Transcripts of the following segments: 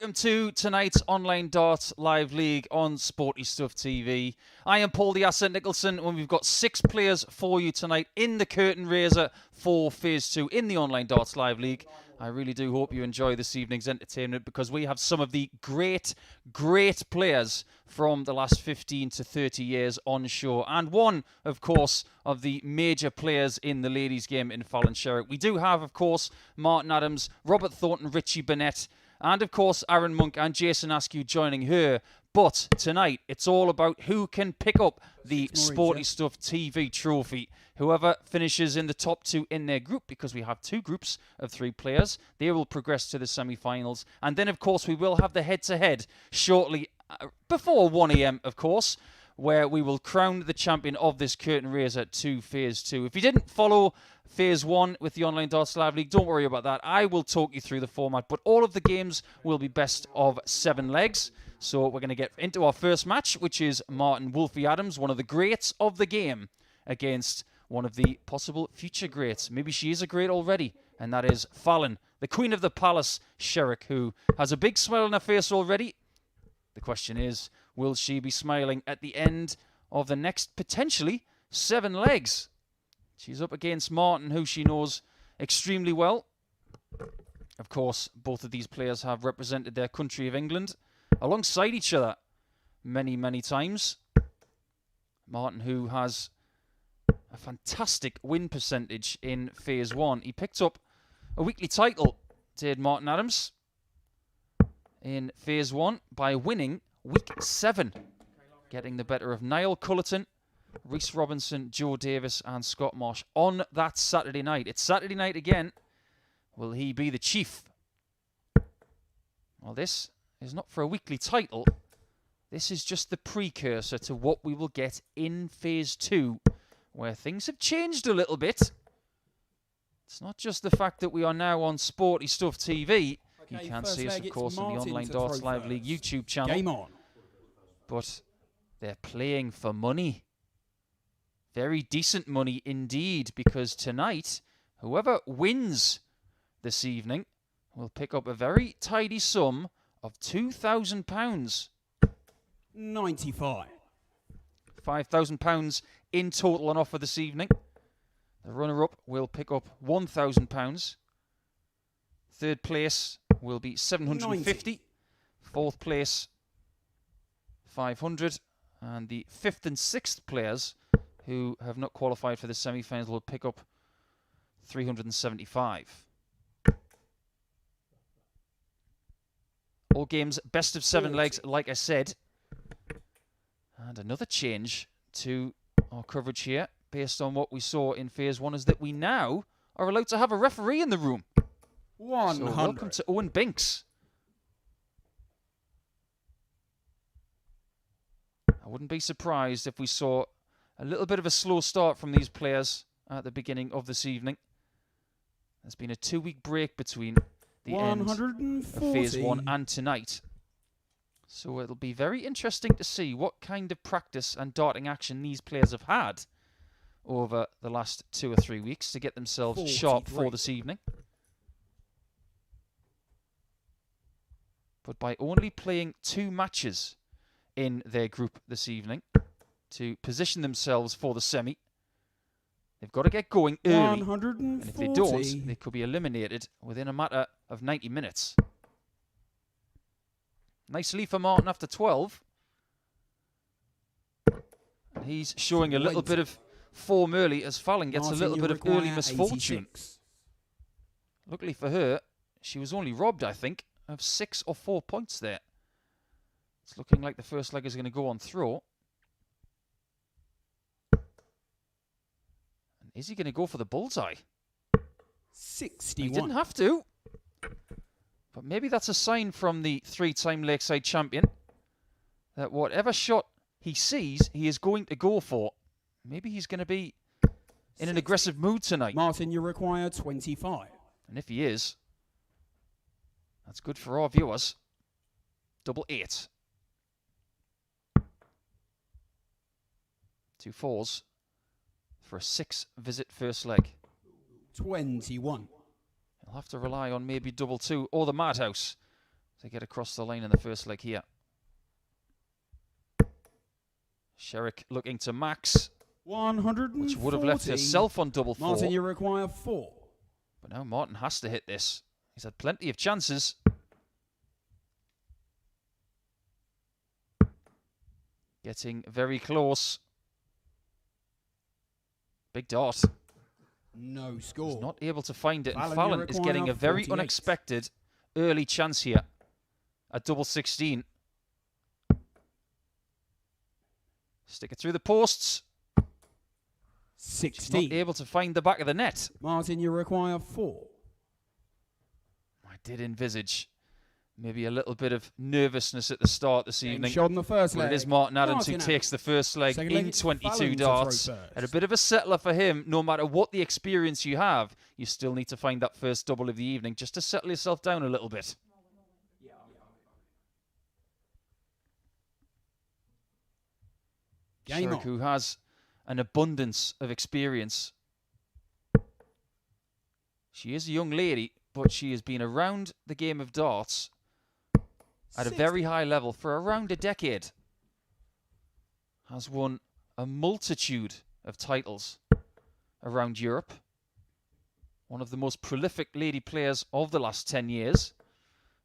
welcome to tonight's online darts live league on Sporty Stuff TV. I am Paul the Asset Nicholson, and we've got 6 players for you tonight in the curtain raiser for Phase 2 in the online darts live league. I really do hope you enjoy this evening's entertainment because we have some of the great players from the last 15 to 30 years on show. And one, of course, of the major players in the ladies' game in Fallon, Sherrock. We do have, of course, Martin Adams, Robert Thornton, Richie Burnett, and, of course, Arron Monk and Jason Askew joining her. But tonight, it's all about who can pick up the Sporty Stuff TV trophy. Whoever finishes in the top 2 in their group, because we have 2 groups of 3 players, they will progress to the semi-finals. And then, of course, we will have the head-to-head shortly before 1 a.m., of course, where we will crown the champion of this curtain raiser to Phase 2. If you didn't follow Phase 1 with the Online Darts Live League, don't worry about that. I will talk you through the format, but all of the games will be best of 7 legs. So we're going to get into our first match, which is Martin Wolfie Adams, one of the greats of the game, against one of the possible future greats. Maybe she is a great already, and that is Fallon, the Queen of the Palace, Sherrock, who has a big smile on her face already. The question is, will she be smiling at the end of the next, potentially, 7 legs? She's up against Martin, who she knows extremely well. Of course, both of these players have represented their country of England alongside each other many times. Martin, who has a fantastic win percentage in Phase 1. He picked up a weekly title, did Martin Adams, in Phase 1 by winning Week 7, getting the better of Niall Cullerton, Rhys Robinson, Joe Davis and Scott Marsh on that Saturday night. It's Saturday night again. Will he be the chief? Well, this is not for a weekly title. This is just the precursor to what we will get in Phase 2, where things have changed a little bit. It's not just the fact that we are now on Sporty Stuff TV. You can see us, of course, on the Online Darts Live League YouTube channel. Game on. But they're playing for money. Very decent money indeed, because tonight, whoever wins this evening will pick up a very tidy sum of £2,000. 95. £5,000 in total on offer this evening. The runner-up will pick up £1,000. Third place will be 750. 90. Fourth place, 500. And the 5th and 6th players who have not qualified for the semi-finals will pick up 375. All games, best of 7 legs, like I said. And another change to our coverage here, based on what we saw in Phase 1, is that we now are allowed to have a referee in the room. 100. So welcome to Owen Binks. I wouldn't be surprised if we saw a little bit of a slow start from these players at the beginning of this evening. There's been a 2-week break between the end of Phase 1 and tonight. So it'll be very interesting to see what kind of practice and darting action these players have had over the last 2 or 3 weeks to get themselves 43. sharp for this evening. But by only playing 2 matches in their group this evening to position themselves for the semi, they've got to get going early. 140. And if they don't, they could be eliminated within a matter of 90 minutes. Nice lead for Martin after 12. And he's showing a little bit of form early as Fallon gets Martin, a little bit of early 86. misfortune. Luckily for her, she was only robbed, I think, of 6 or 4 points there. It's looking like the first leg is going to go on throw. And is he going to go for the bullseye? 61. He didn't have to. But maybe that's a sign from the 3-time Lakeside champion that whatever shot he sees, he is going to go for. Maybe he's going to be in an aggressive mood tonight. Martin, you require 25. And if he is, that's good for our viewers. Double 8. 2 4s for a 6-visit first leg. 21. He'll have to rely on maybe double 2 or the Madhouse to get across the line in the first leg here. Sherrock looking to max, 140. which would have left herself on double four. Martin, you require 4. But now Martin has to hit this. He's had plenty of chances. Getting very close. Big dart. No score. He's not able to find it. And Fallon, you Fallon is getting a very 48. unexpected early chance here at double 16. Stick it through the posts. 16. Not able to find the back of the net. Martin, you require 4. I did envisage maybe a little bit of nervousness at the start this evening. Shot in the first But leg. it is Martin Adams who Martin takes the first leg Second leg, in it's 22 Fallon to darts. throw first. And a bit of a settler for him. No matter what the experience you have, you still need to find that first double of the evening just to settle yourself down a little bit. Game Sherrock, on. who has an abundance of experience. She is a young lady, but she has been around the game of darts at a very high level for around a decade. Has won a multitude of titles around Europe. One of the most prolific lady players of the last 10 years,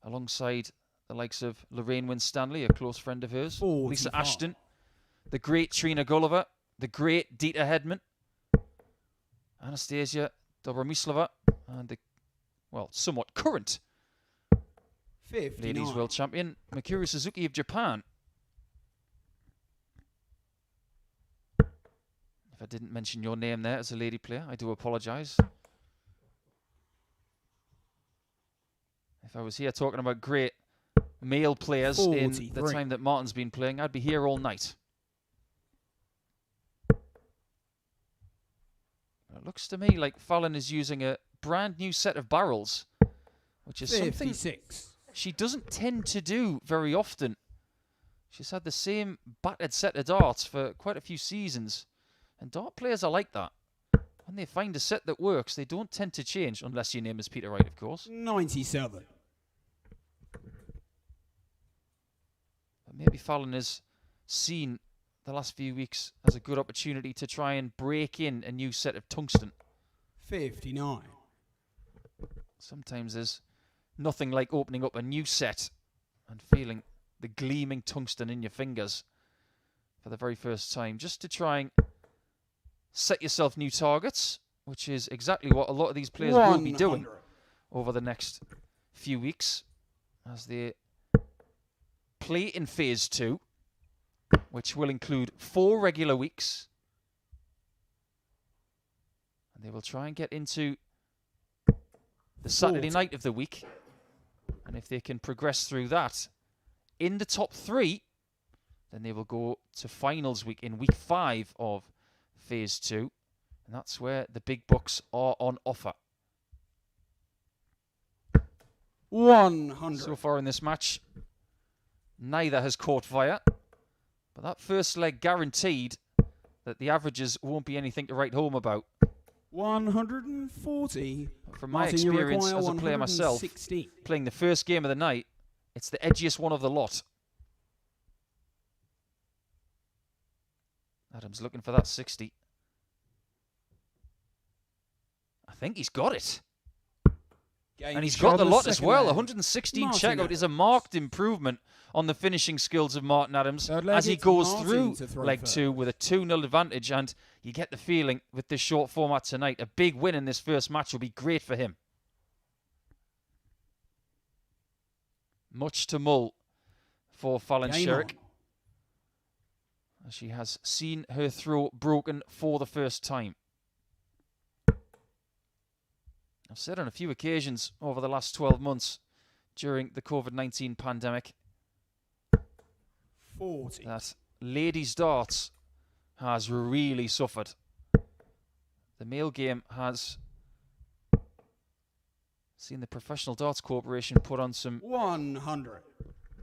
alongside the likes of Lorraine Winstanley, a close friend of hers, 45. Lisa Ashton, the great Trina Gulliver, the great Dieter Hedman, Anastasia Dobromislova, and the, well, somewhat current 59. ladies world champion, Mikuru Suzuki of Japan. If I didn't mention your name there as a lady player, I do apologise. If I was here talking about great male players in the 43. time that Martin's been playing, I'd be here all night. It looks to me like Fallon is using a brand new set of barrels, which is something 56. she doesn't tend to do very often. She's had the same battered set of darts for quite a few seasons. And dart players are like that. When they find a set that works, they don't tend to change, unless your name is Peter Wright, of course. 97. But maybe Fallon has seen the last few weeks as a good opportunity to try and break in a new set of tungsten. 59. Sometimes there's nothing like opening up a new set and feeling the gleaming tungsten in your fingers for the very first time, just to try and set yourself new targets, which is exactly what a lot of these players will be doing 100. over the next few weeks as they play in Phase 2, which will include 4 regular weeks. And they will try and get into the Saturday night of the week. And if they can progress through that in the top 3, then they will go to finals week in week 5 of Phase 2. And that's where the big bucks are on offer. 100. So far in this match, neither has caught fire. But that first leg guaranteed that the averages won't be anything to write home about. 140. From my Martin, you experience require as a player myself, 160. playing the first game of the night, it's the edgiest one of the lot. Adams looking for that 60. I think he's got it. And he's got the lot as well. 116 checkout is a marked improvement on the finishing skills of Martin Adams as he goes through leg 2 with a 2-0 advantage. And you get the feeling with this short format tonight, a big win in this first match will be great for him. Much to mull for Fallon Sherrock, as she has seen her throw broken for the first time. I've said on a few occasions over the last 12 months during the COVID-19 pandemic 40. that ladies' darts has really suffered. The male game has seen the Professional Darts Corporation put on some 100.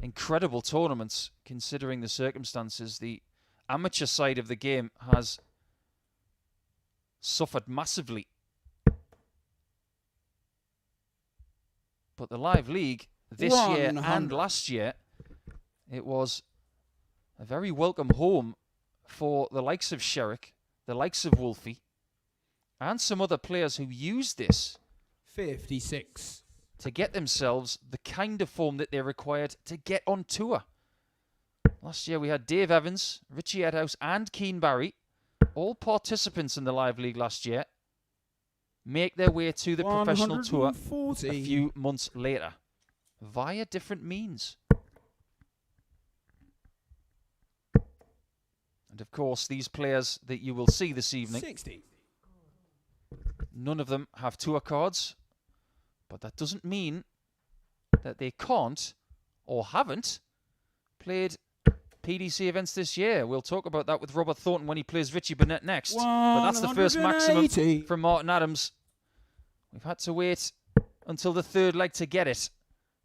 incredible tournaments considering the circumstances. The amateur side of the game has suffered massively. But the live league this year and 100. last year, it was a very welcome home for the likes of Sherrock, the likes of Wolfie, and some other players who used this 56. to get themselves the kind of form that they required to get on tour. Last year we had Dave Evans, Richie Edhouse and Keane Barry, all participants in the Live League last year, make their way to the professional tour 140. a few months later via different means. And of course, these players that you will see this evening, 60. none of them have tour cards, but that doesn't mean that they can't or haven't played PDC events this year. We'll talk about that with Robert Thornton when he plays Richie Burnett next. But that's the first maximum from Martin Adams. We've had to wait until the third leg to get it,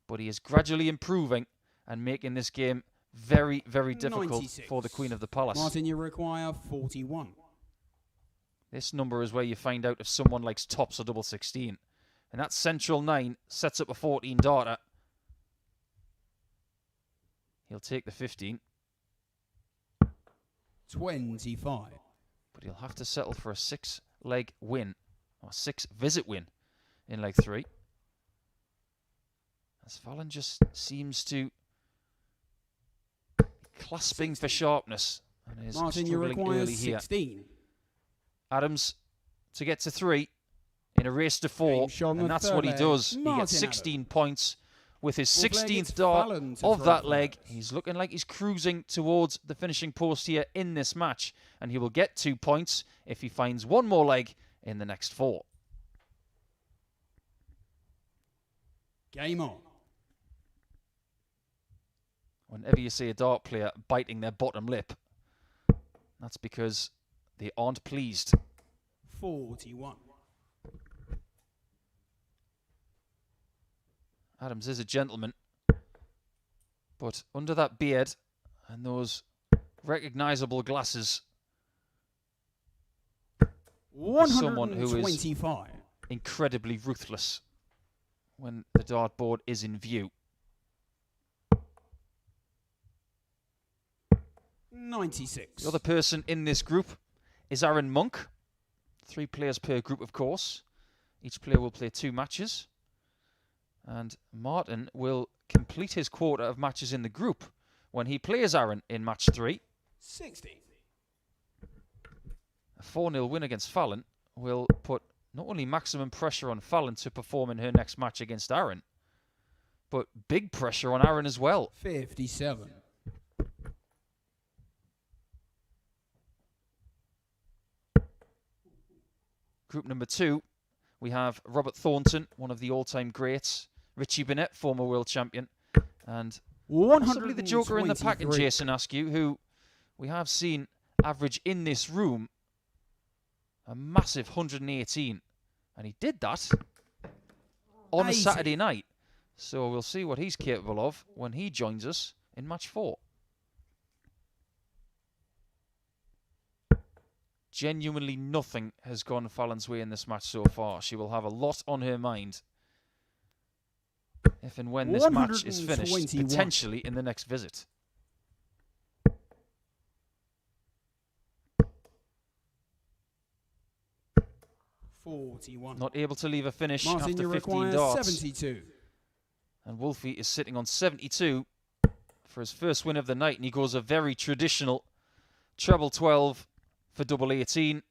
but he is gradually improving and making this game very, very difficult 96. for the Queen of the Palace. Martin, you require 41. This number is where you find out if someone likes tops or double 16. And that central 9 sets up a 14 darter. He'll take the 15. 25. But he'll have to settle for a 6-leg win, or 6-visit win in leg 3. As Fallon just seems to be clasping for sharpness and is Martin, you struggling require early here. 16. Adams to get to 3 in a race to 4, and that's what he does. He gets 16 points with his 16th dart of that leg. He's looking like he's cruising towards the finishing post here in this match, and he will get 2 points if he finds one more leg in the next 4. Game on. Whenever you see a dart player biting their bottom lip, that's because they aren't pleased. 41. Adams is a gentleman, but under that beard and those recognisable glasses, someone who is 125. incredibly ruthless when the dartboard is in view. 96. The other person in this group is Arron Monk. 3 players per group, of course. Each player will play 2 matches. And Martin will complete his quota of matches in the group when he plays Arron in match 3. 60. A 4-0 win against Fallon will put not only maximum pressure on Fallon to perform in her next match against Arron, but big pressure on Arron as well. 57. Group number 2, we have Robert Thornton, one of the all-time greats, Richie Burnett, former world champion, and possibly the joker in the pack in Jason Askew, who we have seen average in this room a massive 118. And he did that on a Saturday night. So we'll see what he's capable of when he joins us in match 4. Genuinely nothing has gone Fallon's way in this match so far. She will have a lot on her mind if and when this match is finished, potentially in the next visit. Not able to leave a finish after 15 darts. 72. And Wolfie is sitting on 72 for his first win of the night, and he goes a very traditional treble 12 for double 18.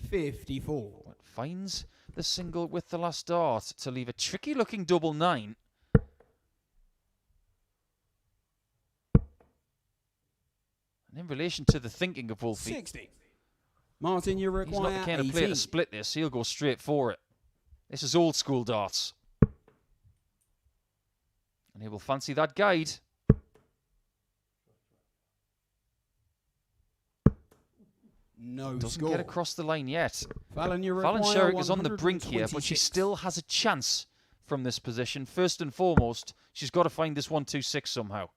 54. But finds the single with the last dart to leave a tricky looking double 9. And in relation to the thinking of Wolfie, 60. Martin, you require he's not the kind of player to split this. He'll go straight for it. This is old school darts. And he will fancy that guide. No Doesn't score. get across the line yet. Fallon Sherrock is on the brink here, but she still has a chance from this position. First and foremost, she's got to find this 1-2-6 somehow.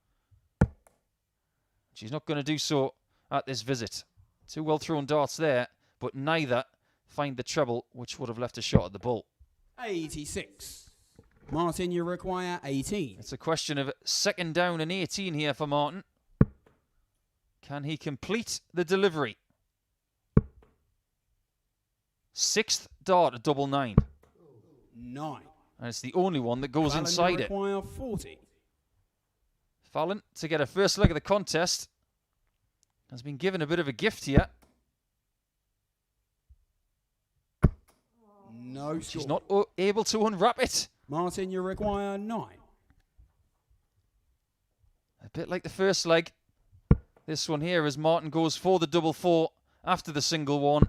She's not going to do so at this visit. 2 well thrown darts there, but neither find the treble, which would have left a shot at the bull. 86. Martin, you require 18. It's a question of 2nd down and 18 here for Martin. Can he complete the delivery? 6th dart at double 9. 9. And it's the only one that goes Fallon, inside you it. require 40. Fallon, to get a first leg of the contest, has been given a bit of a gift here. No She's score. not able to unwrap it. Martin, you require 9. A bit like the first leg. This one here as Martin goes for the double 4 after the single 1.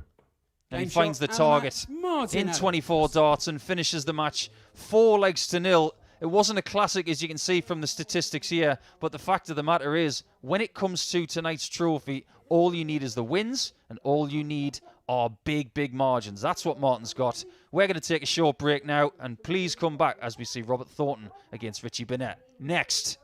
And he Game finds shot the and target match, Martin in Adams. 24 darts and finishes the match 4 legs to 0. It wasn't a classic, as you can see from the statistics here, but the fact of the matter is, when it comes to tonight's trophy, all you need is the wins, and all you need are big, big margins. That's what Martin's got. We're going to take a short break now, and please come back as we see Robert Thornton against Richie Burnett. Next.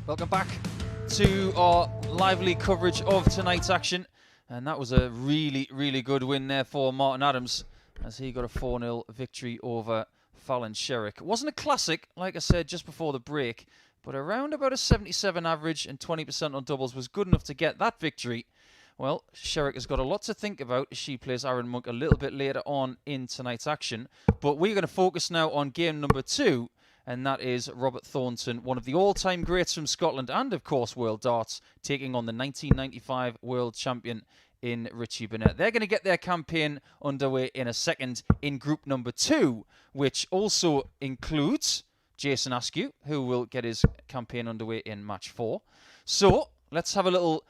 Welcome back to our lively coverage of tonight's action. And that was a really, really good win there for Martin Adams as he got a 4-0 victory over Fallon Sherrock. It wasn't a classic, like I said just before the break, but around about a 77 average and 20% on doubles was good enough to get that victory. Well, Sherrock has got a lot to think about as she plays Arron Monk a little bit later on in tonight's action. But we're going to focus now on game number 2, and that is Robert Thornton, one of the all-time greats from Scotland and, of course, World Darts, taking on the 1995 World Champion in Richie Burnett. They're going to get their campaign underway in a second in group number 2, which also includes Jason Askew, who will get his campaign underway in match 4. So let's have a little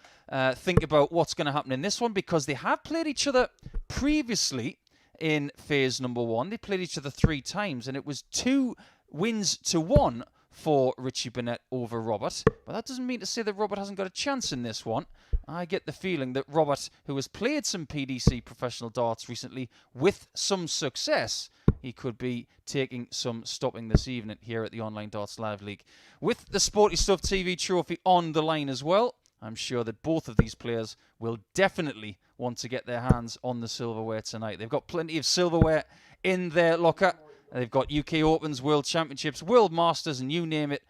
think about what's going to happen in this one, because they have played each other previously in phase number 1. They played each other 3 times, and it was 2 wins to 1 for Richie Burnett over Robert. But that doesn't mean to say that Robert hasn't got a chance in this one. I get the feeling that Robert, who has played some PDC professional darts recently with some success, he could be taking some stopping this evening here at the Online Darts Live League. With the Sporty Stuff TV trophy on the line as well, I'm sure that both of these players will definitely want to get their hands on the silverware tonight. They've got plenty of silverware in their locker. They've got UK Opens, World Championships, World Masters, and you name it,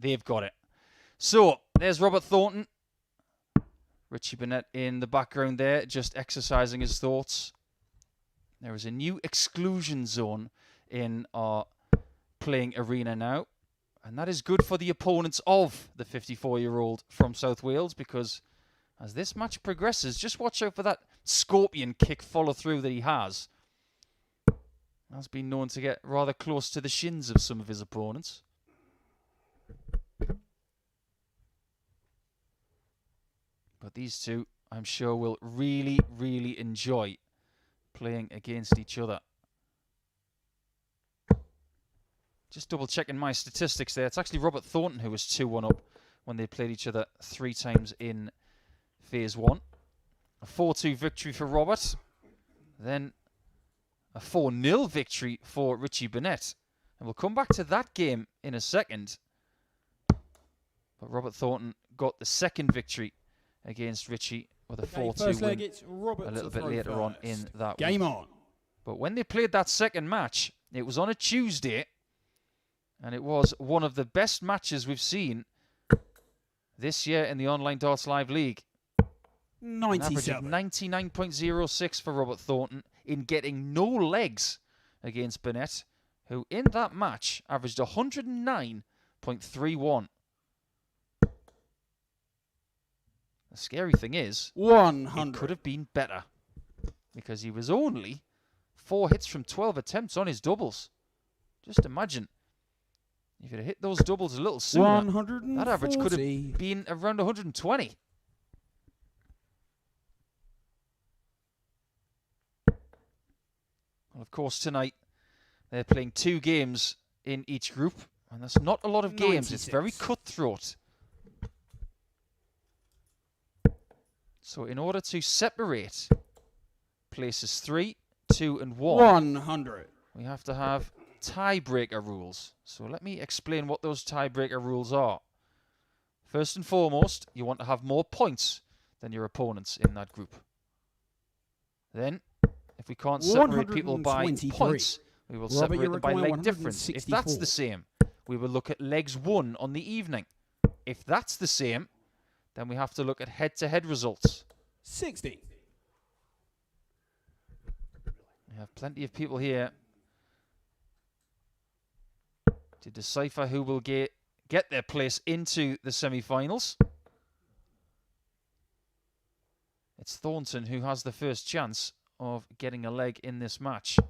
they've got it. So, there's Robert Thornton. Richie Burnett in the background there, just exercising his thoughts. There is a new exclusion zone in our playing arena now. And that is good for the opponents of the 54-year-old from South Wales, because as this match progresses, just watch out for that scorpion kick follow-through that he has. That's been known to get rather close to the shins of some of his opponents. But these two, I'm sure, will really, really enjoy playing against each other. Just double-checking my statistics there. It's actually Robert Thornton who was 2-1 up when they played each other 3 times in Phase 1. A 4-2 victory for Robert. Then a 4-0 victory for Richie Burnett. And we'll come back to that game in a second. But Robert Thornton got the second victory against Richie with a 4-2 win a little bit later on in that game week. on. But when they played that second match, it was on a Tuesday, and it was one of the best matches we've seen this year in the Online Darts Live League. 97. An average of 99.06 for Robert Thornton in getting no legs against Burnett, who in that match averaged 109.31. The scary thing is, 100. it could have been better, because he was only 4 hits from 12 attempts on his doubles. Just imagine, if he'd hit those doubles a little sooner, that average could have been around 120. Well, of course, tonight they're playing 2 games in each group, and that's not a lot of games. 96. It's very cutthroat. So in order to separate places 3, 2, and 100. we have to have tiebreaker rules. So let me explain what those tiebreaker rules are. First and foremost, you want to have more points than your opponents in that group. Then, if we can't separate people by points, we will separate them by leg difference. If that's the same, we will look at legs won on the evening. If that's the same, then we have to look at head-to-head results. 60. We have plenty of people here to decipher who will get their place into the semi-finals. It's Thornton who has the first chance of getting a leg in this match.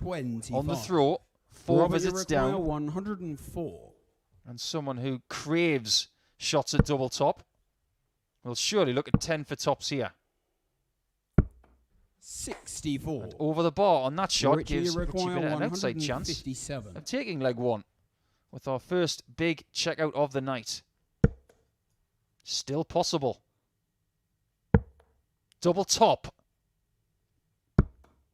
25. On the throw, 4 Robert, visits down. 104. And someone who craves shots at double top will surely look at 10 for tops here. 64. And over the bar on that shot Richie, gives Richie Burnett an outside chance of taking leg 1 with our first big checkout of the night. Still possible. Double top.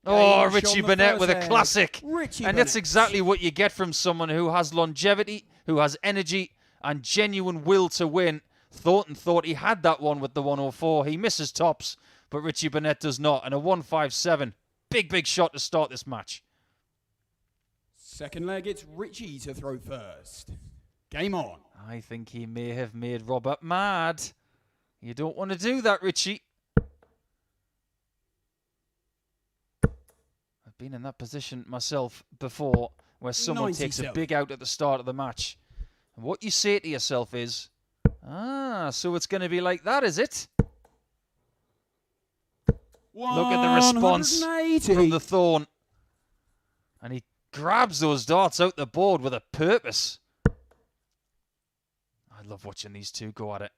Oh, Richie Burnett with a classic. And that's exactly what you get from someone who has longevity, who has energy, and genuine will to win. Thornton thought he had that one with the 104. He misses tops, but Richie Burnett does not. And a 157. Big shot to start this match. Second leg, it's Richie to throw first. Game on. I think he may have made Robert mad. You don't want to do that, Richie. I've been in that position myself before, where someone takes a big out at the start of the match. And what you say to yourself is, so it's going to be like that, is it? Look at the response from the Thorn. And he grabs those darts out the board with a purpose. I love watching these two go at it.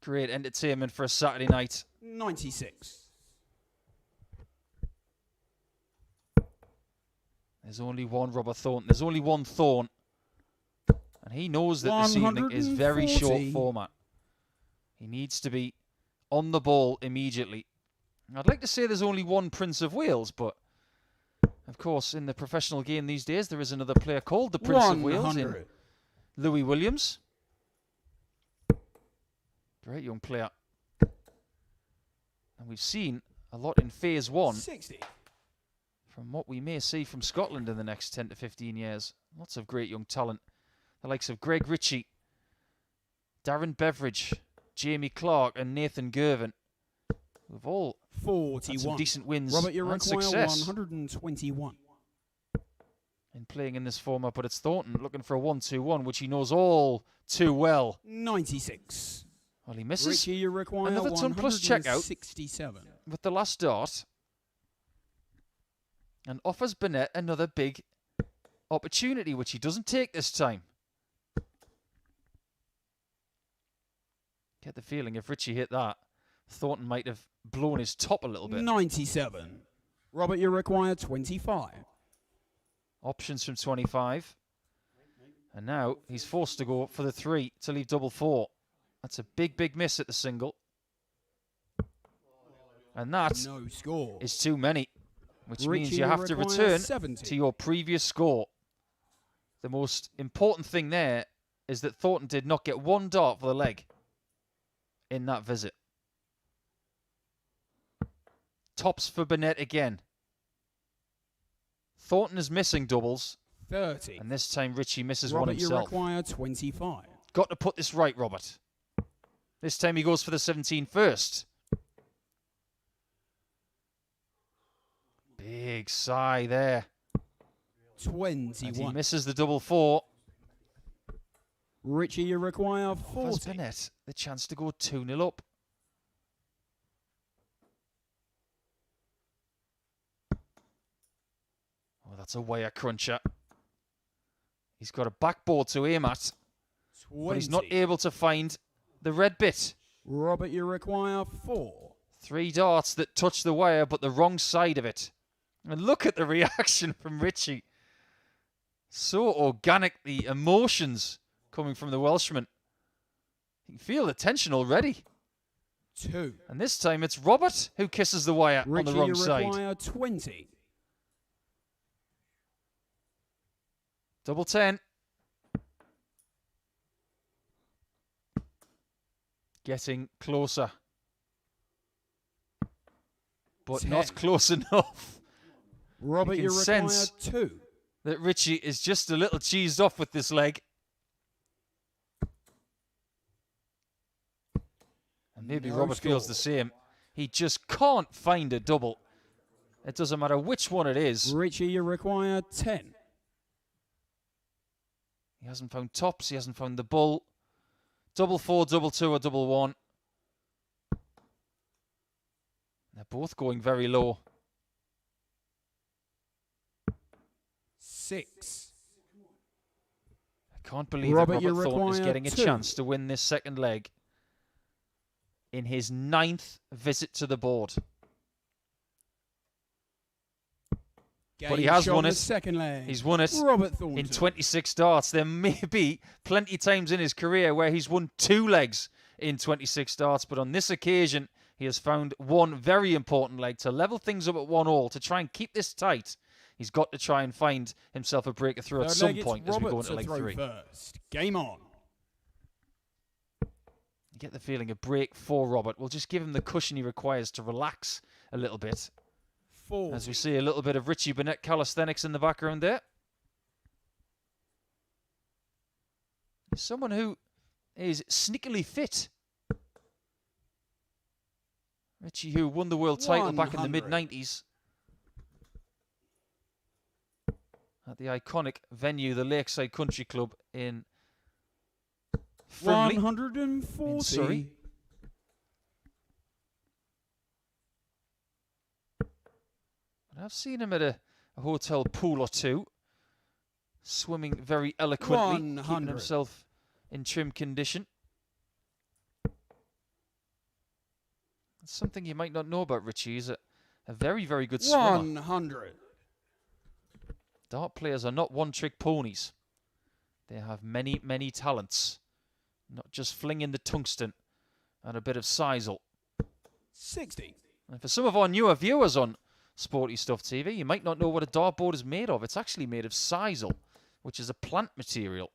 Great entertainment for a Saturday night. 96. There's only one Robert Thornton. There's only one Thorn. And he knows that this evening is very short format. He needs to be on the ball immediately. I'd like to say there's only one Prince of Wales, but of course in the professional game these days there is another player called the Prince of Wales in Louis Williams. Great young player. And we've seen a lot in Phase 1. 60. From what we may see from Scotland in the next 10 to 15 years. Lots of great young talent. The likes of Greg Richie, Darren Beveridge, Jamie Clark and Nathan Gervin. We've all 41. had some decent wins Robert, you and require success 121. in playing in this format, but it's Thornton looking for a 1-2-1, which he knows all too well. 96. Well, he misses. Richie, you require another ton plus checkout 67. with the last dart and offers Burnett another big opportunity, which he doesn't take this time. Get the feeling if Richie hit that, Thornton might have blown his top a little bit. 97. Robert, you require 25. Options from 25. And now he's forced to go for the 3 to leave double 4. That's a big miss at the single. And that is too many, which means you have to return 70. to your previous score. The most important thing there is that Thornton did not get one dart for the leg in that visit. Tops for Burnett again. Thornton is missing doubles. 30. And this time Richie misses Robert, one himself. you require 25. Got to put this right, Robert. This time he goes for the 17 first. Big sigh there. 21. And he misses the double 4. Richie, you require 40. Offers Burnett the chance to go 2-0 up. Oh, that's a wire cruncher. He's got a backboard to aim at, 20. but he's not able to find the red bit. Robert, you require 4. 3 darts that touch the wire, but the wrong side of it. And look at the reaction from Richie. So organic, the emotions coming from the Welshman. You can feel the tension already. 2. And this time it's Robert who kisses the wire Richie, on the wrong you side. require 20. Double 10. Getting closer. But 10. not close enough. Robert, you require sense 2. That Richie is just a little cheesed off with this leg. And maybe Robert feels the same. He just can't find a double. It doesn't matter which one it is. Richie, you require 10. He hasn't found tops. He hasn't found the bull. Double 4, double 2, or double 1. They're both going very low. 6. I can't believe Robert, that Robert Thornton is getting a 2. chance to win this second leg in his 9th visit to the board. But he has won it. Second leg. He's won it Robert Thornton. in 26 darts. There may be plenty of times in his career where he's won 2 legs in 26 darts, but on this occasion, he has found one very important leg to level things up at 1-1 to try and keep this tight. He's got to try and find himself a breakthrough at some point as we go into leg 3. First. Game on. You get the feeling a break for Robert will just give him the cushion he requires to relax a little bit. 40. As we see a little bit of Richie Burnett calisthenics in the background there. Someone who is sneakily fit. Richie, who won the world title back in the mid-90s at the iconic venue, the Lakeside Country Club in Frimley, 140. in Surrey. But I've seen him at a hotel pool or two, swimming very eloquently, keeping himself in trim condition. Something you might not know about Richie is a very, very good swimmer. 100. Dart players are not one-trick ponies. They have many, many talents. Not just flinging the tungsten and a bit of sisal. 60. And for some of our newer viewers on Sporty Stuff TV, you might not know what a dartboard is made of. It's actually made of sisal, which is a plant material.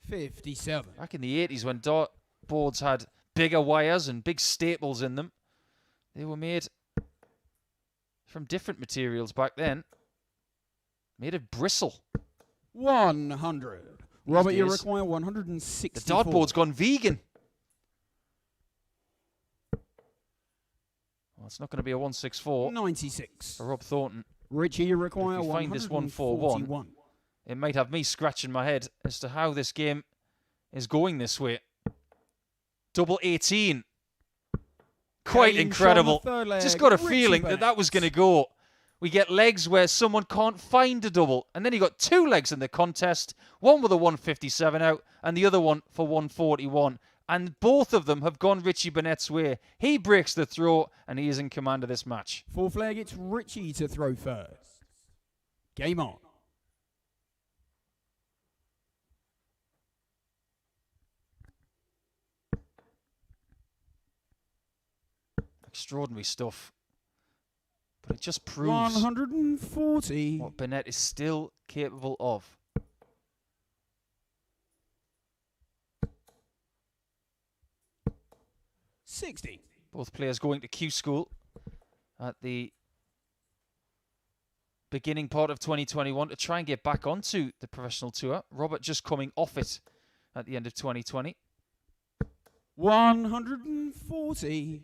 57. Back in the 80s when dartboards had bigger wires and big staples in them, they were made from different materials back then. Made of bristle. 100. Robert, you require 160. The dartboard's gone vegan. Well, it's not going to be a 164. 96. For Rob Thornton. Richie, you require 141. If you find this 141, it might have me scratching my head as to how this game is going this way. Double 18. Quite incredible. Just got a feeling that that was going to go. We get legs where someone can't find a double. And then you got 2 legs in the contest. One with a 157 out and the other one for 141. And both of them have gone Richie Burnett's way. He breaks the throw and he is in command of this match. 4th leg, it's Richie to throw first. Game on. Extraordinary stuff. But it just proves 140. what Burnett is still capable of. $60. Both players going to Q School at the beginning part of 2021 to try and get back onto the professional tour. Robert just coming off it at the end of 2020. 140.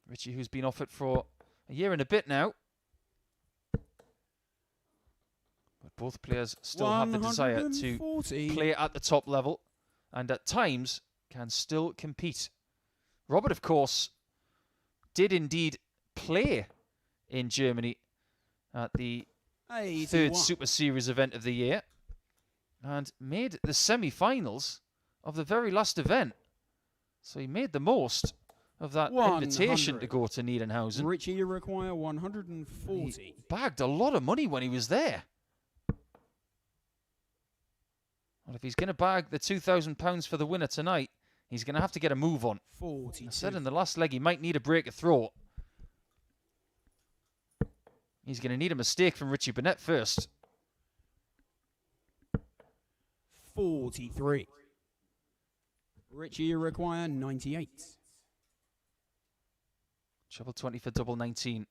Richie, who's been off it for a year and a bit now. But both players still have the desire to play at the top level and at times can still compete. Robert, of course, did indeed play in Germany at the 3rd Super Series event of the year and made the semi-finals of the very last event. So he made the most of that invitation to go to Niederhausen. Richie, you require 140. He bagged a lot of money when he was there. Well, if he's going to bag the £2,000 for the winner tonight, he's going to have to get a move on. 42. I said in the last leg he might need a break of throw. He's going to need a mistake from Richie Burnett first. 43. Richie, you require 98. Treble 20 for double 19.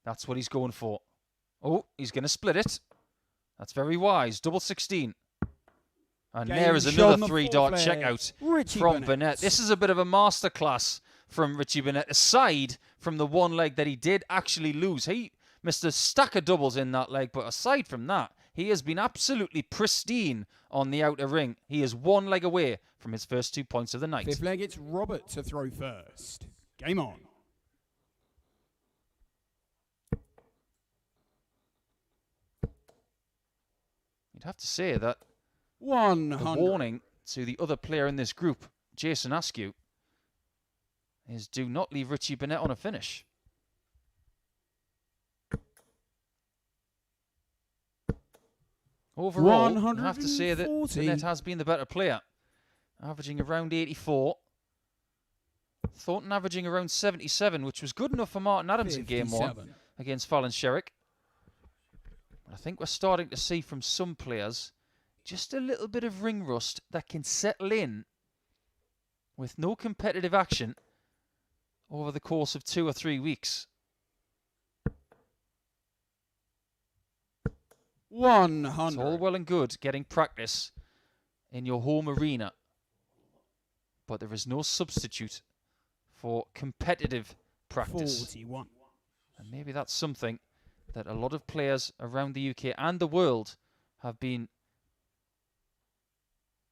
That's what he's going for. Oh, he's going to split it. That's very wise. Double 16. And there is another 3-dart checkout from Burnett. This is a bit of a masterclass from Richie Burnett, aside from the one leg that he did actually lose. He missed a stack of doubles in that leg, but aside from that, he has been absolutely pristine on the outer ring. He is one leg away from his first 2 points of the night. 5th leg, it's Robert to throw first. Game on. You'd have to say that 100. the warning to the other player in this group, Jason Askew, is do not leave Richie Burnett on a finish. Overall, you have to say that Burnett has been the better player, averaging around 84. Thornton averaging around 77, which was good enough for Martin Adams in Game 1 against Fallon Sherrock. I think we're starting to see from some players just a little bit of ring rust that can settle in with no competitive action over the course of 2 or 3 weeks. 100. It's all well and good getting practice in your home arena, but there is no substitute for competitive practice. 41. And maybe that's something that a lot of players around the UK and the world have been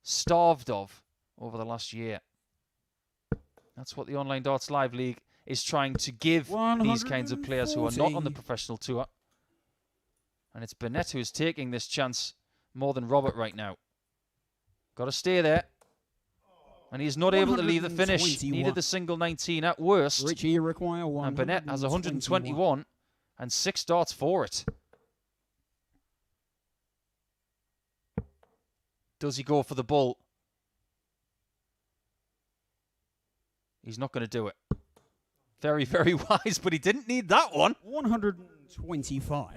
starved of over the last year. That's what the Online Darts Live League is trying to give these kinds of players who are not on the professional tour. And it's Burnett who's taking this chance more than Robert right now. Got to stay there. And he's not able to leave the finish. Needed the single 19 at worst. Richie, you require 121. And Burnett has 121 and 6 darts for it. Does he go for the bull? He's not going to do it. Very, very wise, but he didn't need that one. 125.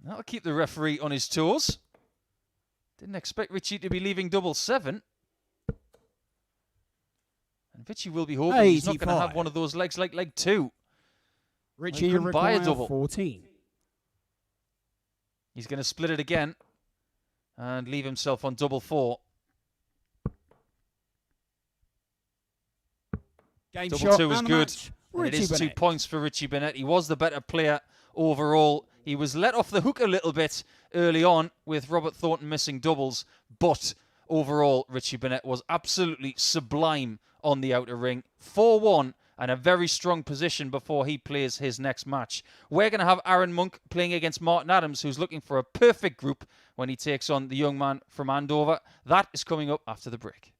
That'll keep the referee on his toes. Didn't expect Richie to be leaving double 7. And Richie will be hoping he's not going to have one of those legs like leg 2. Richie, you require 14. He's going to split it again and leave himself on double 4. Double 2 is good. And it is 2 points for Richie Burnett. He was the better player overall. He was let off the hook a little bit early on with Robert Thornton missing doubles, but overall Richie Burnett was absolutely sublime on the outer ring. 4-1 and a very strong position before he plays his next match. We're going to have Arron Monk playing against Martin Adams, who's looking for a perfect group when he takes on the young man from Andover. That is coming up after the break.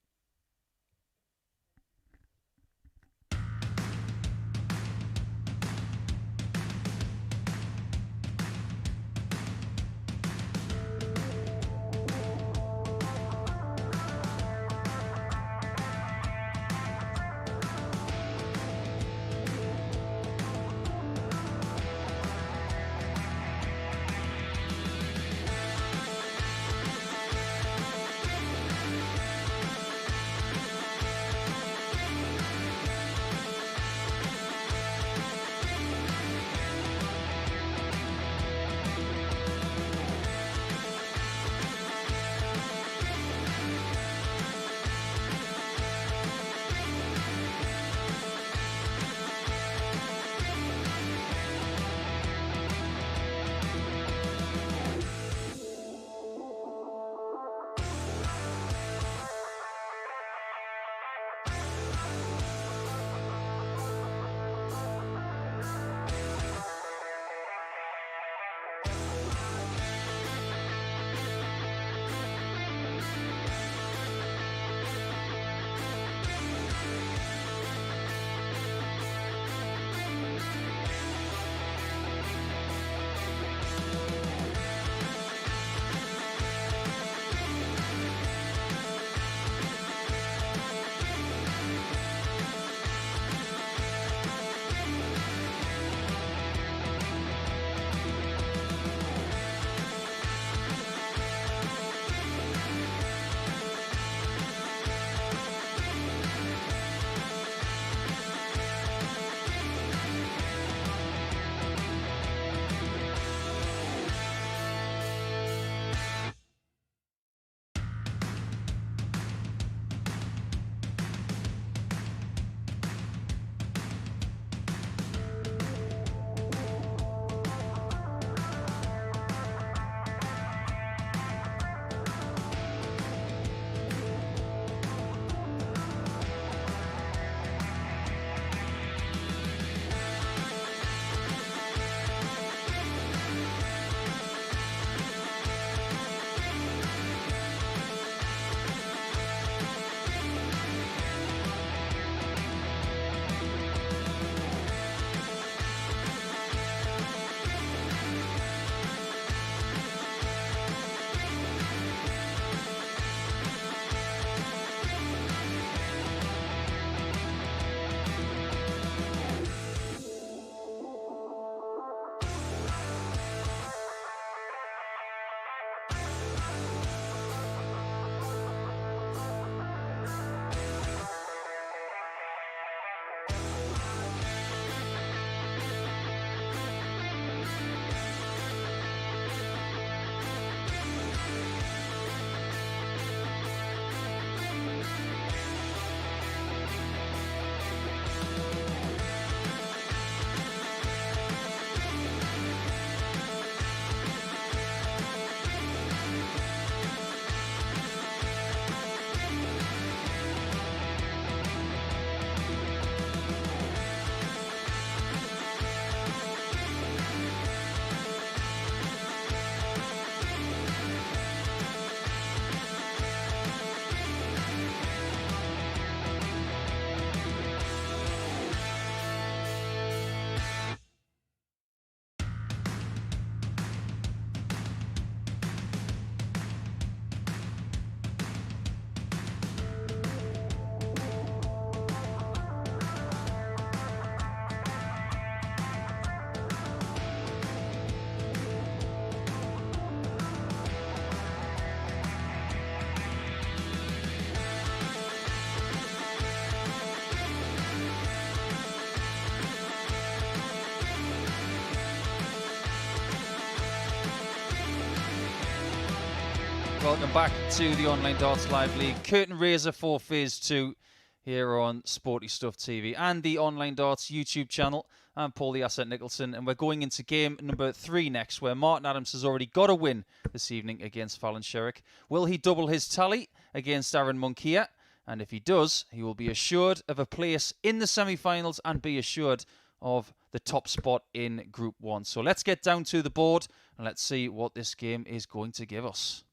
Welcome back to the Online Darts Live League. Curtain raiser for Phase 2 here on Sporty Stuff TV and the Online Darts YouTube channel. I'm Paul the Asset Nicholson, and we're going into game number 3 next, where Martin Adams has already got a win this evening against Fallon Sherrock. Will he double his tally against Arron Monk here? And if he does, he will be assured of a place in the semi-finals and be assured of the top spot in Group 1. So let's get down to the board and let's see what this game is going to give us.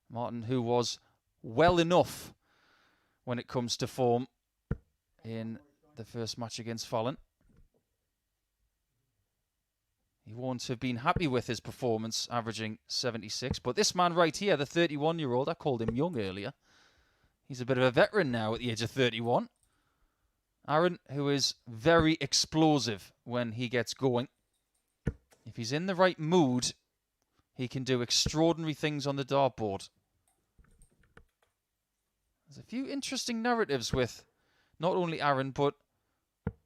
Martin, who was well enough when it comes to form in the first match against Fallon. He won't have been happy with his performance, averaging 76. But this man right here, the 31-year-old, I called him young earlier. He's a bit of a veteran now at the age of 31. Arron, who is very explosive when he gets going. If he's in the right mood, he can do extraordinary things on the dartboard. There's a few interesting narratives with not only Arron, but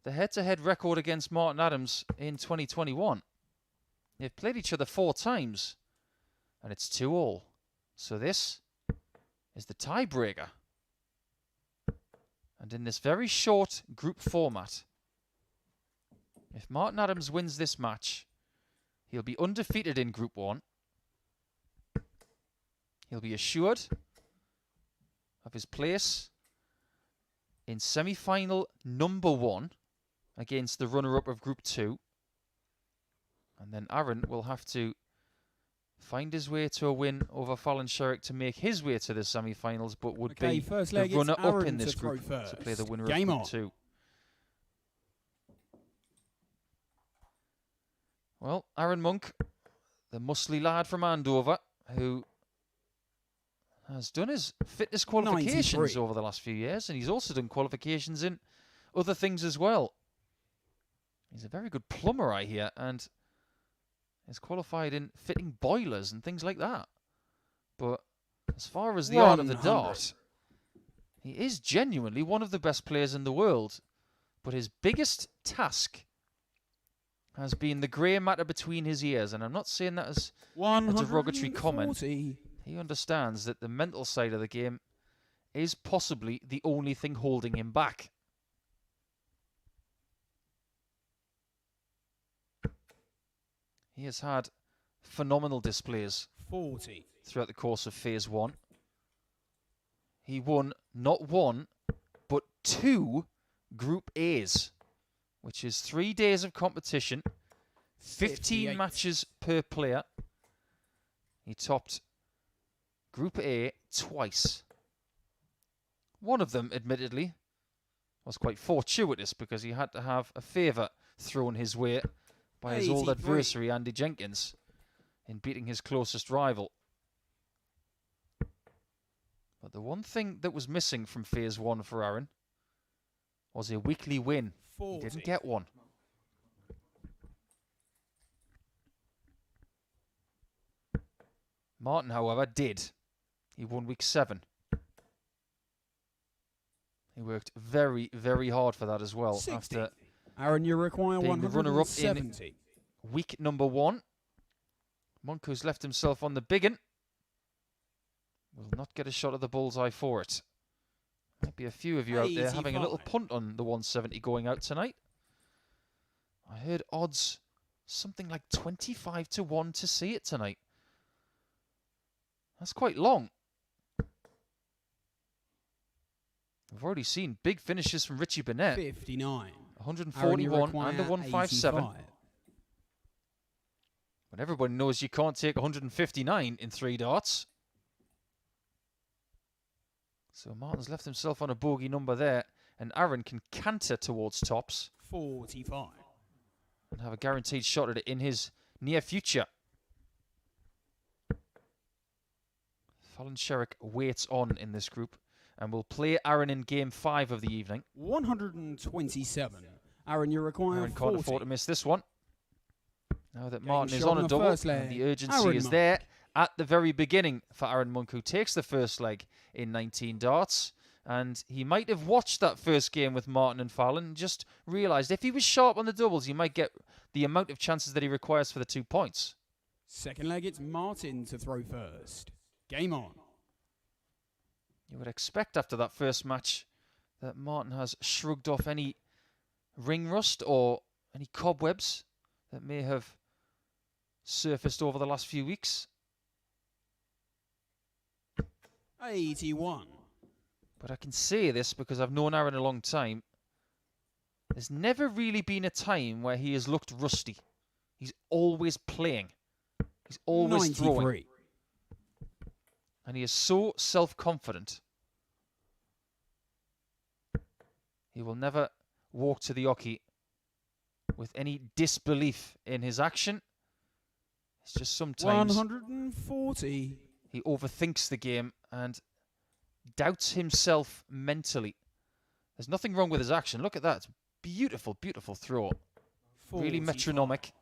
the head-to-head record against Martin Adams in 2021. They've played each other 4 times, and it's 2-2. So this is the tiebreaker. And in this very short group format, if Martin Adams wins this match, he'll be undefeated in Group 1. He'll be assured of his place in semi-final number 1 against the runner-up of Group 2. And then Arron will have to find his way to a win over Fallon Sherrock to make his way to the semi-finals, but would be the runner-up in this group to play the winner of Group 2. Well, Arron Monk, the muscly lad from Andover, who has done his fitness qualifications 93 over the last few years, and he's also done qualifications in other things as well. He's a very good plumber, I hear, and is qualified in fitting boilers and things like that. But as far as the art of the dart, he is genuinely one of the best players in the world. But his biggest task has been the grey matter between his ears, and I'm not saying that as a derogatory comment. He understands that the mental side of the game is possibly the only thing holding him back. He has had phenomenal displays throughout the course of Phase 1. He won not 1, but 2 Group A's, which is 3 days of competition, 15 matches per player. He topped Group A twice. One of them, admittedly, was quite fortuitous because he had to have a favour thrown his way by his old adversary, Andy Jenkins, in beating his closest rival. But the one thing that was missing from Phase 1 for Arron was a weekly win. He didn't get one. Martin, however, did. He won week 7. He worked very, very hard for that as well. 60. After Arron, you require being the runner-up in 170. week number 1. Monk, who's left himself on the biggin, will not get a shot at the bullseye for it. Might be a few of you out there having a little punt on the 170 going out tonight. I heard odds something like 25-1 to see it tonight. That's quite long. We've already seen big finishes from Richie Burnett. 59. 141 and a 157. 85. But everybody knows you can't take 159 in 3 darts. So Martin's left himself on a bogey number there, and Arron can canter towards tops. 45. And have a guaranteed shot at it in his near future. Fallon Sherrock waits on in this group and will play Arron in game 5 of the evening. 127. Arron, you require Arron 40. can't afford to miss this one. Now that Martin is on a double, and the urgency is there at the very beginning for Arron Monk, who takes the first leg in 19 darts. And he might have watched that first game with Martin and Fallon and just realised if he was sharp on the doubles, he might get the amount of chances that he requires for the 2 points. Second leg, it's Martin to throw first. Game on. You would expect after that first match that Martin has shrugged off any ring rust or any cobwebs that may have surfaced over the last few weeks. 81. But I can say this because I've known Arron a long time. There's never really been a time where he has looked rusty. He's always playing. He's always 93. throwing. And he is so self-confident. He will never walk to the oche with any disbelief in his action. It's just sometimes 140. he overthinks the game and doubts himself mentally. There's nothing wrong with his action. Look at that. It's beautiful, beautiful throw. 45. Really metronomic.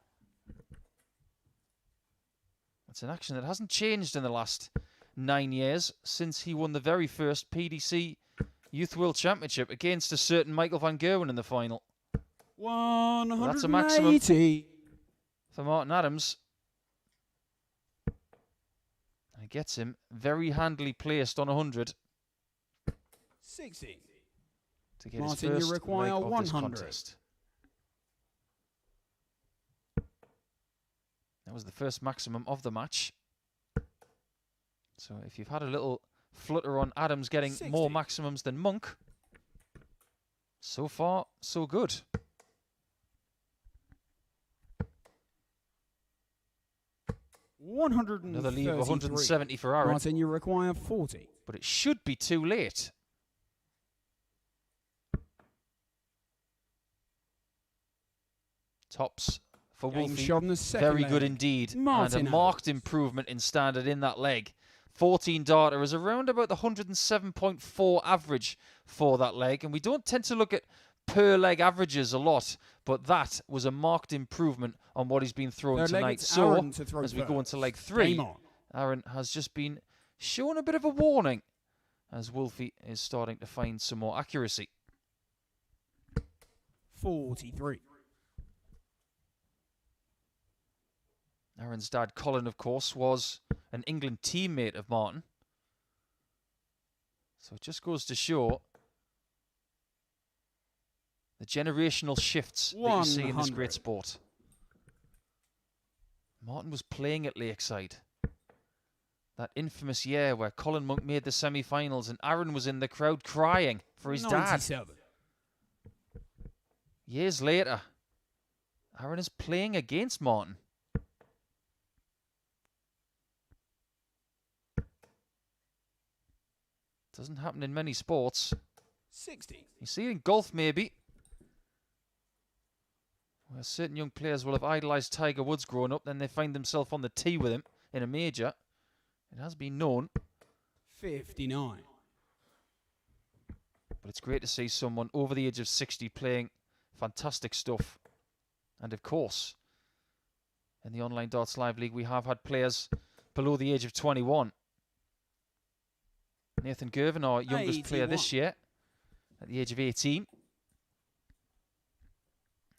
It's an action that hasn't changed in the last 9 years since he won the very first PDC Youth World Championship against a certain Michael van Gerwen in the final. 180. That's a maximum for Martin Adams. And it gets him very handily placed on 100 60. to get Martin, his you first require leg of this 100. contest. That was the first maximum of the match. So if you've had a little flutter on Adams getting 60. more maximums than Monk, so far, so good. Another lead of 170 for Arron. Martin, you require 40. But it should be too late. Tops for Game Wolfie. shot in the second Very leg. good indeed. Martin and a marked improvement in standard in that leg. 14 darter is around about the 107.4 average for that leg. And we don't tend to look at per leg averages a lot, but that was a marked improvement on what he's been throwing Third leg, tonight. it's So, Arron to throw as we go first. into leg 3, Game on. Arron has just been shown a bit of a warning as Wolfie is starting to find some more accuracy. 43. Arron's dad, Colin, of course, was an England teammate of Martin. So it just goes to show the generational shifts that you see in this great 100. sport. Martin was playing at Lakeside. That infamous year where Colin Monk made the semi-finals and Arron was in the crowd crying for his dad. 97. Years later, Arron is playing against Martin. Doesn't happen in many sports. 60. You see it in golf maybe, where certain young players will have idolised Tiger Woods growing up, then they find themselves on the tee with him in a major. It has been known. 59. But it's great to see someone over the age of 60 playing fantastic stuff. And of course, in the Online Darts Live League, we have had players below the age of 21. Nathan Gervin, our youngest player this year, at the age of 18.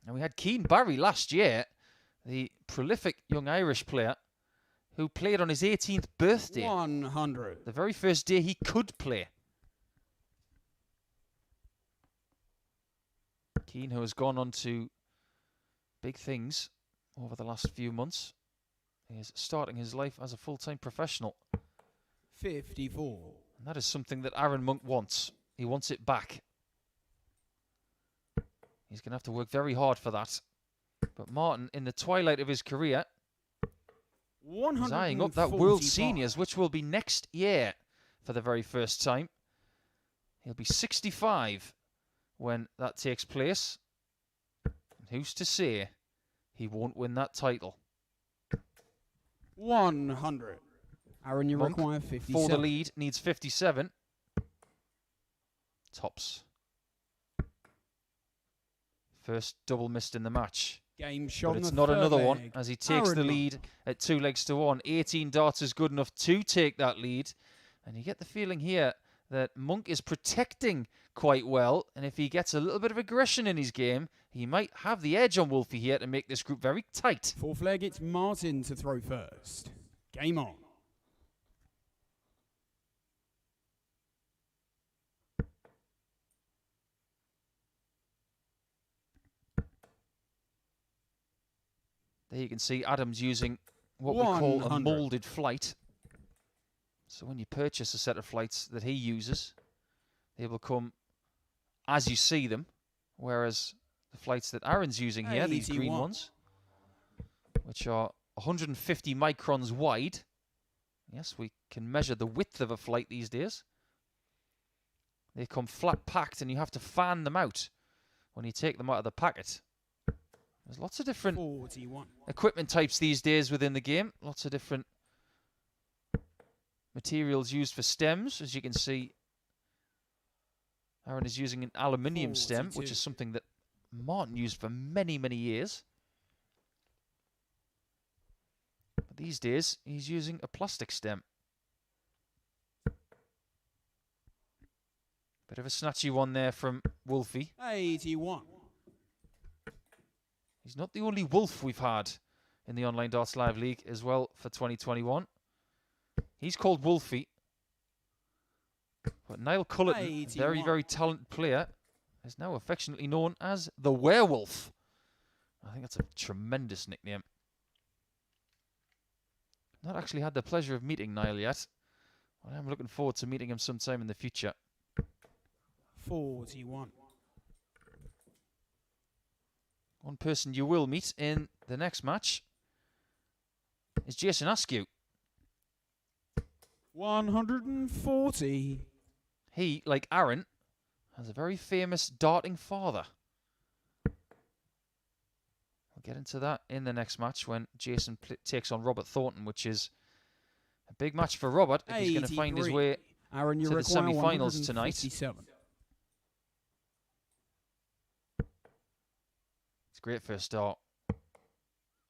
And we had Keane Barry last year, the prolific young Irish player, who played on his 18th birthday. 100. The very first day he could play. Keane, who has gone on to big things over the last few months, is starting his life as a full-time professional. 54. And that is something that Arron Monk wants. He wants it back. He's going to have to work very hard for that. But Martin, in the twilight of his career, is eyeing up that World Seniors, which will be next year for the very first time. He'll be 65 when that takes place. And who's to say he won't win that title? 100. Arron, you Monk, require 57. for the lead, needs 57. Tops. First double missed in the match. Game shot. But it's in not the third another leg. one as he takes the Arron lead at 2 legs to 1. 18 darts is good enough to take that lead. And you get the feeling here that Monk is protecting quite well, and if he gets a little bit of aggression in his game, he might have the edge on Wolfie here to make this group very tight. Fourth leg, it's Martin to throw first. Game on. There you can see Adam's using what we call a moulded flight. So when you purchase a set of flights that he uses, they will come as you see them, whereas the flights that Arron's using here, these green ones, which are 150 microns wide. Yes, we can measure the width of a flight these days. They come flat packed and you have to fan them out when you take them out of the packet. There's lots of different 41 equipment types these days within the game. Lots of different materials used for stems. As you can see, Arron is using an aluminium stem, which is something that Martin used for many, many years. But these days, he's using a plastic stem. Bit of a snatchy one there from Wolfie. 81. He's not the only Wolf we've had in the Online Darts Live League as well for 2021. He's called Wolfie. But Niall Cullerton, very, very talented player, is now affectionately known as the Werewolf. I think that's a tremendous nickname. Not actually had the pleasure of meeting Niall yet. But I'm looking forward to meeting him sometime in the future. 41. One person you will meet in the next match is Jason Askew. 140. He, like Arron, has a very famous darting father. We'll get into that in the next match when Jason takes on Robert Thornton, which is a big match for Robert if he's going to find his way Arron, to the semi-finals tonight. It's great for a start.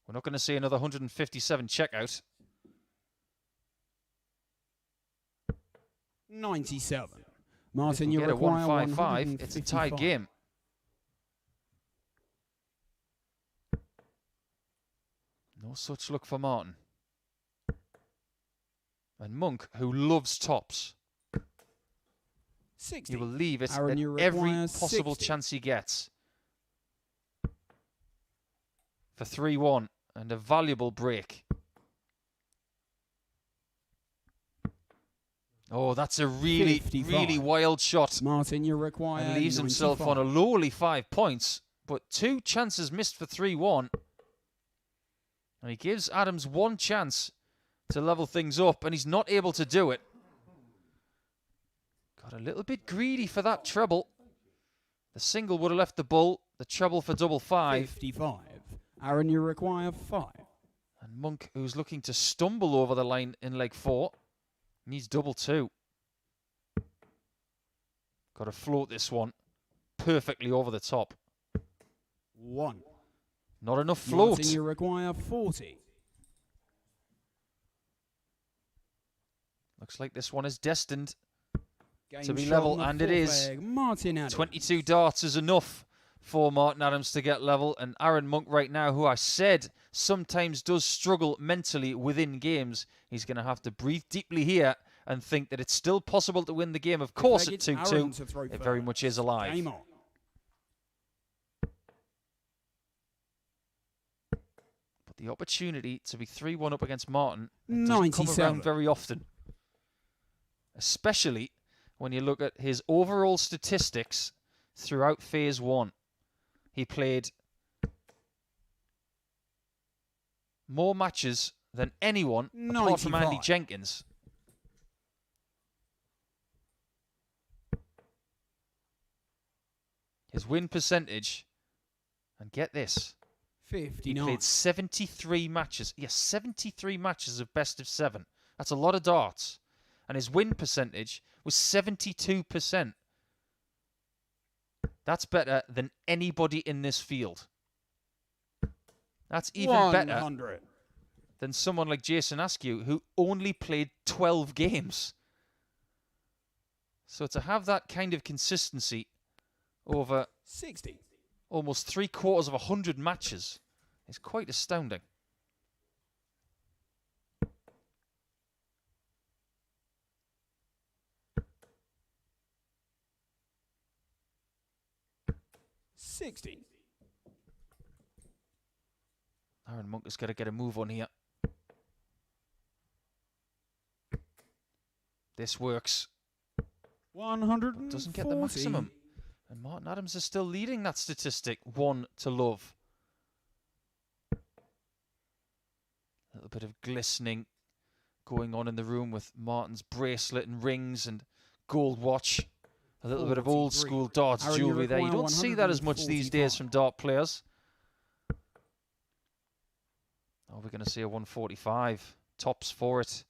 We're not going to see another 157 checkout. 97. Martin, you you get a require 155. It's a tied game. No such luck for Martin. And Monk, who loves tops, 60. he will leave it Arron, at every possible 60. chance he gets. For 3-1 and a valuable break. Oh, that's a really, 55. really wild shot. Martin, you require And leaves 95. himself on a lowly 5 points, but 2 chances missed for 3-1. And he gives Adams 1 chance to level things up, and he's not able to do it. Got a little bit greedy for that treble. The single would have left the bull. The treble for double 5. 55. Arron, you require 5. And Monk, who's looking to stumble over the line in leg 4, needs double 2. Got to float this one perfectly over the top. 1. Not enough float. Martin, you require 40. Looks like this one is destined Game to be shot level, on the and it fourth is. leg. Martin Adams. 22 darts is enough for Martin Adams to get level, and Arron Monk right now, who I said sometimes does struggle mentally within games, he's going to have to breathe deeply here and think that it's still possible to win the game. Of course, at 2-2, it very much is alive. Game on. But the opportunity to be 3-1 up against Martin doesn't come around very often. Especially when you look at his overall statistics throughout Phase 1. He played more matches than anyone apart from Andy Jenkins. His win percentage, and get this, 59. he played 73 matches. Yes, 73 matches of best of 7. That's a lot of darts. And his win percentage was 72%. That's better than anybody in this field. That's even 100. better than someone like Jason Askew, who only played 12 games. So to have that kind of consistency over 60. almost 3/4 of 100 matches is quite astounding. Arron Monk has got to get a move on here. This works. 140. Doesn't get the maximum. And Martin Adams is still leading that statistic, 1-love. A little bit of glistening going on in the room with Martin's bracelet and rings and gold watch. A little bit of old school darts Arron, jewellery there. You don't see that as much these days from dart players. Oh, we're going to see a 145. Tops for it.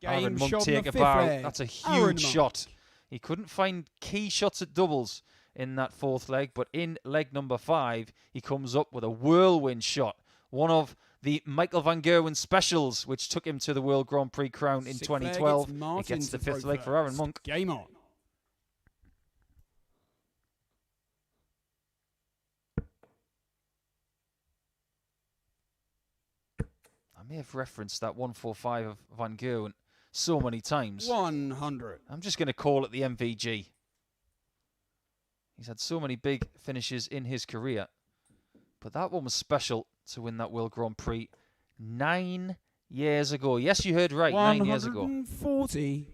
Arron Monk take a bow. That's a huge shot. He couldn't find key shots at doubles in that fourth leg, but in leg number 5, he comes up with a whirlwind shot. One of the Michael van Gerwen specials, which took him to the World Grand Prix crown in 2012. It gets the 5th leg for Arron Monk. Game on. I may have referenced that 145 of Van Gerwen so many times. 100. I'm just going to call it the MVG. He's had so many big finishes in his career. But that one was special to win that World Grand Prix 9 years ago. Yes, you heard right, 9 years ago. 140.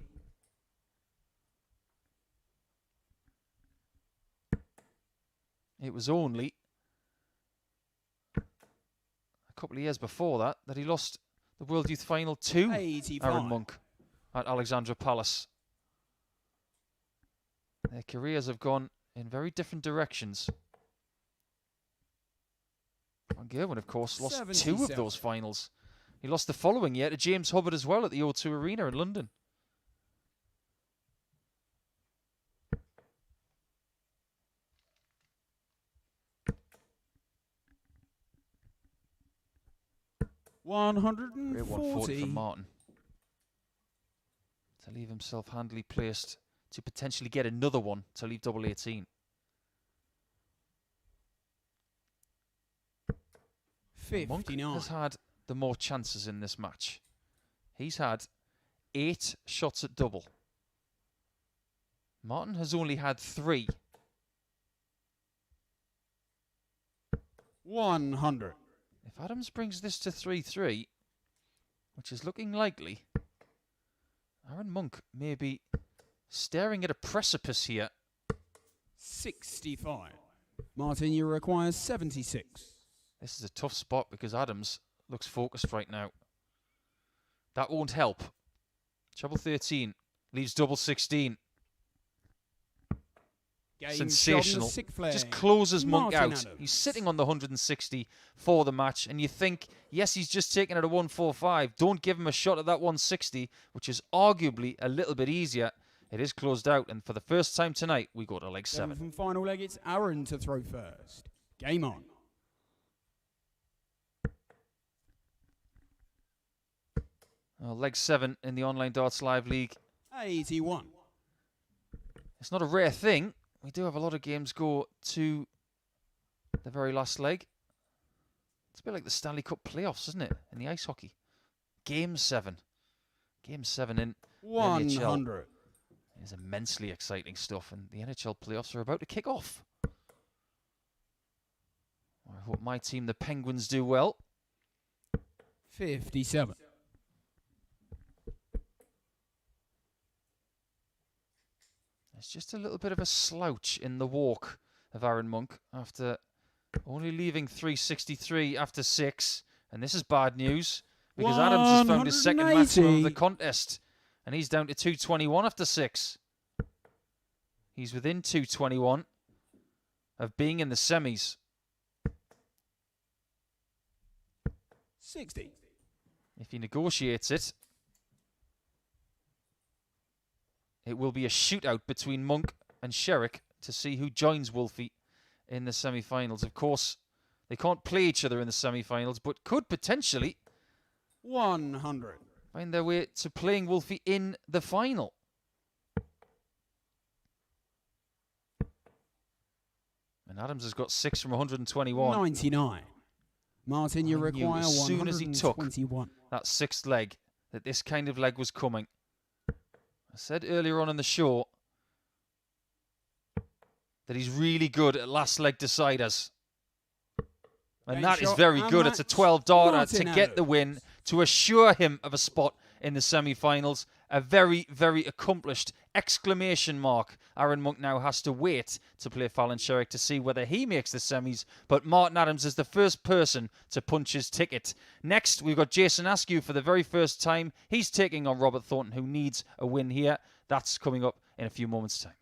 It was only a couple of years before that that he lost the World Youth Final to 85. Arron Monk at Alexandra Palace. Their careers have gone in very different directions. Van Gerwen, of course, lost 2 of those finals. He lost the following year to James Hubbard as well at the O2 Arena in London. Great 140 for Martin. To leave himself handily placed to potentially get another one to leave double 18. 59. Monk has had the more chances in this match. He's had 8 shots at double. Martin has only had 3. 100. If Adams brings this to 3-3, which is looking likely, Arron Monk may be staring at a precipice here. 65. Martin, you require 76. This is a tough spot because Adams looks focused right now. That won't help. Treble 13 leaves double 16. Sensational. Just closes Monk out. Adams. He's sitting on the 160 for the match, and you think, yes, he's just taken it a 145. Don't give him a shot at that 160, which is arguably a little bit easier. It is closed out, and for the first time tonight, we go to leg 7. From final leg, it's Arron to throw first. Game on. Well, leg 7 in the Online Darts Live League. 81. It's not a rare thing. We do have a lot of games go to the very last leg. It's a bit like the Stanley Cup playoffs, isn't it? In the ice hockey. Game 7. Game 7 in 100. the NHL. It is immensely exciting stuff, and the NHL playoffs are about to kick off. I hope my team, the Penguins, do well. 57. It's just a little bit of a slouch in the walk of Arron Monk after only leaving 363 after 6. And this is bad news because Adams has found his second maximum of the contest. And he's down to 221 after 6. He's within 221 of being in the semis. 60. If he negotiates it, it will be a shootout between Monk and Sherrock to see who joins Wolfie in the semi-finals. Of course, they can't play each other in the semi-finals, but could potentially 100. find their way to playing Wolfie in the final. And Adams has got 6 from 121. 99. Martin, you I knew require as soon as he took 121. that 6th leg that this kind of leg was coming. I said earlier on in the show that he's really good at last leg deciders. And that is very good. It's a 12-darter to get the win, to assure him of a spot in the semi-finals. A very, very accomplished exclamation mark. Arron Monk now has to wait to play Fallon Sherrock to see whether he makes the semis. But Martin Adams is the first person to punch his ticket. Next, we've got Jason Askew for the very first time. He's taking on Robert Thornton, who needs a win here. That's coming up in a few moments' time.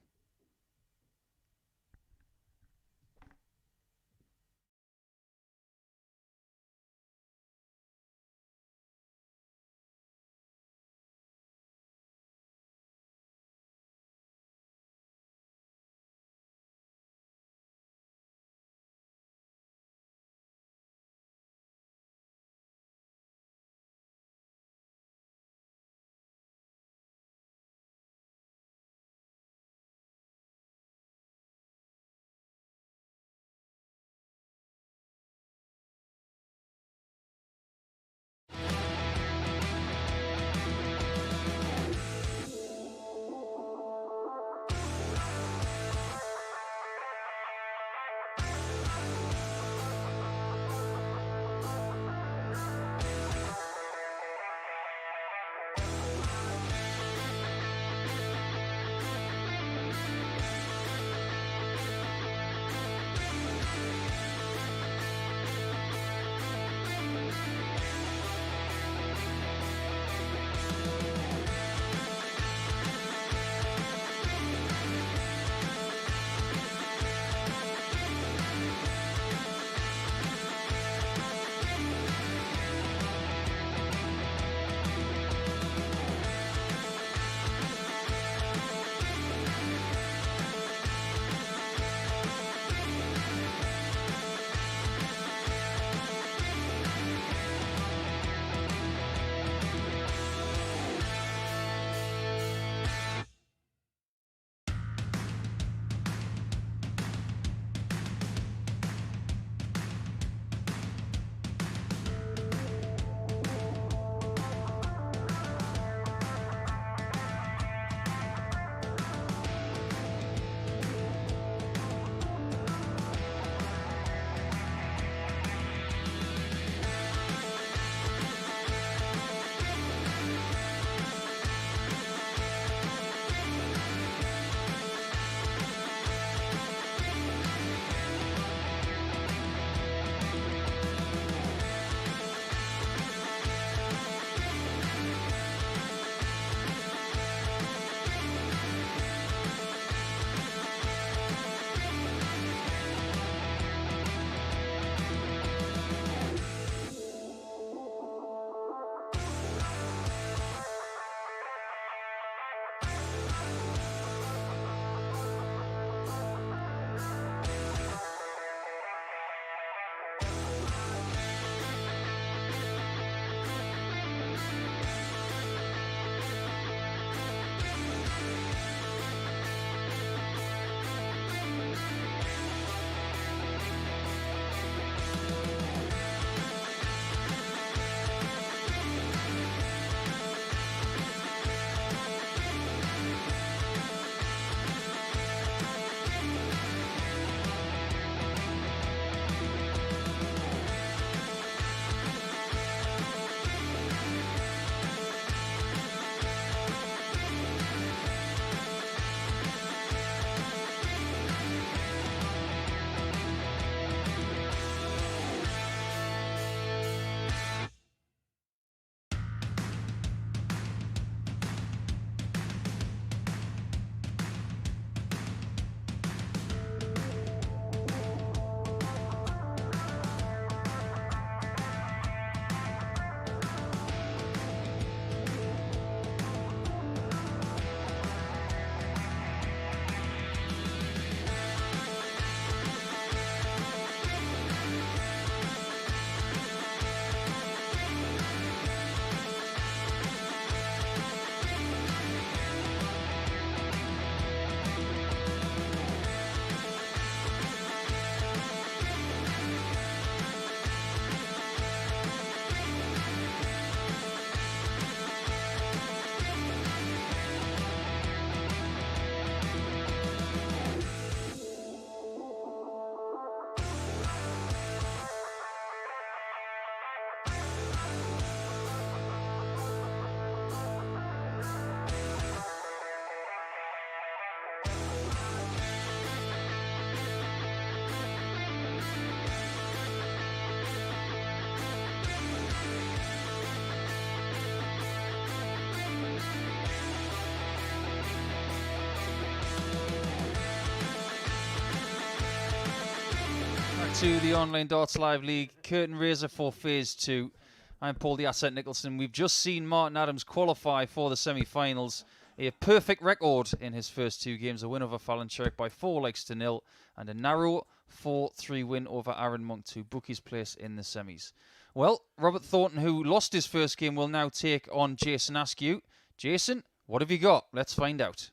to the Online Darts Live League Curtain Raiser for Phase 2. I'm Paul the Asset Nicholson. We've just seen Martin Adams qualify for the semi-finals. A perfect record in his first 2 games. A win over Fallon Sherrock by 4-0 and a narrow 4-3 win over Arron Monk to book his place in the semis. Well, Robert Thornton, who lost his first game, will now take on Jason Askew. Jason, what have you got? Let's find out.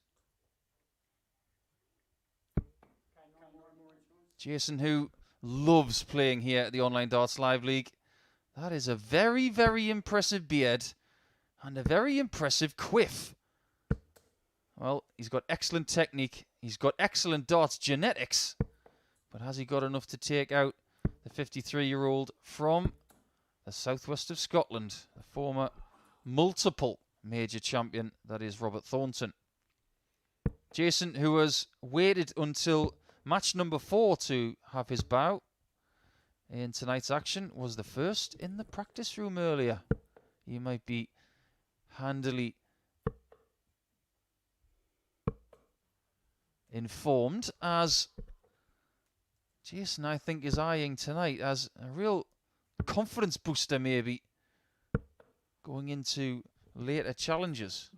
Jason, who loves playing here at the Online Darts Live League. That is a very, very impressive beard and a very impressive quiff. Well, he's got excellent technique. He's got excellent darts genetics. But has he got enough to take out the 53-year-old from the southwest of Scotland, the former multiple major champion that is Robert Thornton? Jason, who has waited until match number 4 to have his bow in tonight's action, was the first in the practice room earlier. You might be handily informed, as Jason, I think, is eyeing tonight as a real confidence booster, maybe, going into later challenges.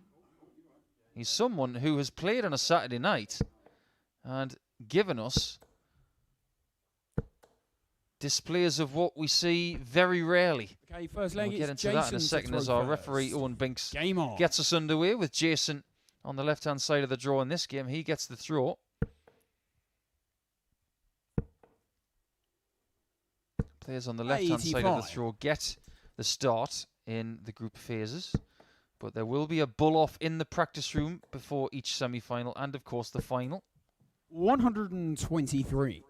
He's someone who has played on a Saturday night and given us displays of what we see very rarely. Okay, first leg. We'll get into that in a second as our referee, Owen Binks, gets us underway with Jason on the left-hand side of the draw in this game. He gets the throw. Players on the left-hand side of the throw get the start in the group phases. But there will be a bull-off in the practice room before each semi-final and, of course, the final. 123.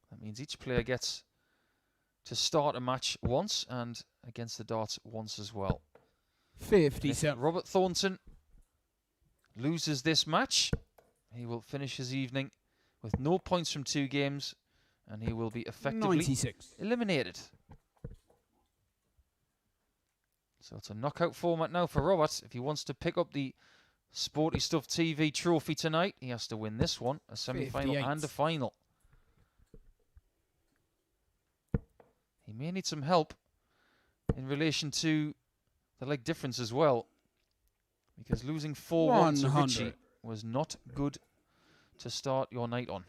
That means each player gets to start a match once and against the darts once as well. 57. If Robert Thornton loses this match, he will finish his evening with no points from 2 games and he will be effectively 96. eliminated. So it's a knockout format now for Robert. If he wants to pick up the Sporty Stuff TV trophy tonight, he has to win this one, a semi-final and a final. He may need some help in relation to the leg difference as well, because losing 4-1 to Richie was not good to start your night on.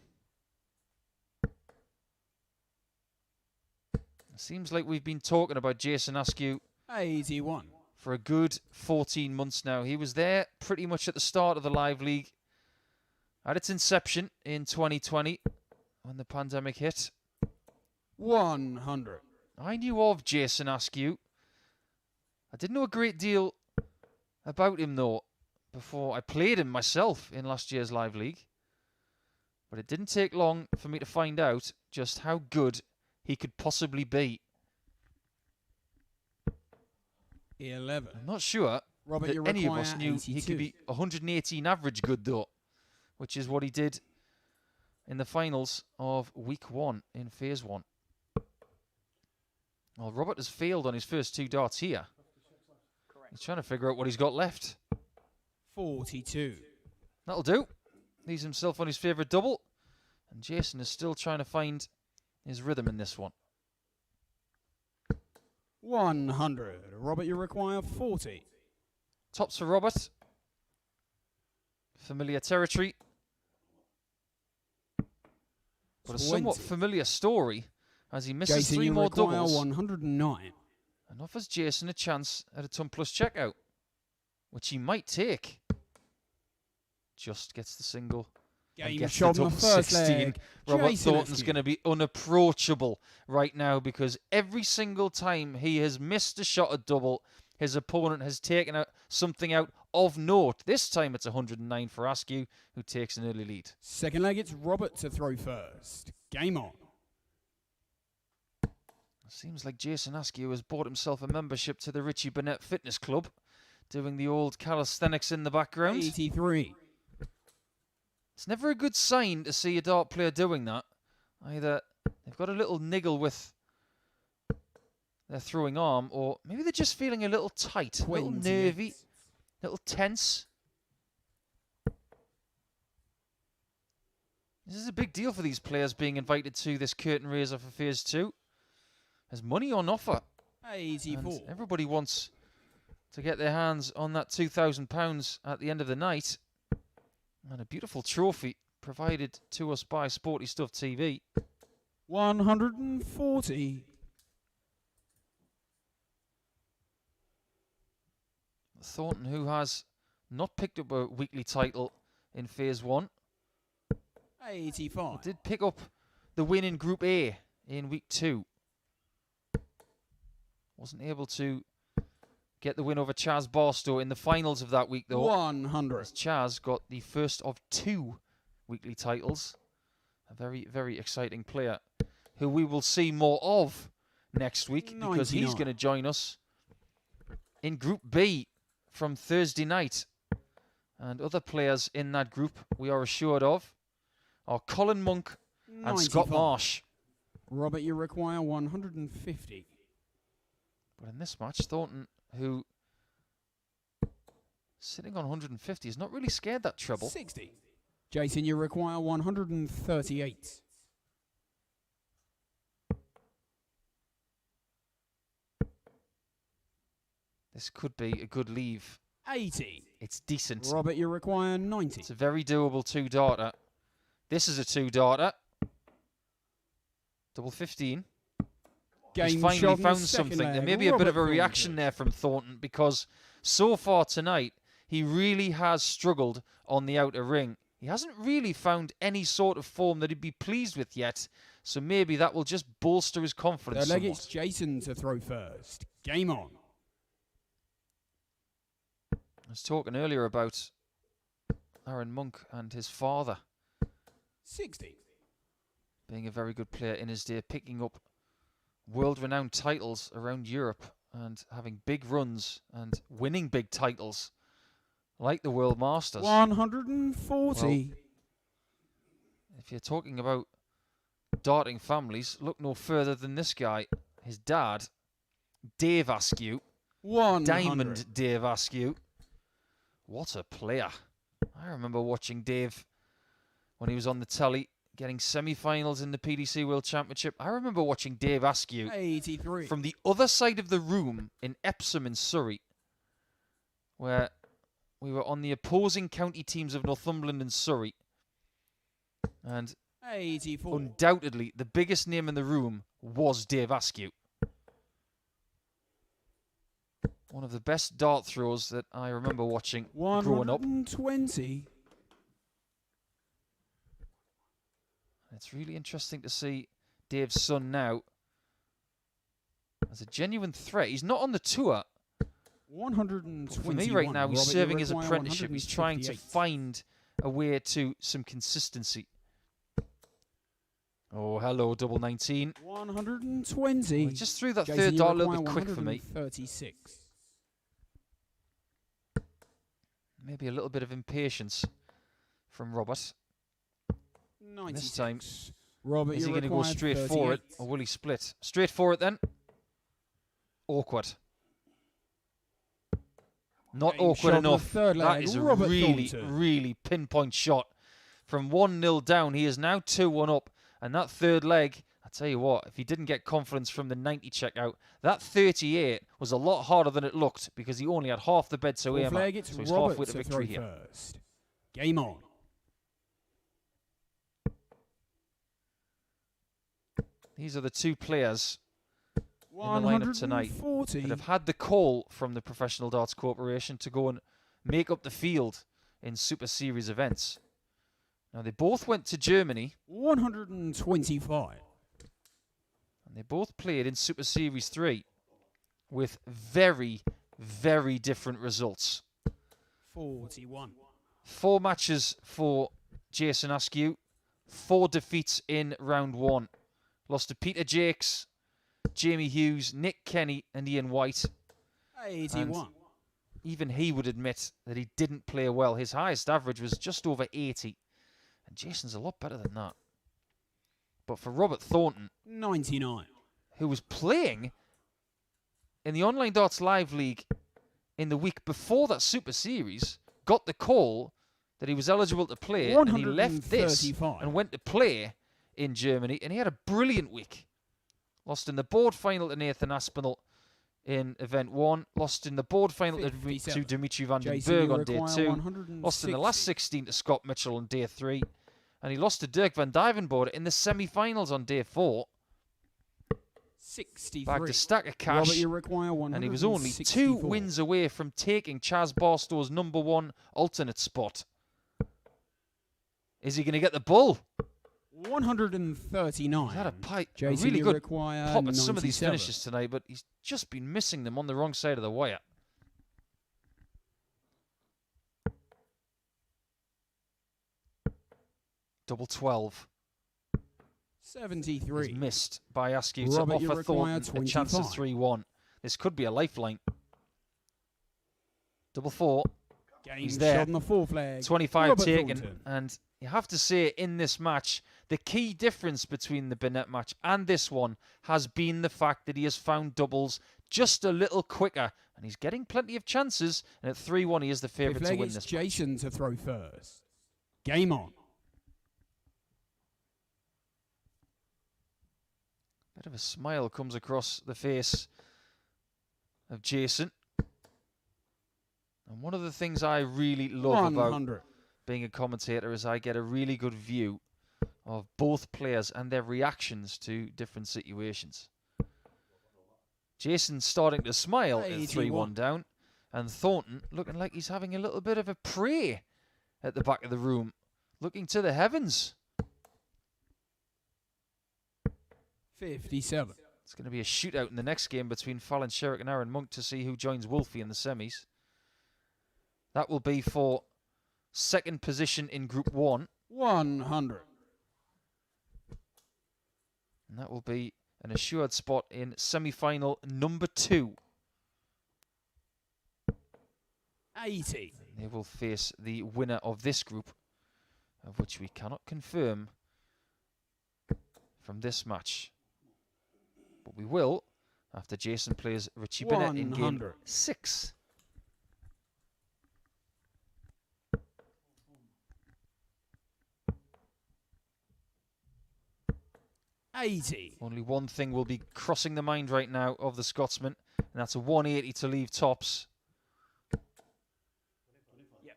It seems like we've been talking about Jason Askew 81 for a good 14 months now. He was there pretty much at the start of the Live League, at its inception in 2020 when the pandemic hit. 100. I knew of Jason Askew. I didn't know a great deal about him, though, before I played him myself in last year's Live League. But it didn't take long for me to find out just how good he could possibly be. 11. I'm not sure that any of us knew 82. He could be 118 average good, though, which is what he did in the finals of week 1 in phase 1. Well, Robert has failed on his first 2 darts here. He's trying to figure out what he's got left. 42. That'll do. Leaves himself on his favourite double. And Jason is still trying to find his rhythm in this one. 100. Robert, you require 40. Tops for Robert. Familiar territory. But a somewhat familiar story as he misses Jason, 3 more doubles. 109. And offers Jason a chance at a ton plus checkout, which he might take. Just gets the single. Game gets shot the on the first 16. Leg. Robert Thornton's going to be unapproachable right now because every single time he has missed a shot at double, his opponent has taken out something out of note. This time it's 109 for Askew, who takes an early lead. Second leg, it's Robert to throw first. Game on. Seems like Jason Askew has bought himself a membership to the Richie Burnett Fitness Club, doing the old calisthenics in the background. 83. It's never a good sign to see a dart player doing that. Either they've got a little niggle with their throwing arm, or maybe they're just feeling a little tight, a little nervy, a little tense. This is a big deal for these players being invited to this curtain raiser for Phase 2. There's money on offer. 84. And everybody wants to get their hands on that £2,000 at the end of the night. And a beautiful trophy provided to us by Sporty Stuff TV. 140. Thornton, who has not picked up a weekly title in Phase 1. 85. Did pick up the win in Group A in Week 2. Wasn't able to get the win over Chaz Barstow in the finals of that week, though. 100. As Chaz got the first of 2 weekly titles. A very, very exciting player who we will see more of next week, because he's 99. going to join us in Group B from Thursday night. And other players in that group we are assured of are Colin Monk and Scott 95. Marsh. Robert, you require 150. But in this match, Thornton, who sitting on 150, is not really scared that trouble. 60. Jason, you require 138. This could be a good leave. 80. It's decent. Robert, you require 90. It's a very doable 2-darter. This is a 2-darter. Double 15. He's finally shot in found the second something. There leg. may be a bit of a Robert reaction there from Thornton, because so far tonight, he really has struggled on the outer ring. He hasn't really found any sort of form that he'd be pleased with yet, so maybe that will just bolster his confidence The leg somewhat. it's Jason to throw first. Game on. I was talking earlier about Arron Monk and his father 60. being a very good player in his day, picking up world-renowned titles around Europe and having big runs and winning big titles like the World Masters. 140. Well, if you're talking about darting families, look no further than this guy. His dad, Dave Askew, 100. Diamond Dave Askew. What a player. I remember watching Dave when he was on the telly, getting semi-finals in the PDC World Championship. I remember watching Dave Askew 83. from the other side of the room in Epsom in Surrey, where we were on the opposing county teams of Northumberland and Surrey. And 84. undoubtedly, the biggest name in the room was Dave Askew. One of the best dart throws that I remember watching growing up. 120. It's really interesting to see Dave's son now as a genuine threat. He's not on the tour. 121. For me right now, he's Robert, you serving his require apprenticeship. He's trying to 158. find a way to some consistency. Oh, hello, double 19. 120. He just threw that Jason, third you dart a little require bit quick for me. 136. Maybe a little bit of impatience from Robert. 96. This time, Robert, is he you going to go require straight 38. for it, or will he split? Straight for it then. Awkward. Not Game awkward shot on the enough. third That leg. is a Robert really, Thornton. really pinpoint shot. From 1-0 down, he is now 2-1 up. And that third leg, I tell you what, if he didn't get confidence from the 90 checkout, that 38 was a lot harder than it looked, because he only had half the bed to Fourth aim leg, at. it's So he's Robert halfway to to victory throw here. first. Game on. These are the two players in the lineup tonight 140. that have had the call from the Professional Darts Corporation to go and make up the field in Super Series events. Now, they both went to Germany, 125. and they both played in Super Series 3 with very, very different results. 41. 4 matches for Jason Askew, 4 defeats in round 1. Lost to Peter Jakes, Jamie Hughes, Nick Kenny, and Ian White. 81. Even he would admit that he didn't play well. His highest average was just over 80. And Jason's a lot better than that. But for Robert Thornton, 99. who was playing in the Online Darts Live League in the week before that Super Series, got the call that he was eligible to play, and he left this 135. and went to play in Germany, and he had a brilliant week. Lost in the board final to Nathan Aspinall in event 1, lost in the board final to 57. Dimitri van den Jason, Berg you on day require 2, 160. lost in the last 16 to Scott Mitchell on day 3, and he lost to Dirk van Duivenbode in the semi-finals on day 4. 63. Bagged a stack of cash, Robert, you require and he was only 2 wins away from taking Chaz Barstow's #1 alternate spot. Is he going to get the bull? 139. He's had a Jason, really you good require pop at some of these 97. finishes tonight, but he's just been missing them on the wrong side of the wire. Double 12. 73. He's missed by Askew to Robert, you offer require Thornton a chance of 25. 3-1. This could be a lifeline. Double 4. Game He's there. shot on the 4 flag. 25 Robert taken. Thornton. And you have to say, in this match, the key difference between the Burnett match and this one has been the fact that he has found doubles just a little quicker. And he's getting plenty of chances. And at 3-1, he is the favourite Fifth to leg, win it's this Jason to throw first. Game on. Bit of a smile comes across the face of Jason. And one of the things I really love 100. about being a commentator is I get a really good view of both players and their reactions to different situations. Jason's starting to smile at 3-1 down, and Thornton looking like he's having a little bit of a prayer at the back of the room, looking to the heavens. 57. It's going to be a shootout in the next game between Fallon, Sherrock and Arron Monk to see who joins Wolfie in the semis. That will be for second position in Group 1. 100. And that will be an assured spot in semi-final number 2. 80. They will face the winner of this group, of which we cannot confirm from this match. But we will after Jason plays Richie Burnett in game 100. 6. Only one thing will be crossing the mind right now of the Scotsman, and that's a 180 to leave tops.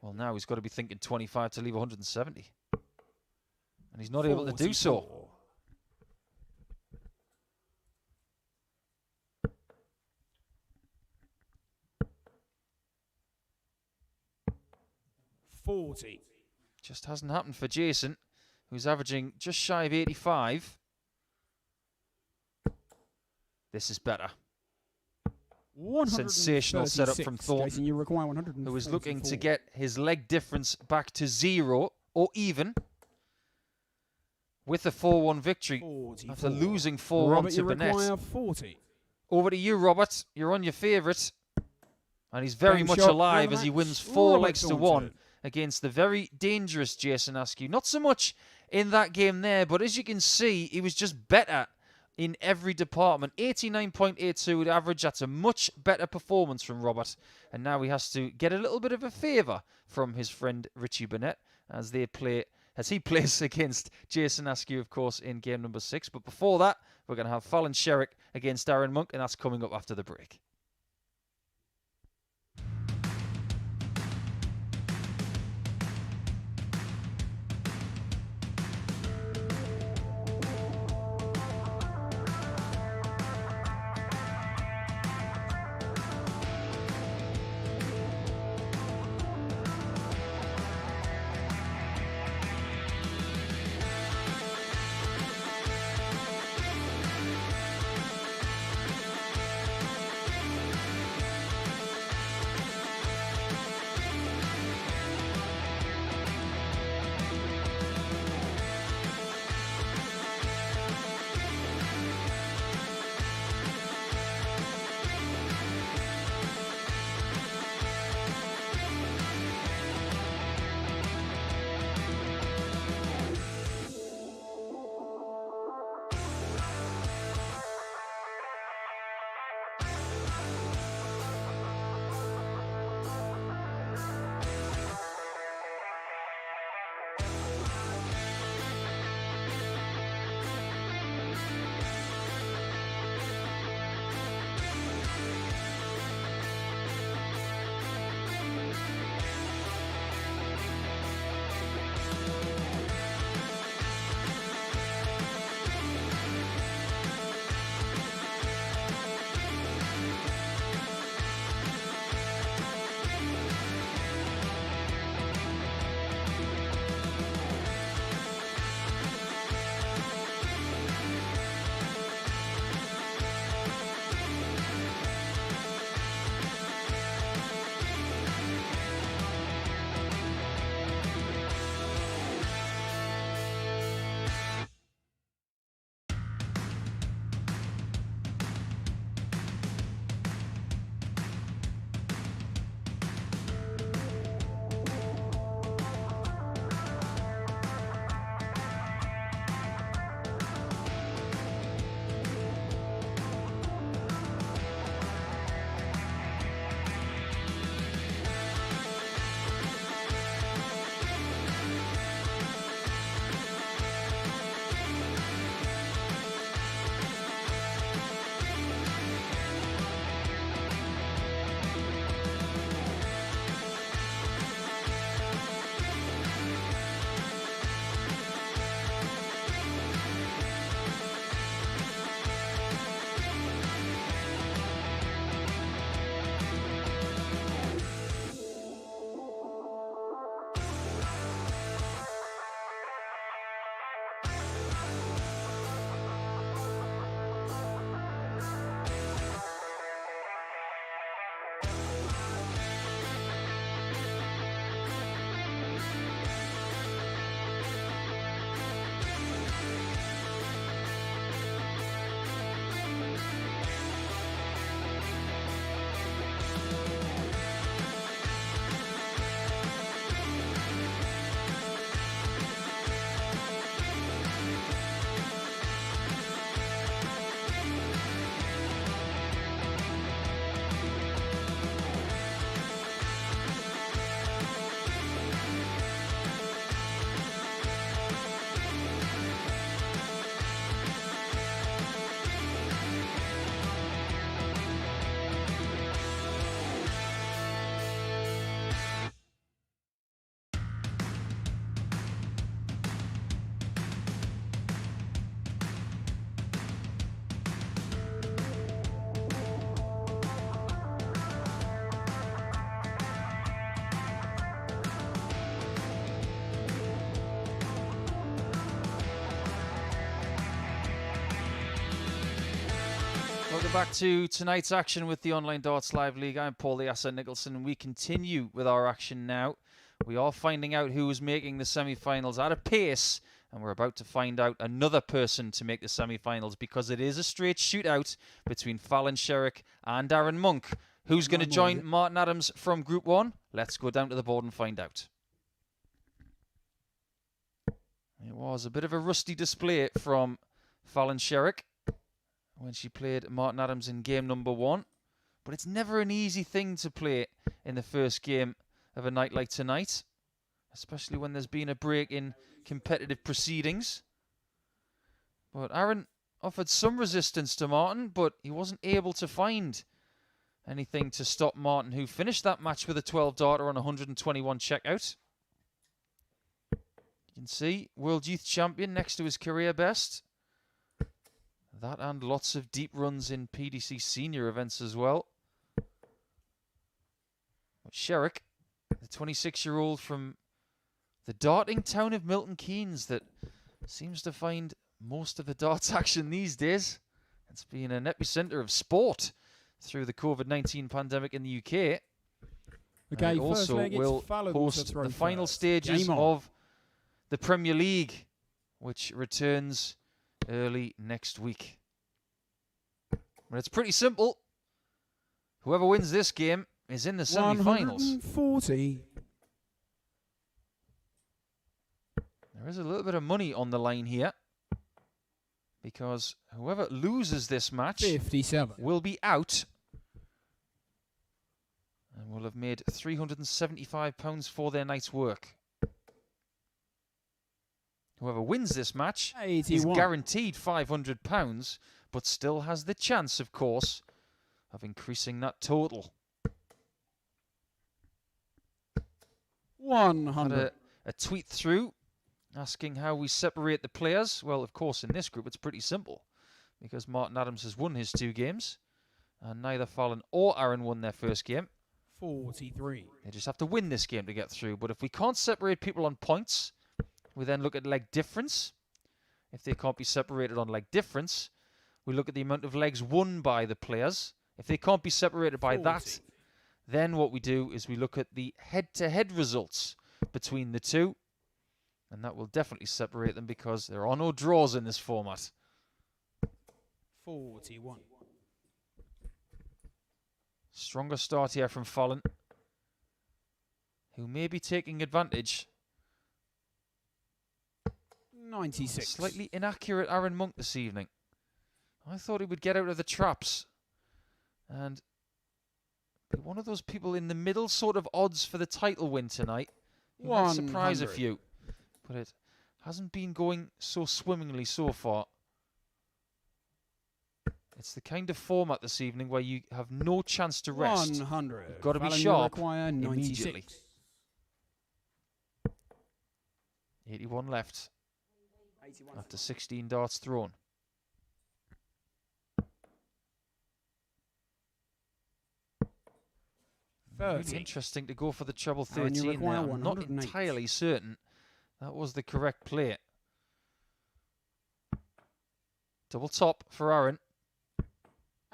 Well, now he's got to be thinking 25 to leave 170. And he's not able to do so. 40. Just hasn't happened for Jason, who's averaging just shy of 85. This is better. Sensational setup from Thornton, Jason, you require 144. who is looking to get his leg difference back to 0 or even with a 4-1 victory 44. after losing 4-1 Robert, to you Burnett. require 40. Over to you, Robert. You're on your favourite. And he's very Game much shot, alive man as he match. wins 4 Robert legs to Thornton. 1 against the very dangerous Jason Askew. Not so much in that game there, but as you can see, he was just better in every department. 89.82 average. That's a much better performance from Robert. And now he has to get a little bit of a favour from his friend Richie Burnett as he plays against Jason Askew, of course, in game number 6. But before that, we're going to have Fallon Sherrock against Arron Monk, and that's coming up after the break. Welcome back to tonight's action with the Online Darts Live League. I'm Paul the Asset Nicholson, and we continue with our action now. We are finding out who is making the semi-finals at a pace, and we're about to find out another person to make the semi-finals because it is a straight shootout between Fallon, Sherrock and Arron Monk. Who's going to join Martin Adams from Group 1? Let's go down to the board and find out. It was a bit of a rusty display from Fallon Sherrock when she played Martin Adams in game number 1. But it's never an easy thing to play in the first game of a night like tonight, especially when there's been a break in competitive proceedings. But Arron offered some resistance to Martin, but he wasn't able to find anything to stop Martin, who finished that match with a 12-darter on 121 checkout. You can see World Youth Champion next to his career best. That and lots of deep runs in PDC senior events as well. But Sherrock, the 26-year-old from the darting town of Milton Keynes that seems to find most of the darts action these days. It's been an epicenter of sport through the COVID-19 pandemic in the UK. Okay, and also will host the final stages of the Premier League, which returns early next week. But it's pretty simple. Whoever wins this game is in the semi-finals. 140. There is a little bit of money on the line here, because whoever loses this match 57 will be out and will have made £375 for their night's work. Whoever wins this match 81. is guaranteed £500, but still has the chance, of course, of increasing that total. 100. Had a tweet through asking how we separate the players. Well, of course, in this group, it's pretty simple, because Martin Adams has won his 2 games, and neither Fallon or Arron won their first game. 43. They just have to win this game to get through. But if we can't separate people on points, we then look at leg difference. If they can't be separated on leg difference, we look at the amount of legs won by the players. If they can't be separated by 40. that, then what we do is we look at the head-to-head results between the two. And that will definitely separate them, because there are no draws in this format. 41. Stronger start here from Fallon, who may be taking advantage. 96. Slightly inaccurate Arron Monk this evening. I thought he would get out of the traps and be one of those people in the middle sort of odds for the title win tonight. He might surprise a few, but it hasn't been going so swimmingly so far. It's the kind of format this evening where you have no chance to rest. 100. You've got to be Fallon, sharp require 96. immediately. 81 left 81. after 16 darts thrown. It's interesting to go for the treble Arron, you 13 there. require I'm not 108. entirely certain that was the correct play. Double top for Arron.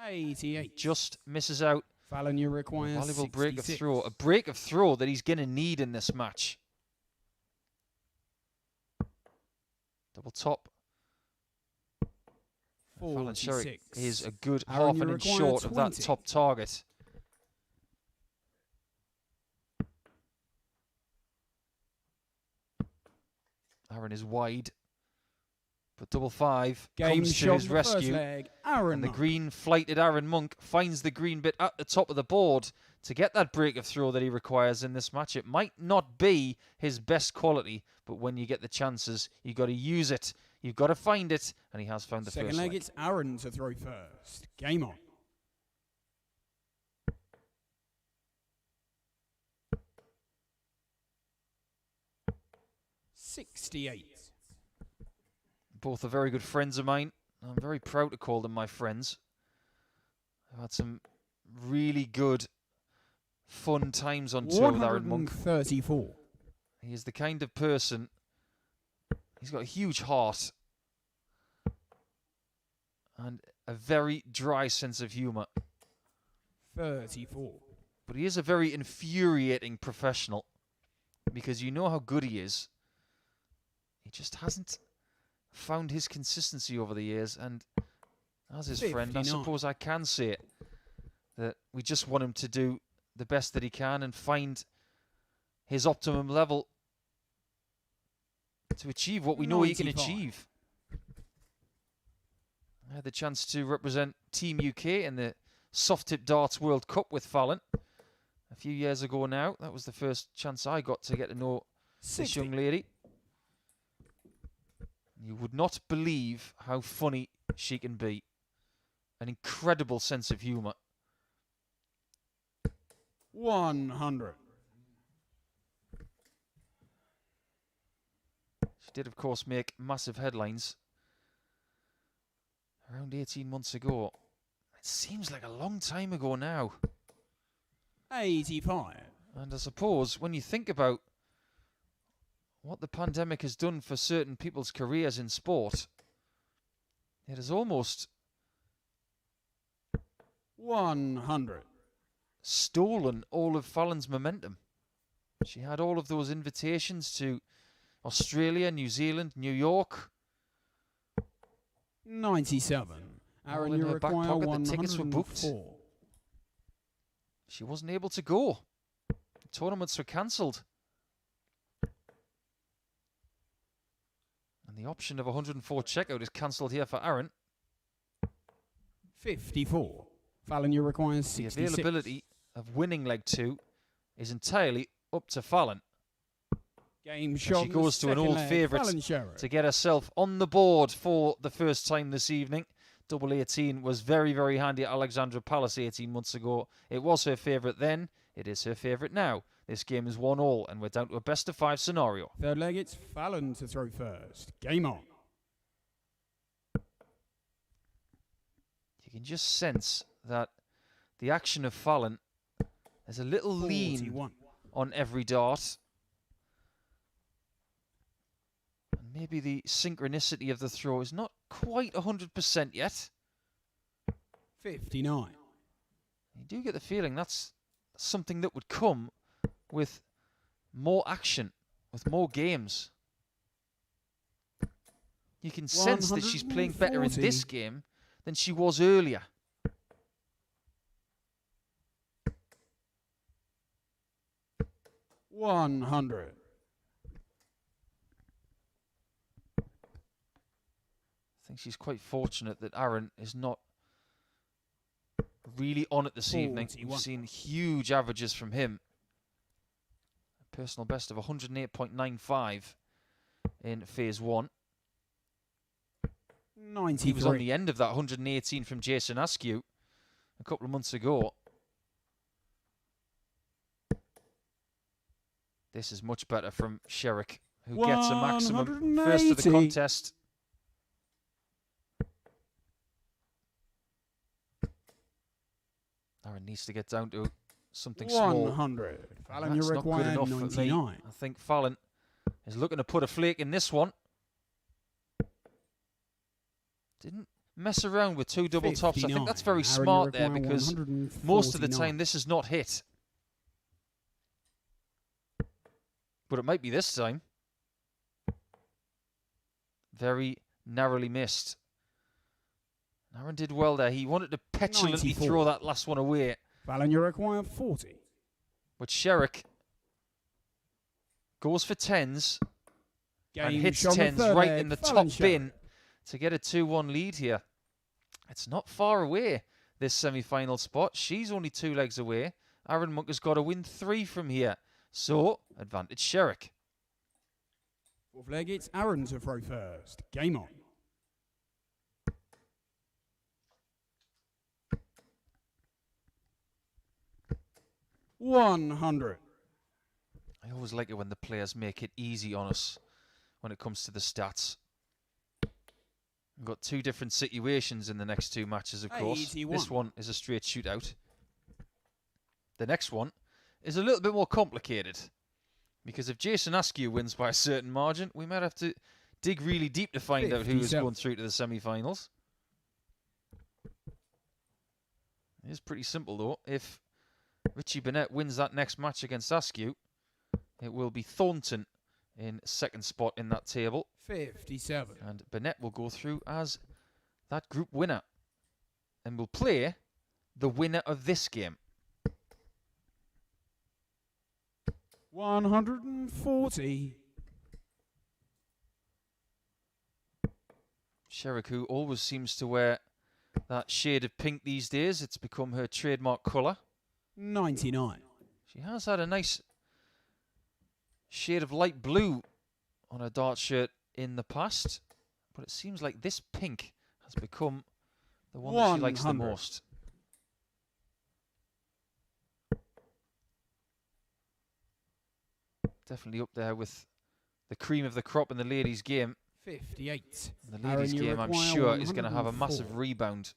88. Just misses out. Fallon, you require Valuable 66. break of throw. A break of throw that he's going to need in this match. Double top. Fallon Sherrock is a good Arron, half an you inch require short of that 20. top target. Arron is wide, but double 5 Game comes to shot his in the first rescue. leg. Arron And the Monk. green-flighted Arron Monk finds the green bit at the top of the board to get that break of throw that he requires in this match. It might not be his best quality, but when you get the chances, you've got to use it. You've got to find it, and he has found the Second first leg, leg. it's Arron to throw first. Game on. $68. Both are very good friends of mine. I'm very proud to call them my friends. I've had some really good, fun times on tour with Arron Monk. 134. He is the kind of person, he's got a huge heart and a very dry sense of humour. 34. But he is a very infuriating professional because you know how good he is. He just hasn't found his consistency over the years, and as his friend, I suppose I can say it, that we just want him to do the best that he can and find his optimum level to achieve what we know he can achieve. I had the chance to represent Team UK in the Soft Tip Darts World Cup with Fallon a few years ago now. That was the first chance I got to get to know 60. this young lady. You would not believe how funny she can be. An incredible sense of humour. 100. She did, of course, make massive headlines around 18 months ago. It seems like a long time ago now. 85. And I suppose when you think about what the pandemic has done for certain people's careers in sport, it has almost 100. stolen all of Fallon's momentum. She had all of those invitations to Australia, New Zealand, New York. 97. Arron, you her back require pocket, 104. the tickets were booked. She wasn't able to go. The tournaments were cancelled. And the option of 104 checkout is cancelled here for Arron. 54. Fallon, you require 66. The availability of winning leg 2 is entirely up to Fallon. Game shot. She goes to an old favourite to get herself on the board for the first time this evening. Double 18 was very, very handy at Alexandra Palace 18 months ago. It was her favourite then. It is her favourite now. This game is 1-1 and we're down to a best-of-5 scenario. Third leg, it's Fallon to throw first. Game on. You can just sense that the action of Fallon is a little 41. lean on every dart. And maybe the synchronicity of the throw is not quite 100% yet. 59. You do get the feeling that's something that would come with more action, with more games. You can sense that she's playing better in this game than she was earlier. $100. I think she's quite fortunate that Arron is not really on it this evening. We've seen huge averages from him. A personal best of 108.95 in phase 1. 93. He was on the end of that 118 from Jason Askew a couple of months ago. This is much better from Sherrock, who gets a maximum first of the contest. Arron needs to get down to something small. 100. Fallon, you That's not good require enough for 99. me. I think Fallon is looking to put a flake in this one. Didn't mess around with 2 double tops. I think that's very smart there because most of the time this is not hit. But it might be this time. Very narrowly missed. Arron did well there. He wanted to petulantly 94. throw that last one away. Fallon, you require 40. But Sherrock goes for 10s and hits 10s right in the top bin to get a 2-1 lead here. It's not far away, this semi-final spot. She's only 2 legs away. Arron Monk has got to win 3 from here. So, advantage Sherrock. Fourth leg, it's Arron to throw first. Game on. $100. I always like it when the players make it easy on us when it comes to the stats. We've got 2 different situations in the next 2 matches, of course. 81. This one is a straight shootout. The next one is a little bit more complicated. Because if Jason Askew wins by a certain margin, we might have to dig really deep to find out who is going through to the semi-finals. It is pretty simple, though. If Richie Burnett wins that next match against Askew, it will be Thornton in second spot in that table. 57. And Burnett will go through as that group winner and will play the winner of this game. 140. Sherrock, who always seems to wear that shade of pink these days. It's become her trademark colour. 99. She has had a nice shade of light blue on her dart shirt in the past, but it seems like this pink has become the one that she likes the most. Definitely up there with the cream of the crop in the ladies' game. 58. The ladies' game, I'm sure, is going to have a massive rebound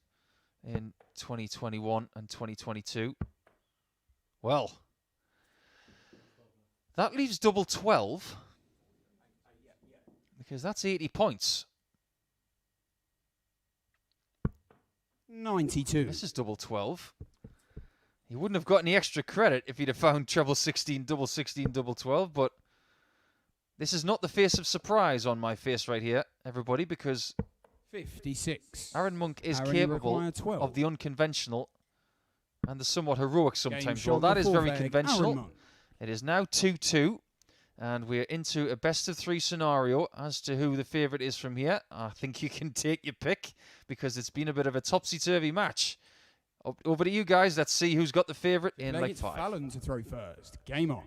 in 2021 and 2022. Well, that leaves double 12, because that's 80 points. 92. This is double 12. He wouldn't have got any extra credit if he'd have found treble 16, double 12, but this is not the face of surprise on my face right here, everybody, because 56. Arron Monk is Arron, capable of the unconventional and the somewhat heroic sometimes. Well, that is very conventional. It is now 2-2, and we're into a best-of-3 scenario as to who the favourite is from here. I think you can take your pick, because it's been a bit of a topsy-turvy match. Over to you guys. Let's see who's got the favourite in leg 5. Fallon to throw first. Game on.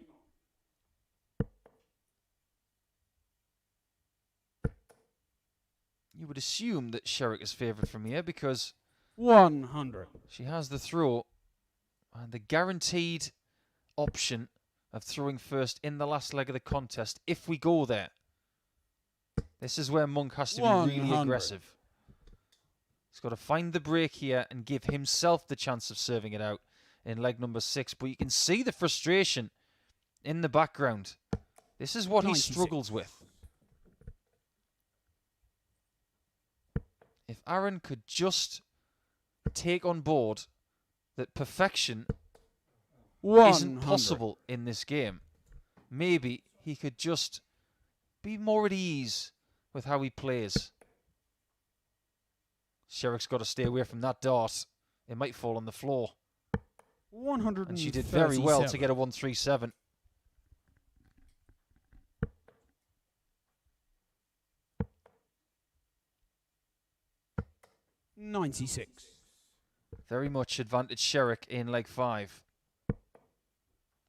You would assume that Sherrock is favourite from here, because 100. she has the throw and the guaranteed option of throwing first in the last leg of the contest if we go there. This is where Monk has to be really aggressive. He's got to find the break here and give himself the chance of serving it out in leg number 6. But you can see the frustration in the background. This is what 96. he struggles with. If Arron could just take on board that perfection 100. isn't possible in this game, maybe he could just be more at ease with how he plays. Sherrock's got to stay away from that dart. It might fall on the floor. 137. And she did very well to get a 137. $96. Very much advantage Sherrock in leg 5.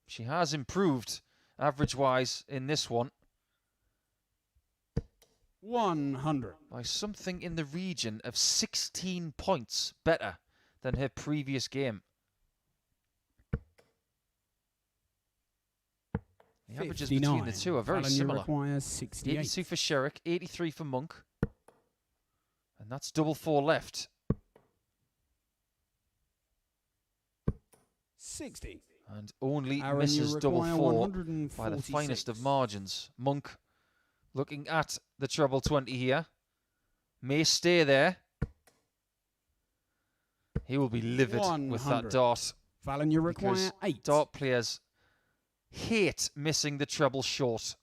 She has improved average-wise in this one 100. by something in the region of 16 points better than her previous game. The averages between the two are very similar. 82 for Sherrock, 83 for Monk. And that's double 4 left. 60. And only Arron, misses double 4 by the 146. finest of margins. Monk looking at the treble 20 here. May stay there. He will be livid 100. with that dart. Fallon, you require 8. Dart players hate missing the treble short.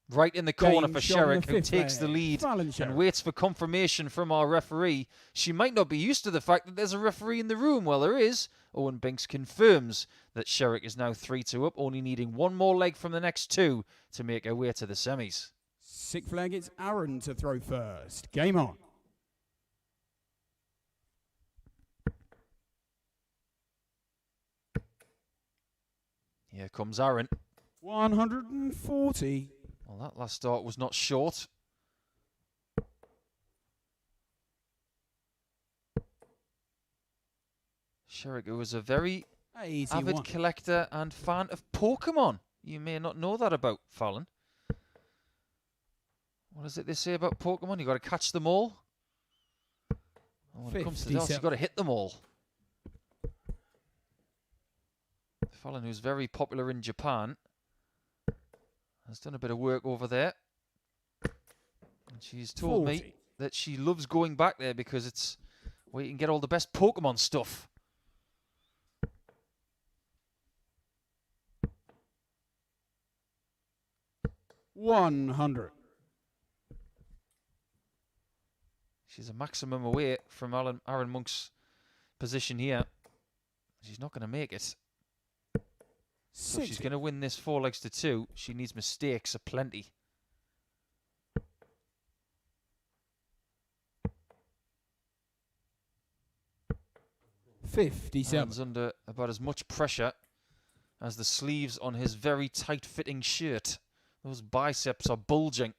Right in the corner for Sherrock, who takes the lead and waits for confirmation from our referee. She might not be used to the fact that there's a referee in the room. Well, there is. Owen Binks confirms that Sherrock is now 3-2 up, only needing one more leg from the next 2 to make her way to the semis. Sick flag, it's Arron to throw first. Game on. Here comes Arron. 140. Well, that last start was not short. Sherrock, who was a very 81. avid collector and fan of Pokemon. You may not know that about Fallon. What is it they say about Pokemon? You've got to catch them all. And when it comes to that, you've got to hit them all. Fallon, who's very popular in Japan, has done a bit of work over there. And she's told 40. me that she loves going back there because it's where you can get all the best Pokemon stuff. 100. She's a maximum away from Arron Monk's position here. She's not going to make it. So if she's going to win this 4 legs to 2, she needs mistakes aplenty. 57. Arron's under about as much pressure as the sleeves on his very tight-fitting shirt. Those biceps are bulging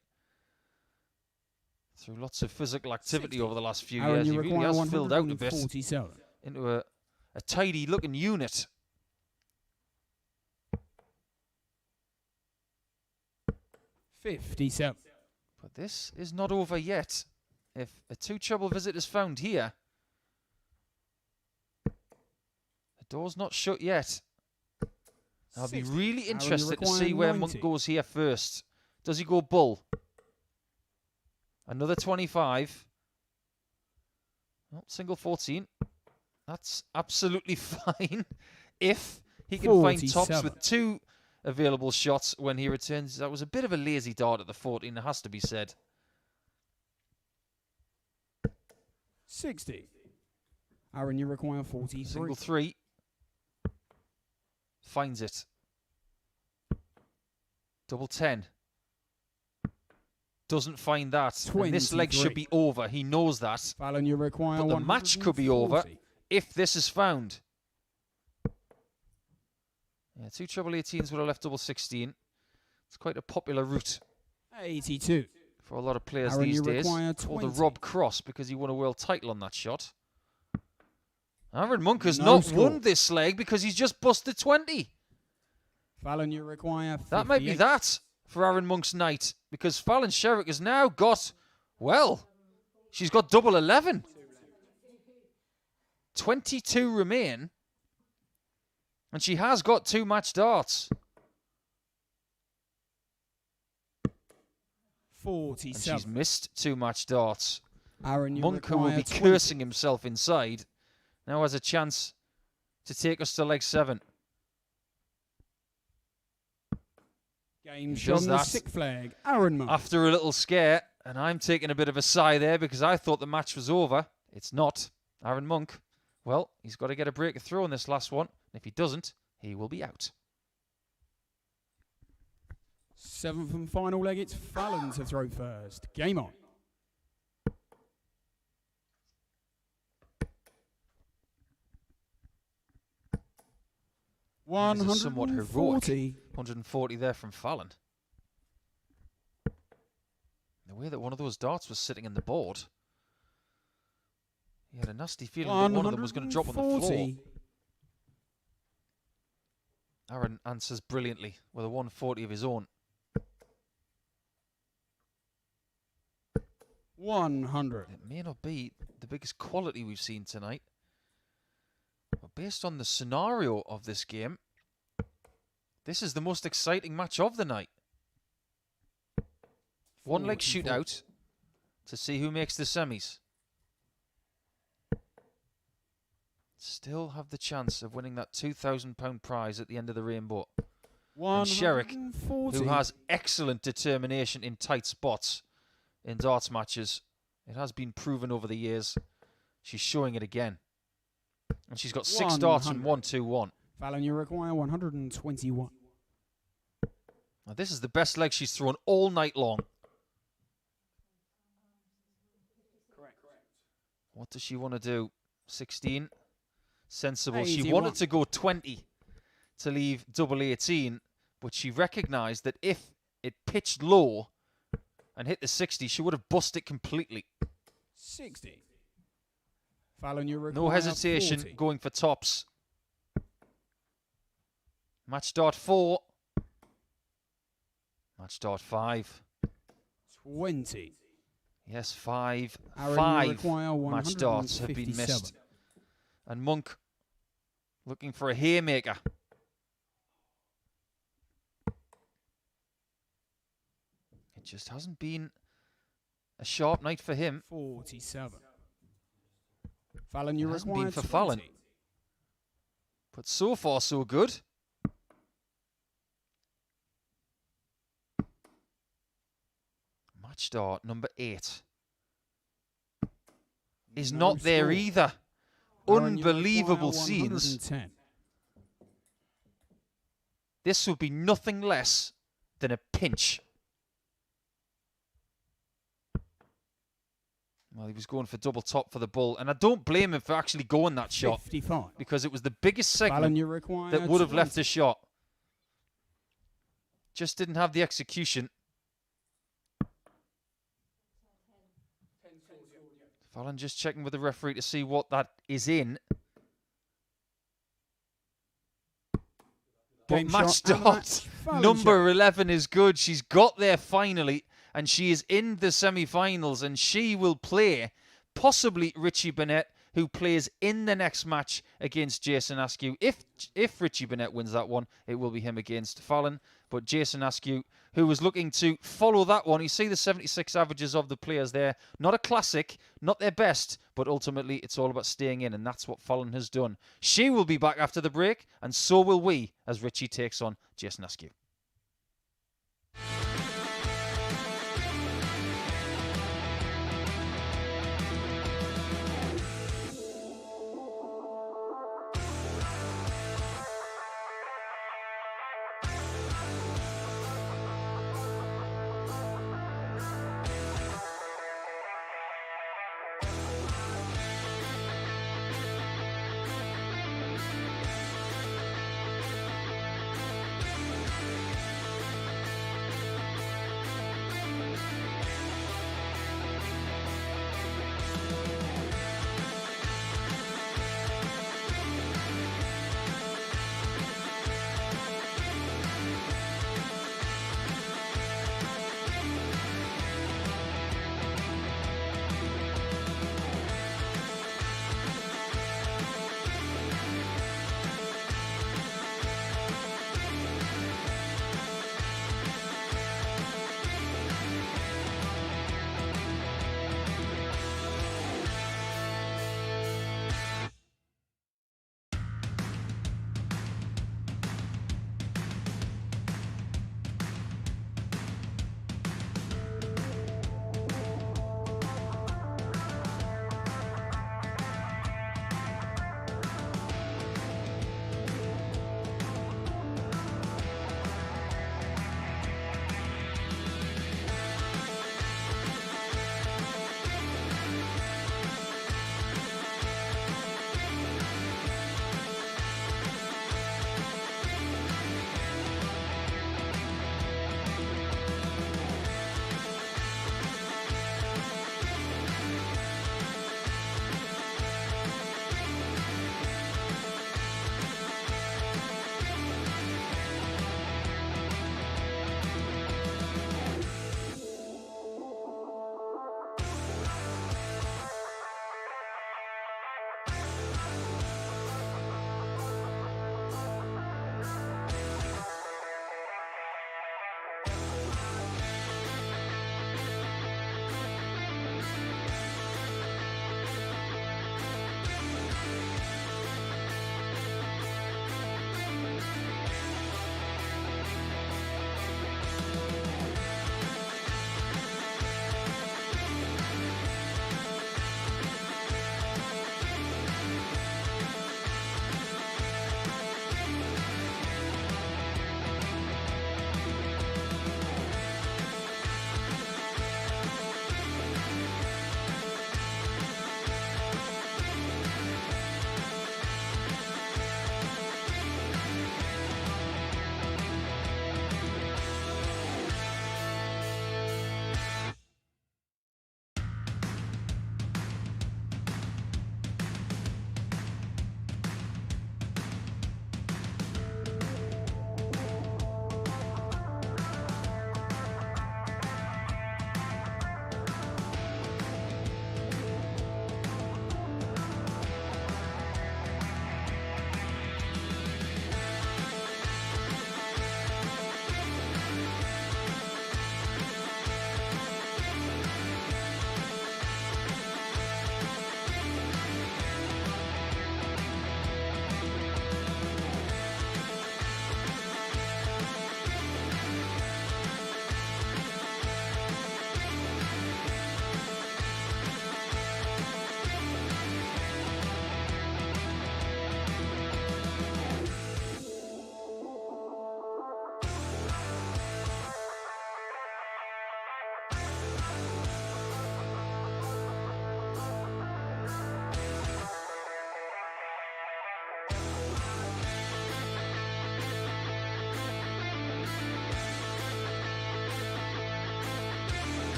through lots of physical activity 60. over the last few Arron, years. you He really require has filled out a bit 147. into a tidy-looking unit. 57. But this is not over yet. If a 2 treble visit is found here, the door's not shut yet. I'll be 60. really Arron, you interested to require see where 90. Monk goes here first. Does he go bull? Another 25. Oh, single 14. That's absolutely fine. If he can find tops 47. with 2 available shots when he returns. That was a bit of a lazy dart at the 14, it has to be said. 60. Arron, you require 43. Single 3. Finds it. Double 10. Doesn't find that. And this leg 23. should be over. He knows that. Fallon, you require But the match could be over 140. if this is found. Yeah, 2 treble 18s would have left double 16. It's quite a popular route 82. for a lot of players Arron, these you days. require Or the 20. Rob Cross, because he won a world title on that shot. Arron Monk has No not score. won this leg because he's just busted 20. Fallon, you require 58. That might be that for Arron Monk's night, because Fallon Sherrock has now got, well, she's got double 11. 22 remain, and she has got 2 match darts. And 47. she's missed 2 match darts. Arron, you Monk, who will require be 20. cursing himself inside, now has a chance to take us to leg 7. Game He shot does on the that 6th flag. Arron Monk. After a little scare, and I'm taking a bit of a sigh there because I thought the match was over. It's not. Arron Monk, well, he's got to get a breakthrough on this last one. If he doesn't, he will be out. 7th and final leg, it's Fallon to throw first. Game on. This is somewhat heroic. 140. 140 there from Fallon. The way that one of those darts was sitting in the board, he had a nasty feeling that one of them was going to drop on the floor. 140. Arron answers brilliantly with a 140 of his own. 100. It may not be the biggest quality we've seen tonight, but based on the scenario of this game, this is the most exciting match of the night. 1 leg 44. shootout to see who makes the semis. Still have the chance of winning that £2,000 prize at the end of the rainbow. And Sherrock, 140. who has excellent determination in tight spots in darts matches. It has been proven over the years. She's showing it again. And she's got 6 darts and 1-2-1. Fallon, you require 121. Now, this is the best leg she's thrown all night long. Correct. What does she want to do? 16. Sensible. 81. She wanted to go 20 to leave double 18, but she recognised that if it pitched low and hit the 60, she would have bust it completely. 60. Fallon, you require No hesitation 40. going for tops. Match dart 4. Match dart 5. 20. Yes, 5. Arron, you 5 require match darts have been 157. missed. And Monk looking for a haymaker. It just hasn't been a sharp night for him. 47. Fallon, you It hasn't require been for 20. Fallon. But so far, so good. Match start number 8 is No not there score. either. Arron, you Unbelievable require scenes. 110. This would be nothing less than a pinch. Well, he was going for double top for the bull, and I don't blame him for actually going that shot 55. because it was the biggest Fallon, segment you require that would have 20. left a shot. Just didn't have the execution. Fallon just checking with the referee to see what that is in. But Game match shot and start match. Fallon number shot. 11 is good. She's got there finally, and she is in the semi-finals, and she will play possibly Richie Burnett, who plays in the next match against Jason Askew. If Richie Burnett wins that one, it will be him against Fallon. But Jason Askew, who was looking to follow that one, you see the 76 averages of the players there. Not a classic, not their best, but ultimately it's all about staying in, and that's what Fallon has done. She will be back after the break, and so will we, as Richie takes on Jason Askew.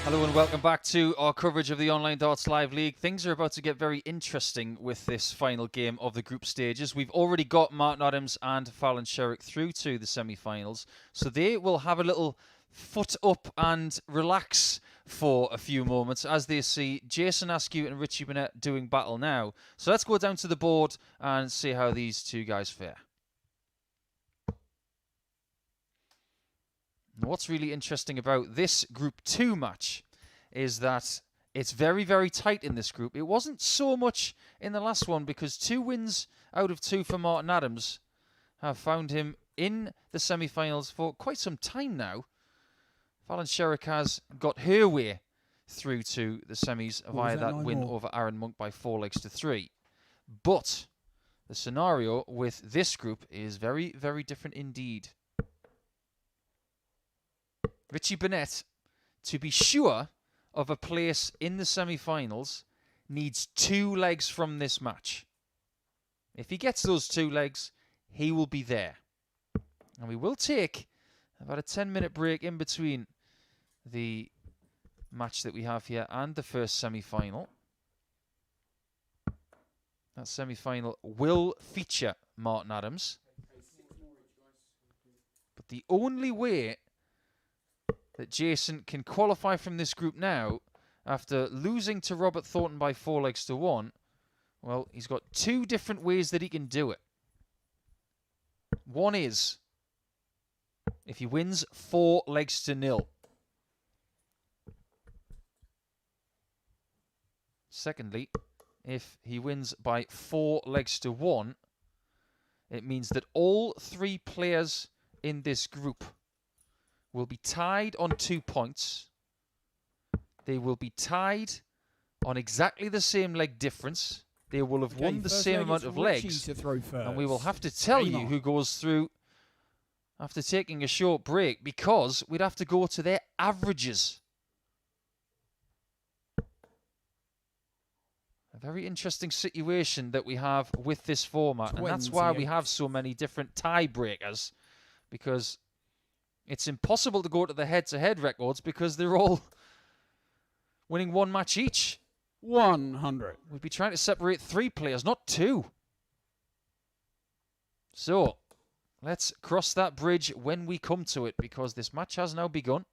Hello and welcome back to our coverage of the Online Darts Live League. Things are about to get very interesting with this final game of the group stages. We've already got Martin Adams and Fallon Sherrock through to the semi-finals, so they will have a little foot up and relax for a few moments as they see Jason Askew and Richie Burnett doing battle now. So let's go down to the board and see how these two guys fare. What's really interesting about this Group 2 match is that it's very, very tight in this group. It wasn't so much in the last one because 2 wins out of 2 for Martin Adams have found him in the semi-finals for quite some time now. Fallon Sherrock has got her way through to the semis via that win over Arron Monk by 4-3. But the scenario with this group is very, very different indeed. Richie Burnett, to be sure of a place in the semi-finals, needs 2 legs from this match. If he gets those 2 legs, he will be there. And we will take about a 10-minute break in between the match that we have here and the first semi-final. That semi-final will feature Martin Adams. But the only way that Jason can qualify from this group now, after losing to Robert Thornton by 4-1, well, he's got 2 different ways that he can do it. One is if he wins 4-0. Secondly, if he wins by 4-1, it means that all 3 players in this group will be tied on 2 points. They will be tied on exactly the same leg difference. They will have won the same amount of legs. And we will have to tell you who goes through after taking a short break, because we'd have to go to their averages. A very interesting situation that we have with this format. And that's why we have so many different tiebreakers, because it's impossible to go to the head-to-head records because they're all winning 1 match each. 100. We'd be trying to separate 3 players, not 2. So, let's cross that bridge when we come to it, because this match has now begun.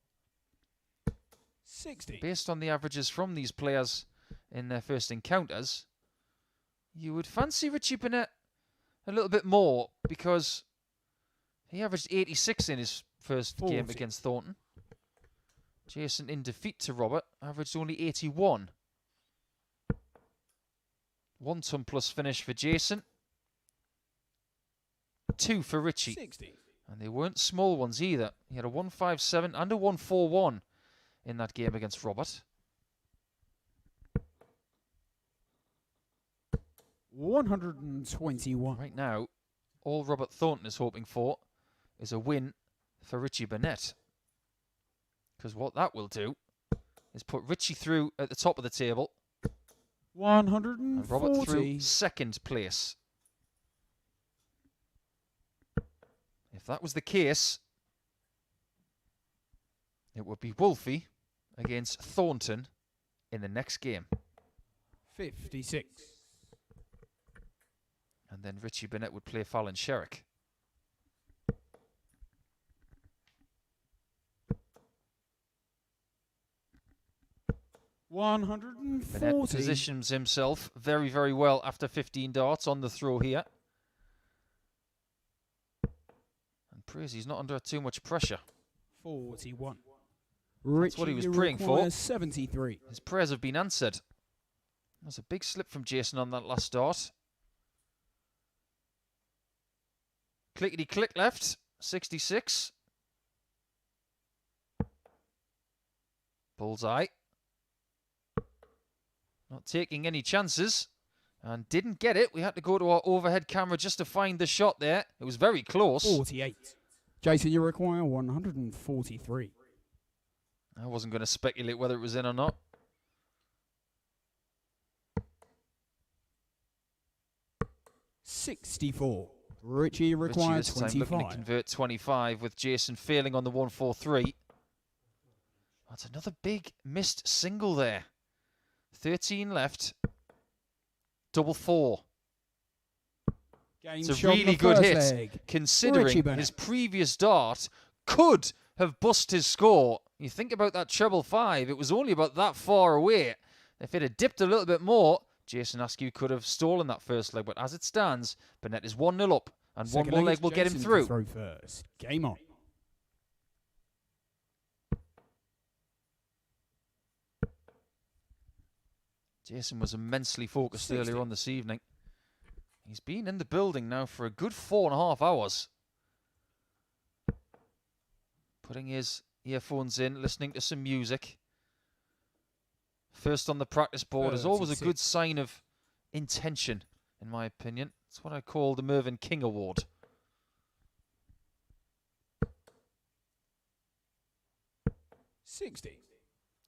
60. Based on the averages from these players in their first encounters, you would fancy Richie Burnett a little bit more, because he averaged 86 in his first game against Thornton. Jason, in defeat to Robert, averaged only 81. 1 ton plus finish for Jason. 2 for Richie. 60. And they weren't small ones either. He had a 157 and a 141 in that game against Robert. 121. Right now, all Robert Thornton is hoping for is a win for Richie Burnett. Because what that will do is put Richie through at the top of the table. 140. And Robert through second place. If that was the case, it would be Wolfie against Thornton in the next game. 56. And then Richie Burnett would play Fallon Sherrock. Burnett positions himself very, very well after 15 darts on the throw here. And praise he's not under too much pressure. 41. That's what he was praying for. 73. His prayers have been answered. That's a big slip from Jason on that last dart. Clickety-click left, 66. Bullseye. Not taking any chances. And didn't get it. We had to go to our overhead camera just to find the shot there. It was very close. 48. Jason, you require 143. I wasn't going to speculate whether it was in or not. $64. Richie requires 25. Looking to convert 25 with Jason failing on the 143. That's another big missed single there. 13 left. Double 4. Game It's a shot on really the good first hit, leg. considering Richie Burnett. his previous dart could have bust his score. You think about that treble 5, it was only about that far away. If it had dipped a little bit more, Jason Askew could have stolen that first leg. But as it stands, Burnett is 1-0 up, and Second one more leg it's will get him Jason to through. throw first. Game on. Jason was immensely focused 60. earlier on this evening. He's been in the building now for a good 4.5 hours. Putting his earphones in, listening to some music. First on the practice board is always a good sign of intention, in my opinion. It's what I call the Mervyn King Award. $60.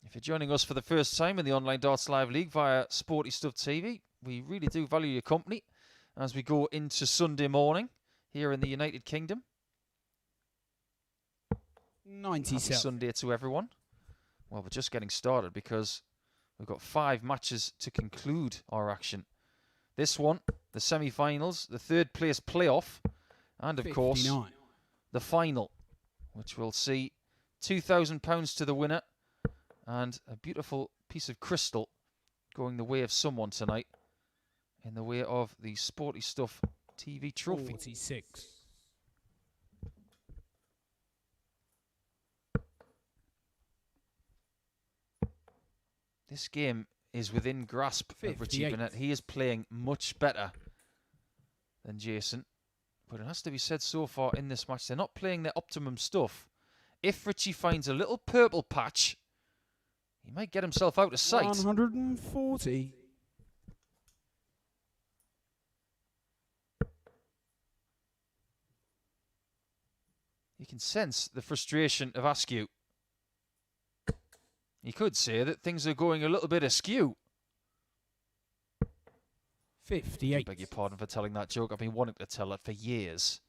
If you're joining us for the first time in the Online Darts Live League via Sporty Stuff TV, we really do value your company as we go into Sunday morning here in the United Kingdom. 97. Happy Sunday to everyone. Well, we're just getting started because we've got 5 matches to conclude our action. This one, the semi-finals, the third place playoff, and of 59. course, the final, which will see £2,000 to the winner and a beautiful piece of crystal going the way of someone tonight in the way of the Sporty Stuff TV trophy. 46. This game is within grasp of Richie 58. Burnett. He is playing much better than Jason. But it has to be said so far in this match, they're not playing their optimum stuff. If Richie finds a little purple patch, he might get himself out of sight. 140. You can sense the frustration of Askew. You could say that things are going a little bit askew. 58. I beg your pardon for telling that joke. I've been wanting to tell it for years.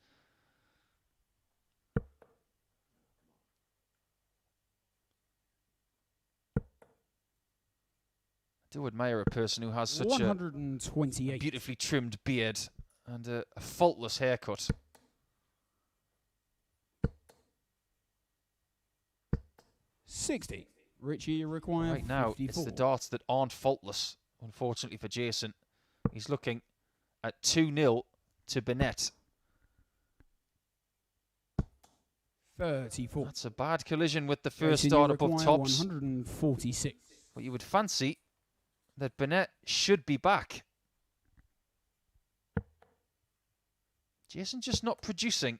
I do admire a person who has such a 128. beautifully trimmed beard and a faultless haircut. 60. Richie, you require Right now, 54. it's the darts that aren't faultless, unfortunately for Jason. He's looking at 2-0 to Burnett. 34. That's a bad collision with the first Jason, dart you above require tops. 146. But you would fancy that Burnett should be back. Jason just not producing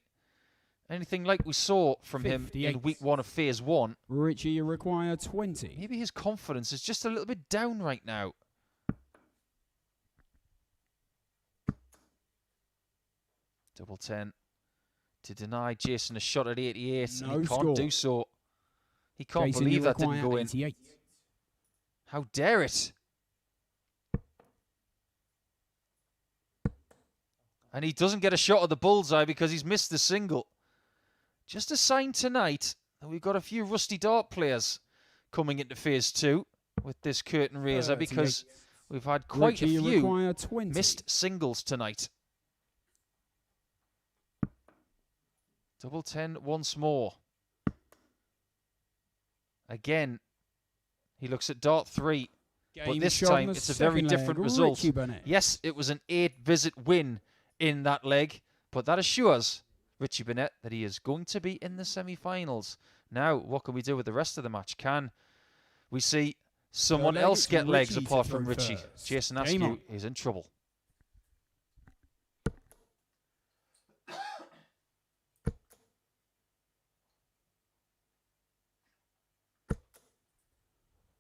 anything like we saw from him in week 1 of phase 1. Richie, you require 20. Maybe his confidence is just a little bit down right now. Double 10 to deny Jason a shot at 88. No and he can't score. do so. He can't Jason, believe you that didn't require go in. 88. How dare it? And he doesn't get a shot at the bullseye because he's missed the single. Just a sign tonight that we've got a few rusty dart players coming into phase 2 with this curtain raiser, because we've had quite Richie, a you few require 20. missed singles tonight. Double 10 once more. Again, he looks at dart 3, but Game this shot on time the it's a very second different leg. result. Richie Burnett. Yes, it was an 8-visit win in that leg, but that assures Richie Burnett that he is going to be in the semi-finals. Now, what can we do with the rest of the match? Can we see someone Burnett else to get legs Richie to apart throw from Richie? first. Jason Game Askew on. is in trouble.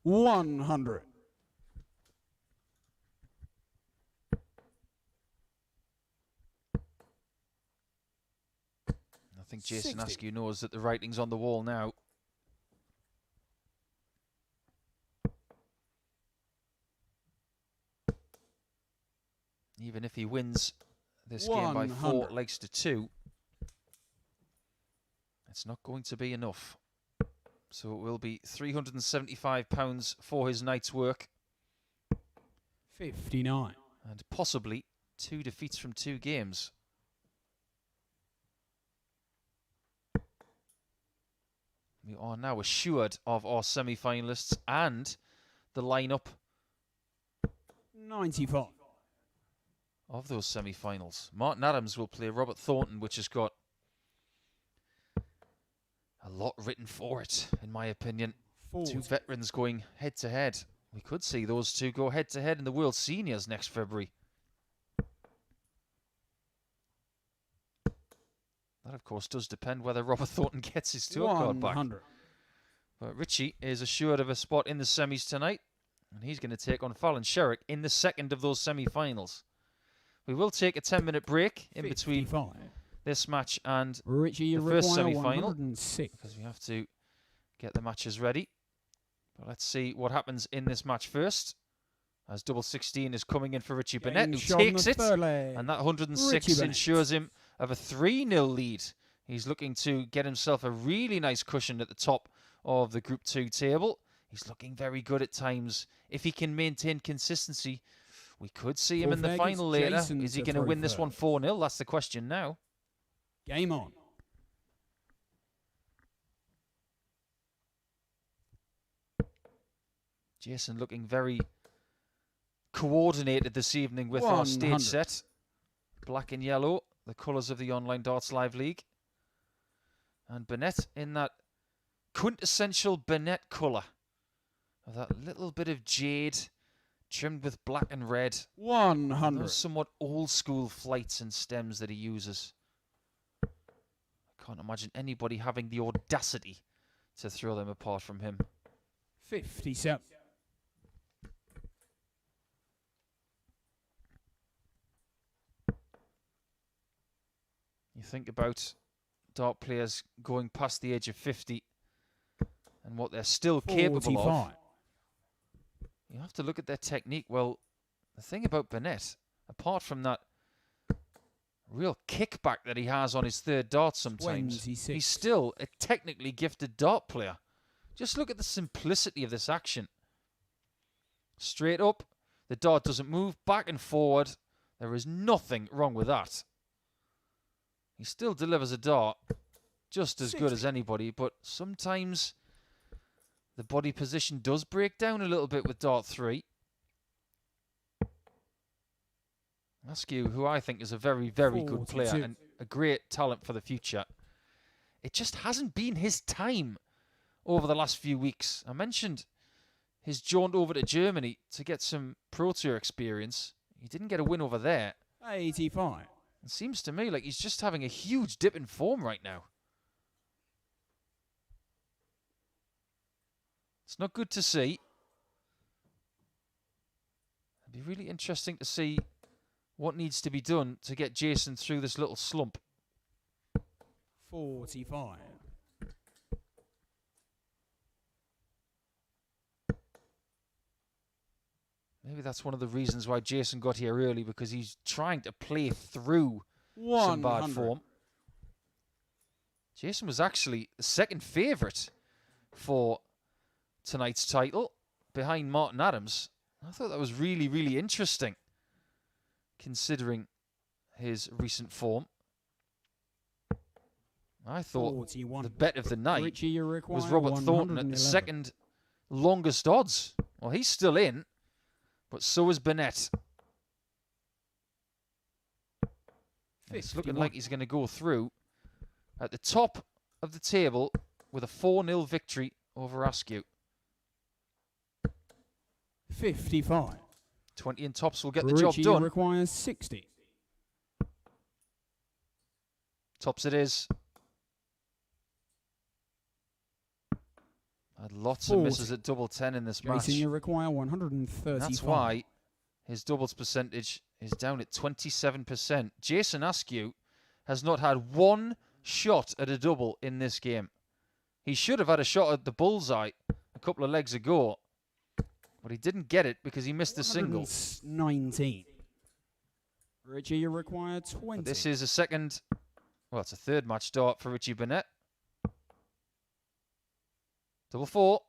$100. I think Jason 60. Askew knows that the writing's on the wall now. Even if he wins this game by 4 100. legs to 2, it's not going to be enough. So it will be £375 for his night's work. 59. And possibly 2 defeats from 2 games. We are now assured of our semi-finalists and the lineup 95. of those semi-finals. Martin Adams will play Robert Thornton, which has got a lot written for it, in my opinion. 40. 2 veterans going head-to-head. We could see those 2 go head-to-head in the World Seniors next February. That, of course, does depend whether Robert Thornton gets his tour card back. 100. But Richie is assured of a spot in the semis tonight, and he's going to take on Fallon Sherrock in the second of those semi-finals. We will take a 10-minute break in 55. between this match and Richie, the first semi-final, 106. because we have to get the matches ready. But let's see what happens in this match first, as double 16 is coming in for Richie Burnett, who takes it, and that 106 ensures him of a 3-0 lead. He's looking to get himself a really nice cushion at the top of the Group 2 table. He's looking very good at times. If he can maintain consistency, we could see him in the final later. Is he going to win this one 4-0? That's the question now. Game on. Jason looking very coordinated this evening with our stage set. Black and yellow, the colours of the Online Darts Live League. And Burnett in that quintessential Burnett colour, of that little bit of jade trimmed with black and red. 100. Those somewhat old school flights and stems that he uses. I can't imagine anybody having the audacity to throw them apart from him. 57. You think about dart players going past the age of 50 and what they're still capable of. You have to look at their technique. Well, the thing about Burnett, apart from that real kickback that he has on his third dart sometimes, 26. he's still a technically gifted dart player. Just look at the simplicity of this action. Straight up, the dart doesn't move back and forward. There is nothing wrong with that. He still delivers a dart just as good as anybody, but sometimes the body position does break down a little bit with dart 3. Askew, who I think is a very, very good player and a great talent for the future. It just hasn't been his time over the last few weeks. I mentioned his jaunt over to Germany to get some Pro Tour experience. He didn't get a win over there. 85. It seems to me like he's just having a huge dip in form right now. It's not good to see. It'd be really interesting to see what needs to be done to get Jason through this little slump. 45. Maybe that's one of the reasons why Jason got here early, because he's trying to play through some bad form. Jason was actually the second favourite for tonight's title, behind Martin Adams. I thought that was really, really interesting, considering his recent form. I thought 41. the bet of the night Richie, was Robert Thornton at the second longest odds. Well, he's still in, but so is Burnett. It's looking like he's going to go through at the top of the table with a 4-0 victory over Askew. 55. 20 and tops will get the job done. Requires 60. Tops it is. Had lots of misses at double 10 in this match. Jason, you require 135. That's why his doubles percentage is down at 27%. Jason Askew has not had one shot at a double in this game. He should have had a shot at the bullseye a couple of legs ago, but he didn't get it because he missed the single. 19. Richie, you require 20. But this is a second, well, it's a third match start for Richie Burnett. Double four.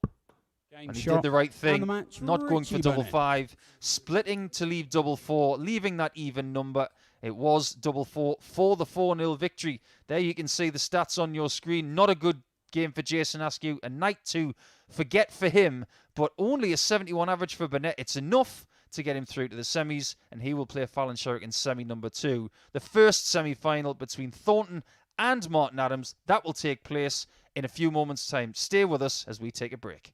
Game And he shot. did the right And the thing. match, Not going for Richie double Burnett. five. Splitting to leave double four. Leaving that even number. It was double four for the 4-0 victory. There you can see the stats on your screen. Not a good game for Jason Askew. A night to forget for him, but only a 71 average for Burnett. It's enough to get him through to the semis, and he will play Fallon Sherrock in semi number 2. The first semi-final between Thornton and Martin Adams, that will take place in a few moments' time. Stay with us as we take a break.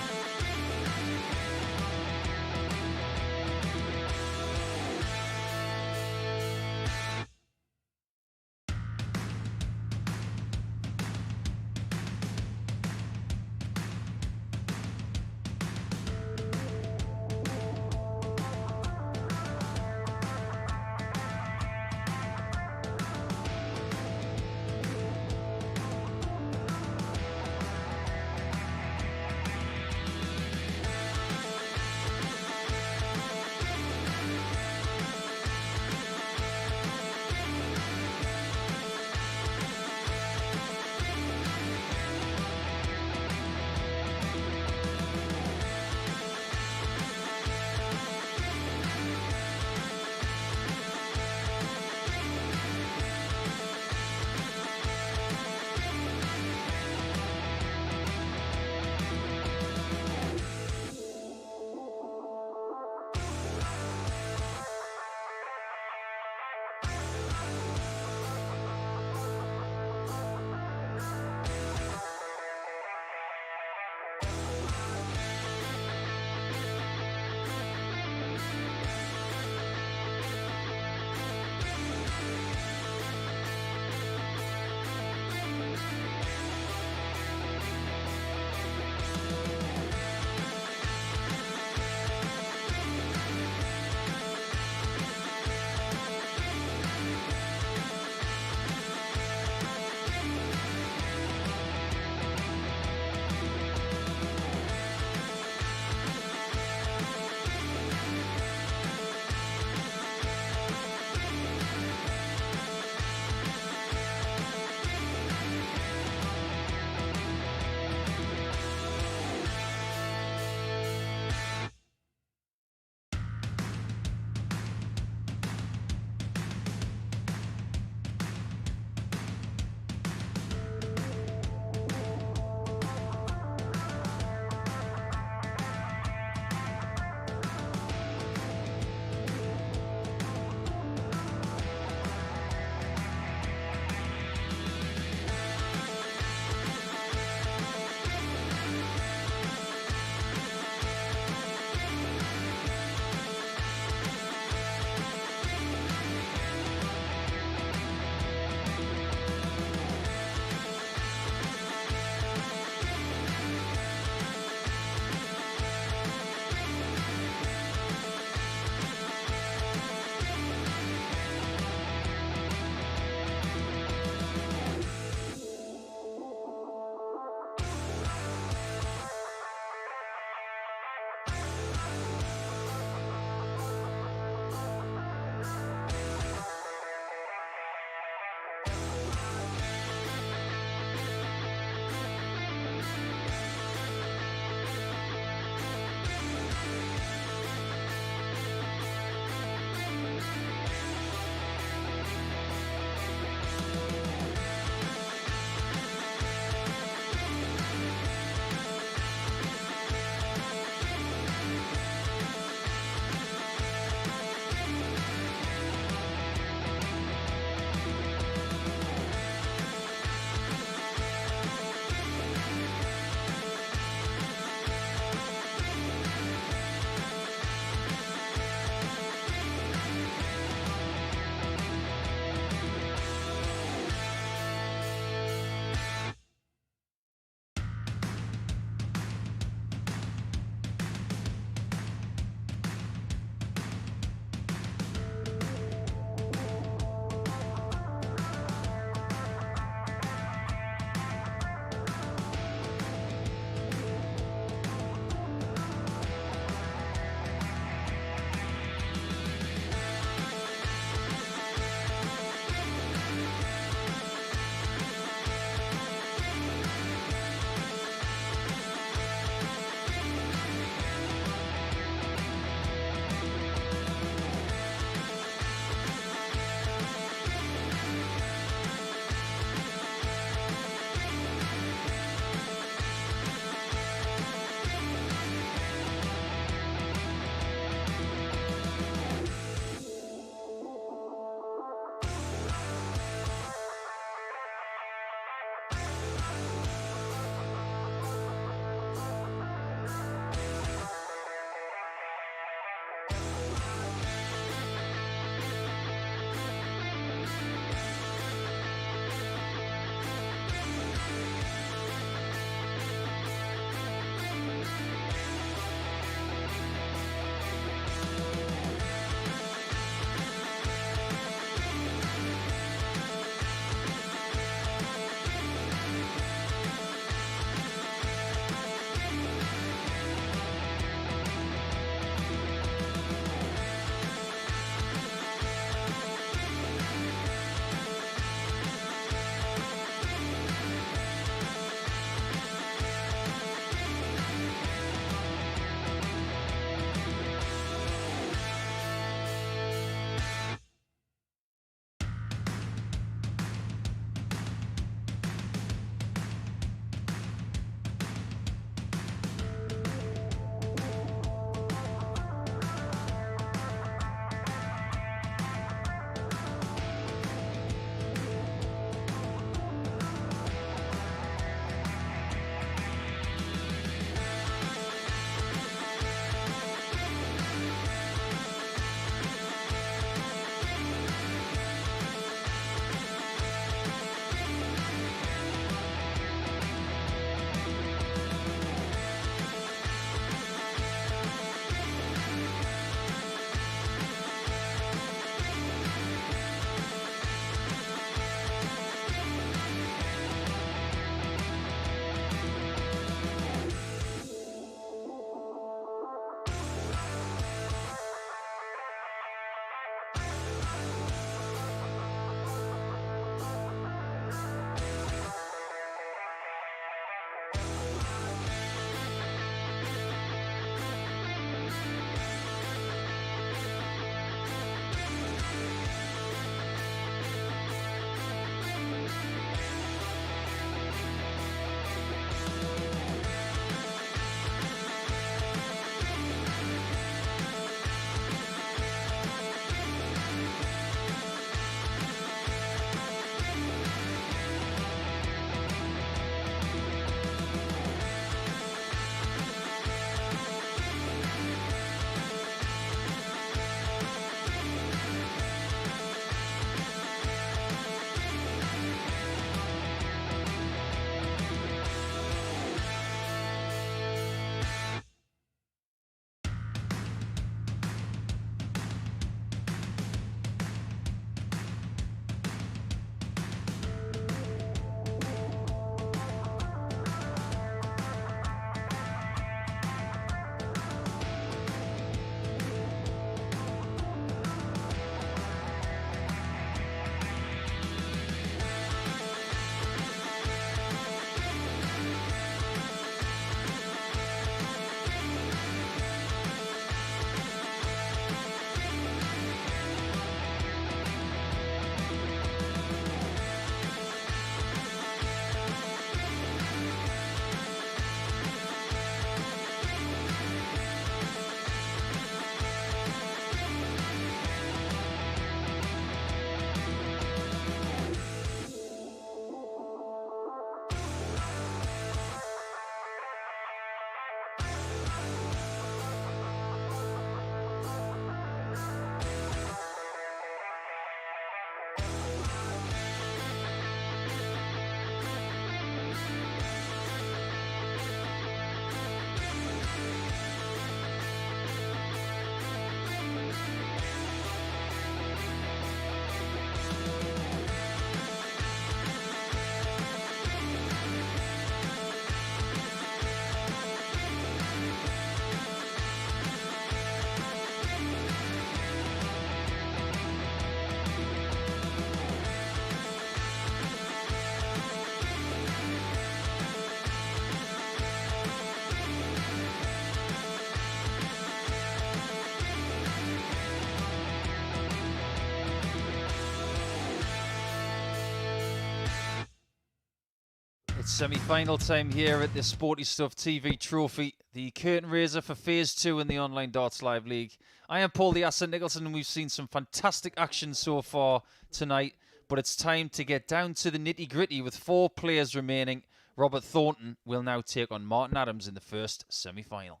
Semi-final time here at the Sporty Stuff TV Trophy, the curtain raiser for Phase 2 in the Online Darts Live League. I am Paul the Asset Nicholson, and we've seen some fantastic action so far tonight, but it's time to get down to the nitty-gritty with 4 players remaining. Robert Thornton will now take on Martin Adams in the first semi-final.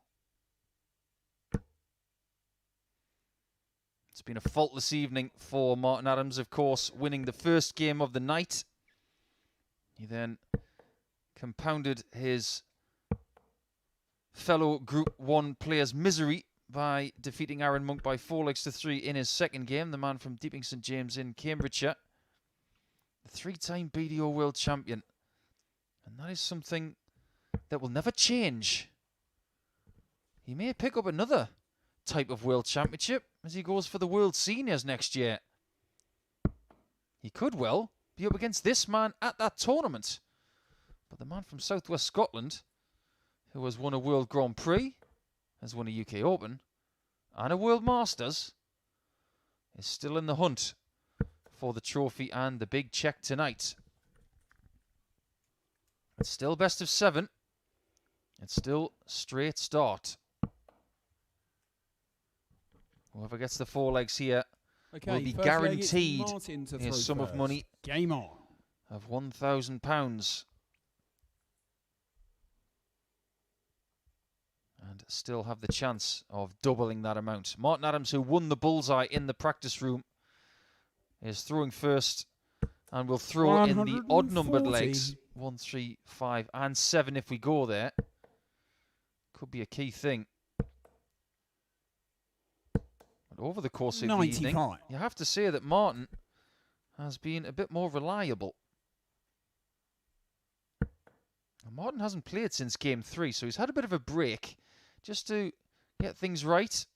It's been a faultless evening for Martin Adams, of course, winning the first game of the night. He then compounded his fellow Group 1 player's misery by defeating Arron Monk by 4-3 in his second game, the man from Deeping St James in Cambridgeshire. The 3-time BDO World Champion. And that is something that will never change. He may pick up another type of World Championship as he goes for the World Seniors next year. He could well be up against this man at that tournament. But the man from Southwest Scotland, who has won a World Grand Prix, has won a UK Open, and a World Masters, is still in the hunt for the trophy and the big check tonight. It's still best of 7. It's still straight start. Whoever gets the 4 legs here will be guaranteed a sum of money Game on. of £1,000. And still have the chance of doubling that amount. Martin Adams, who won the bullseye in the practice room, is throwing first and will throw in the odd-numbered legs. 1, 3, 5 and 7 if we go there. Could be a key thing. But over the course of the evening, you have to say that Martin has been a bit more reliable. And Martin hasn't played since Game 3, so he's had a bit of a break just to get things right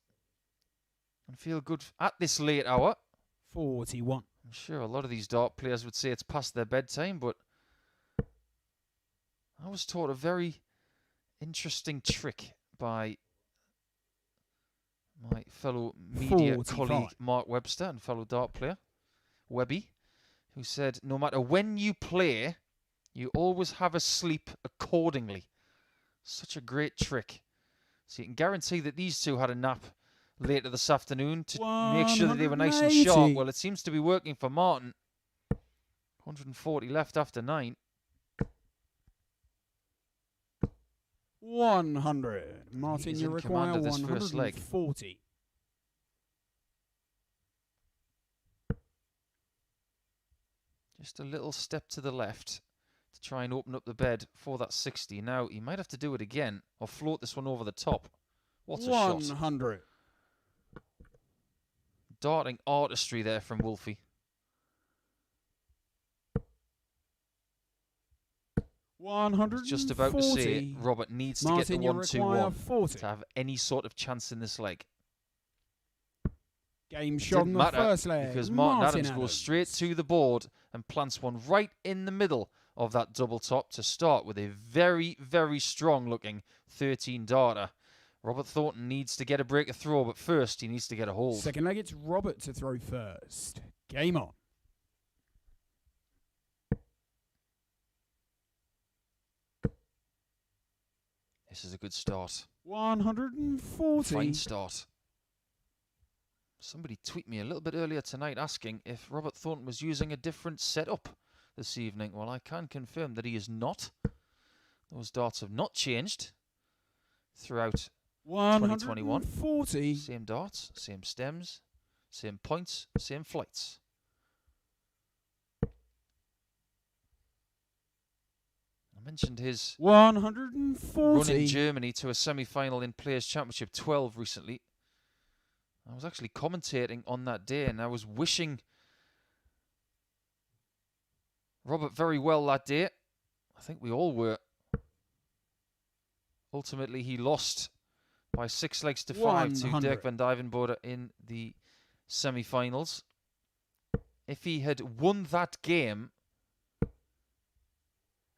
and feel good at this late hour. 41. I'm sure a lot of these dart players would say it's past their bedtime, but I was taught a very interesting trick by my fellow media colleague Mark Webster and fellow dart player Webby, who said no matter when you play, you always have a sleep accordingly. Such a great trick. So you can guarantee that these two had a nap later this afternoon to make sure that they were nice and sharp. Well, it seems to be working for Martin. 140 left after 9. 100. Martin, you require 140. Just a little step to the left to try and open up the bed for that 60. Now, he might have to do it again or float this one over the top. What a shot. 100. Darting artistry there from Wolfie. 140. Just about to say Robert needs to get the 1-2-1 to have any sort of chance in this leg. Game shot on the first leg. Because Martin Adams goes straight to the board and plants one right in the middle of that double top to start with a very, very strong looking 13 darter. Robert Thornton needs to get a break of throw, but first he needs to get a hold. Second leg, it's Robert to throw first. Game on. This is a good start. 140. Fine start. Somebody tweeted me a little bit earlier tonight asking if Robert Thornton was using a different setup this evening. Well, I can confirm that he is not. Those darts have not changed throughout 2021. 140. Same darts, same stems, same points, same flights. I mentioned his 140 run in Germany to a semi-final in Players' Championship 12 recently. I was actually commentating on that day, and I was wishing Robert very well that day. I think we all were. Ultimately, he lost by 6 legs to 5 to Dirk van Duijvenbode in the semi-finals. If he had won that game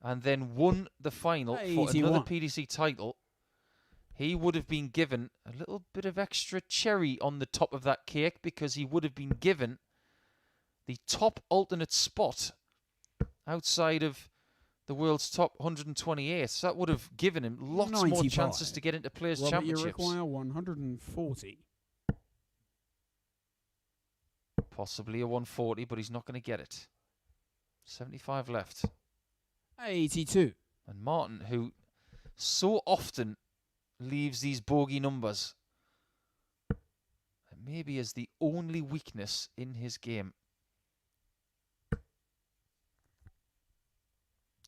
and then won the final for another PDC title, he would have been given a little bit of extra cherry on the top of that cake, because he would have been given the top alternate spot outside of the world's top 128. So that would have given him lots more 95. chances to get into Players' Robert, you Championships. require 140. Possibly a 140, but he's not going to get it. 75 left. 82. And Martin, who so often leaves these bogey numbers, maybe is the only weakness in his game.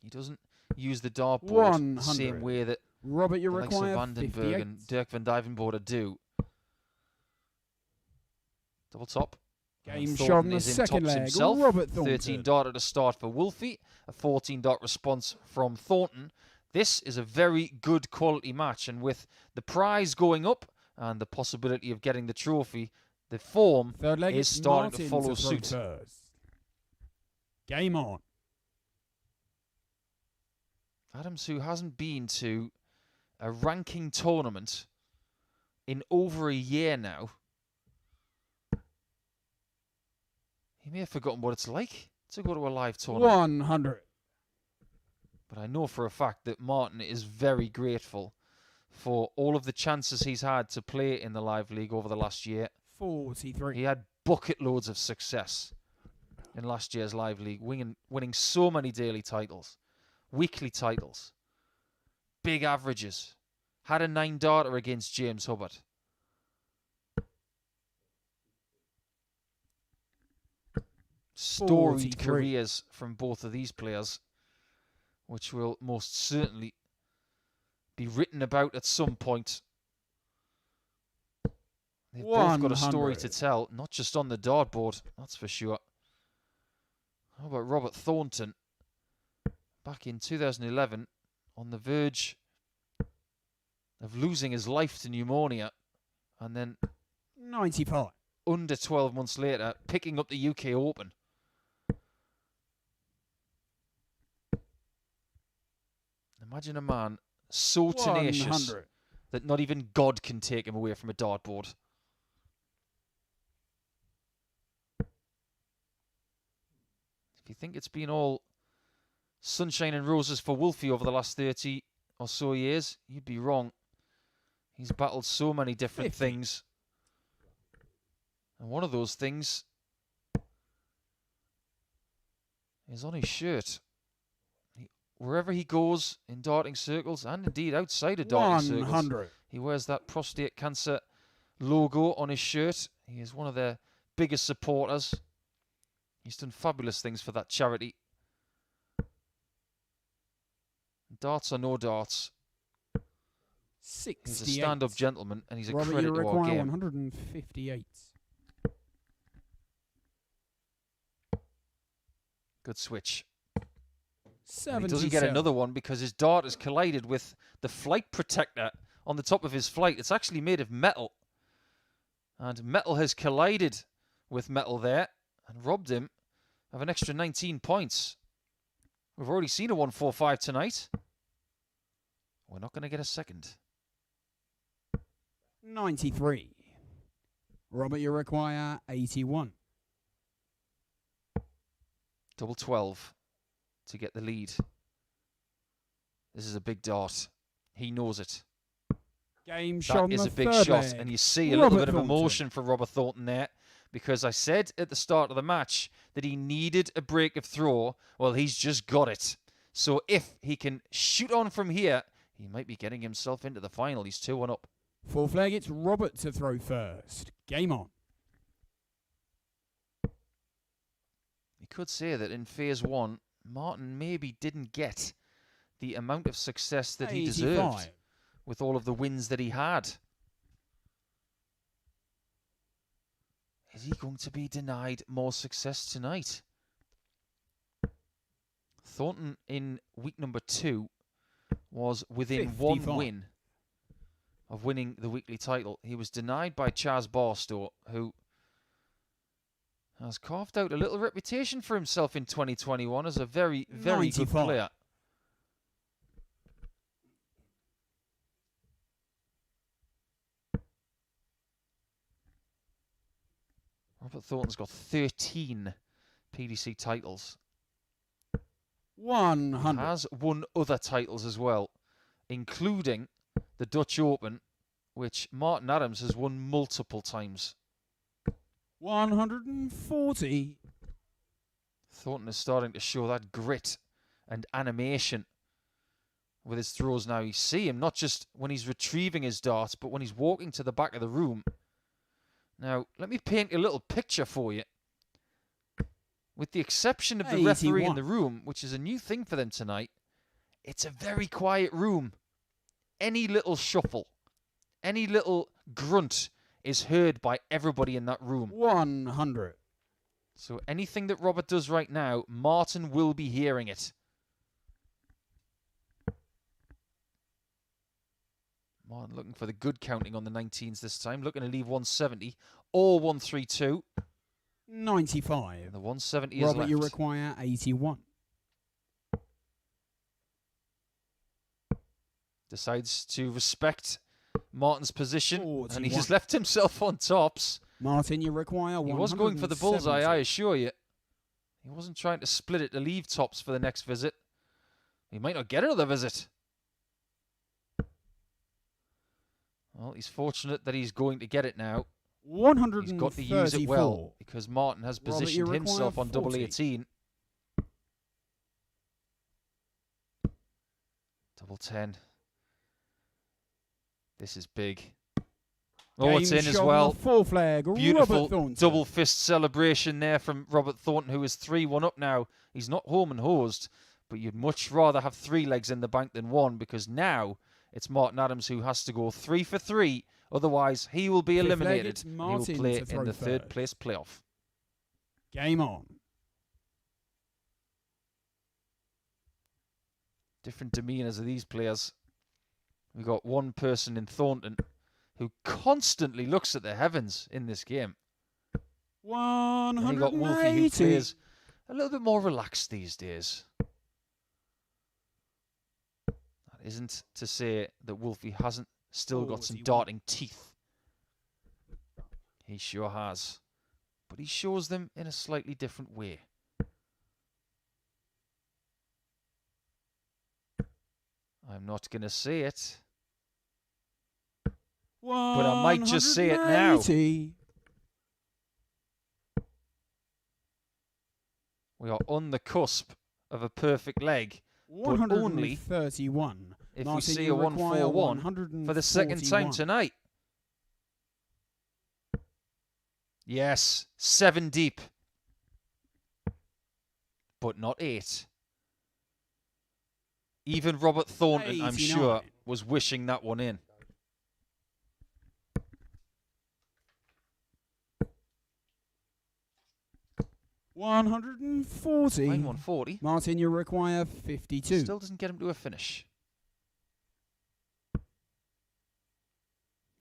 He doesn't use the dartboard the same way that Robert, you the likes of require Vandenberg 58. and Dirk van Dijvenbode do. Double top. Game And shot Thornton on the is in second tops leg. himself. Robert Thornton. 13 dart at the start for Wolfie. A 14 dart response from Thornton. This is a very good quality match, and with the prize going up and the possibility of getting the trophy, the form Third leg is starting to Martin follow throw suit. first. Game on. Adams, who hasn't been to a ranking tournament in over a year now, he may have forgotten what it's like to go to a live tournament. 100. But I know for a fact that Martin is very grateful for all of the chances he's had to play in the live league over the last year. 43. He had bucket loads of success in last year's live league, winning so many daily titles, weekly titles, big averages. Had a 9-darter against James Hubbard. Storied 43. careers from both of these players, which will most certainly be written about at some point. They've both got a story to 100. tell, not just on the dartboard, that's for sure. How about Robert Thornton? Back in 2011, on the verge of losing his life to pneumonia, and then 95. under 12 months later, picking up the UK Open. Imagine a man so tenacious 100. that not even God can take him away from a dartboard. If you think it's been all sunshine and roses for Wolfie over the last 30 or so years, you'd be wrong. He's battled so many different 50. things. And one of those things is on his shirt. Wherever he goes in darting circles, and indeed outside of darting circles, 100. he wears that prostate cancer logo on his shirt. He is one of their biggest supporters. He's done fabulous things for that charity. Darts or no darts, 68. he's a stand-up gentleman, and he's a Robert, credit you to our require game. 158. Good switch. And 77. he doesn't get another one because his dart has collided with the flight protector on the top of his flight. It's actually made of metal. And metal has collided with metal there and robbed him of an extra 19 points. We've already seen a 145 tonight. We're not going to get a second. 93. Robert, you require 81. Double 12 to get the lead. This is a big dart. He knows it. Game shot on That is the a big third shot, leg. and you see a Robert little bit of Thornton. emotion for Robert Thornton there, because I said at the start of the match that he needed a break of throw. Well, he's just got it. So if he can shoot on from here, he might be getting himself into the final. He's 2-1 up. Fourth leg, it's Robert to throw first. Game on. You could say that in phase one, Martin maybe didn't get the amount of success that he 85. deserved with all of the wins that he had. Is he going to be denied more success tonight? Thornton in week number 2 was within 55. one win of winning the weekly title. He was denied by Chaz Barstow, who has carved out a little reputation for himself in 2021 as a very, very 95. good player. Robert Thornton's got 13 PDC titles. 100. Has won other titles as well, including the Dutch Open, which Martin Adams has won multiple times. 140. Thornton is starting to show that grit and animation with his throws now. You see him not just when he's retrieving his darts, but when he's walking to the back of the room. Now, let me paint a little picture for you. With the exception of the referee in the room, which is a new thing for them tonight, it's a very quiet room. Any little shuffle, any little grunt is heard by everybody in that room. 100. So anything that Robert does right now, Martin will be hearing it. Martin looking for the good counting on the 19s this time. Looking to leave 170 or 132. 95. And the 170 is Robert, left. you require 81. Decides to respect Martin's position. 41. And he's left himself on tops. Martin, you require 170. He was going for the bullseye, I assure you. He wasn't trying to split it to leave tops for the next visit. He might not get another visit. Well, he's fortunate that he's going to get it now. 134. He's got to use it well because Martin has positioned himself on double 18. Double 10. This is big. Oh, it's in as well. Full flag. Beautiful double fist celebration there from Robert Thornton, who is 3-1 up now. He's not home and hosed, but you'd much rather have 3 legs in the bank than 1 because now it's Martin Adams who has to go 3 for 3. Otherwise, he will be eliminated. He will play in the third place playoff. Game on. Different demeanours of these players. We've got one person in Thornton who constantly looks at the heavens in this game. 180. And you got Wolfie, who plays a little bit more relaxed these days. That isn't to say that Wolfie hasn't still got some darting teeth. He sure has. But he shows them in a slightly different way. I'm not going to say it. But I might just say it now. We are on the cusp of a perfect leg. But only 31. If Martin, we see a 141 for the second time tonight. Yes, 7 deep. But not 8. Even Robert Thornton, I'm sure, was wishing that one in. $140. 140. Martin, you require 52. Still doesn't get him to a finish.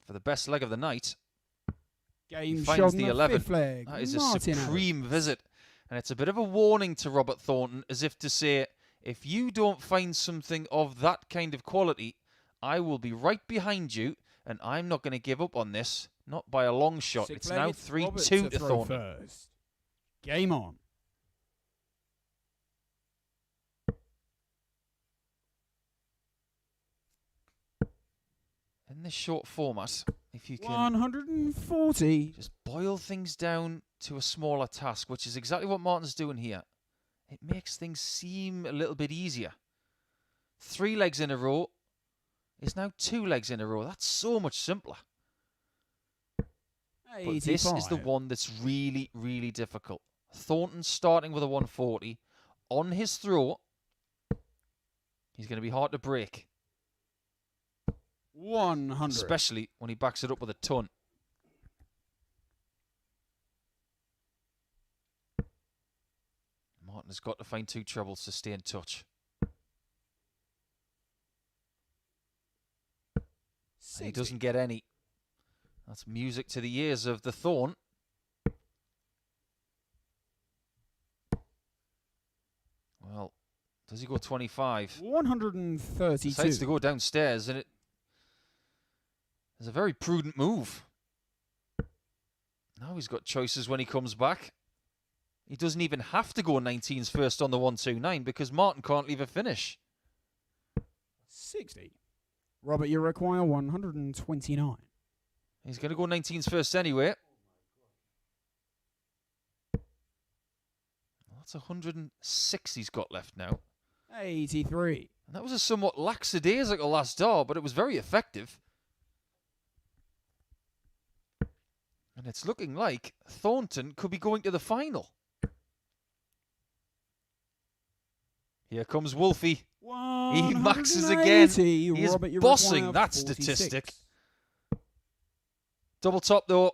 For the best leg of the night, Game he finds the 11. Leg. That is a supreme visit. And it's a bit of a warning to Robert Thornton, as if to say, if you don't find something of that kind of quality, I will be right behind you, and I'm not going to give up on this. Not by a long shot. It's now 3-2 to Thornton. First. Game on. In this short format, if you can 140. just boil things down to a smaller task, which is exactly what Martin's doing here, it makes things seem a little bit easier. 3 legs in a row is now 2 legs in a row. That's so much simpler. 85. But this is the one that's really, really difficult. Thornton starting with a 140. On his throw, he's going to be hard to break. 100. Especially when he backs it up with a ton. Martin has got to find 2 trebles to stay in touch. And he doesn't get any. That's music to the ears of the Thorn. Well, does he go 25? 132. Decides to go downstairs, and it is a very prudent move. Now he's got choices when he comes back. He doesn't even have to go 19s first on the 129 because Martin can't leave a finish. 60. Robert, you require 129. He's going to go 19s first anyway. That's 106 he's got left now. 83. And that was a somewhat lackadaisical last dart, but it was very effective. And it's looking like Thornton could be going to the final. Here comes Wolfie. He maxes again. He is bossing that 46. statistic. Double top though.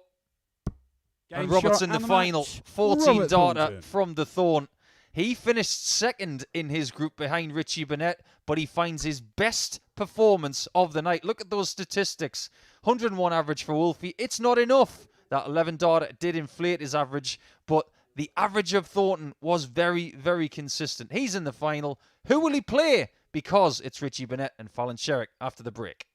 Game And Robert's shot in the and the final. match. 14 Robert darter Thornton. from the Thorn. He finished second in his group behind Richie Burnett, but he finds his best performance of the night. Look at those statistics. 101 average for Wolfie. It's not enough. That 11 darter did inflate his average, but the average of Thornton was very, very consistent. He's in the final. Who will he play? Because it's Richie Burnett and Fallon Sherrock after the break.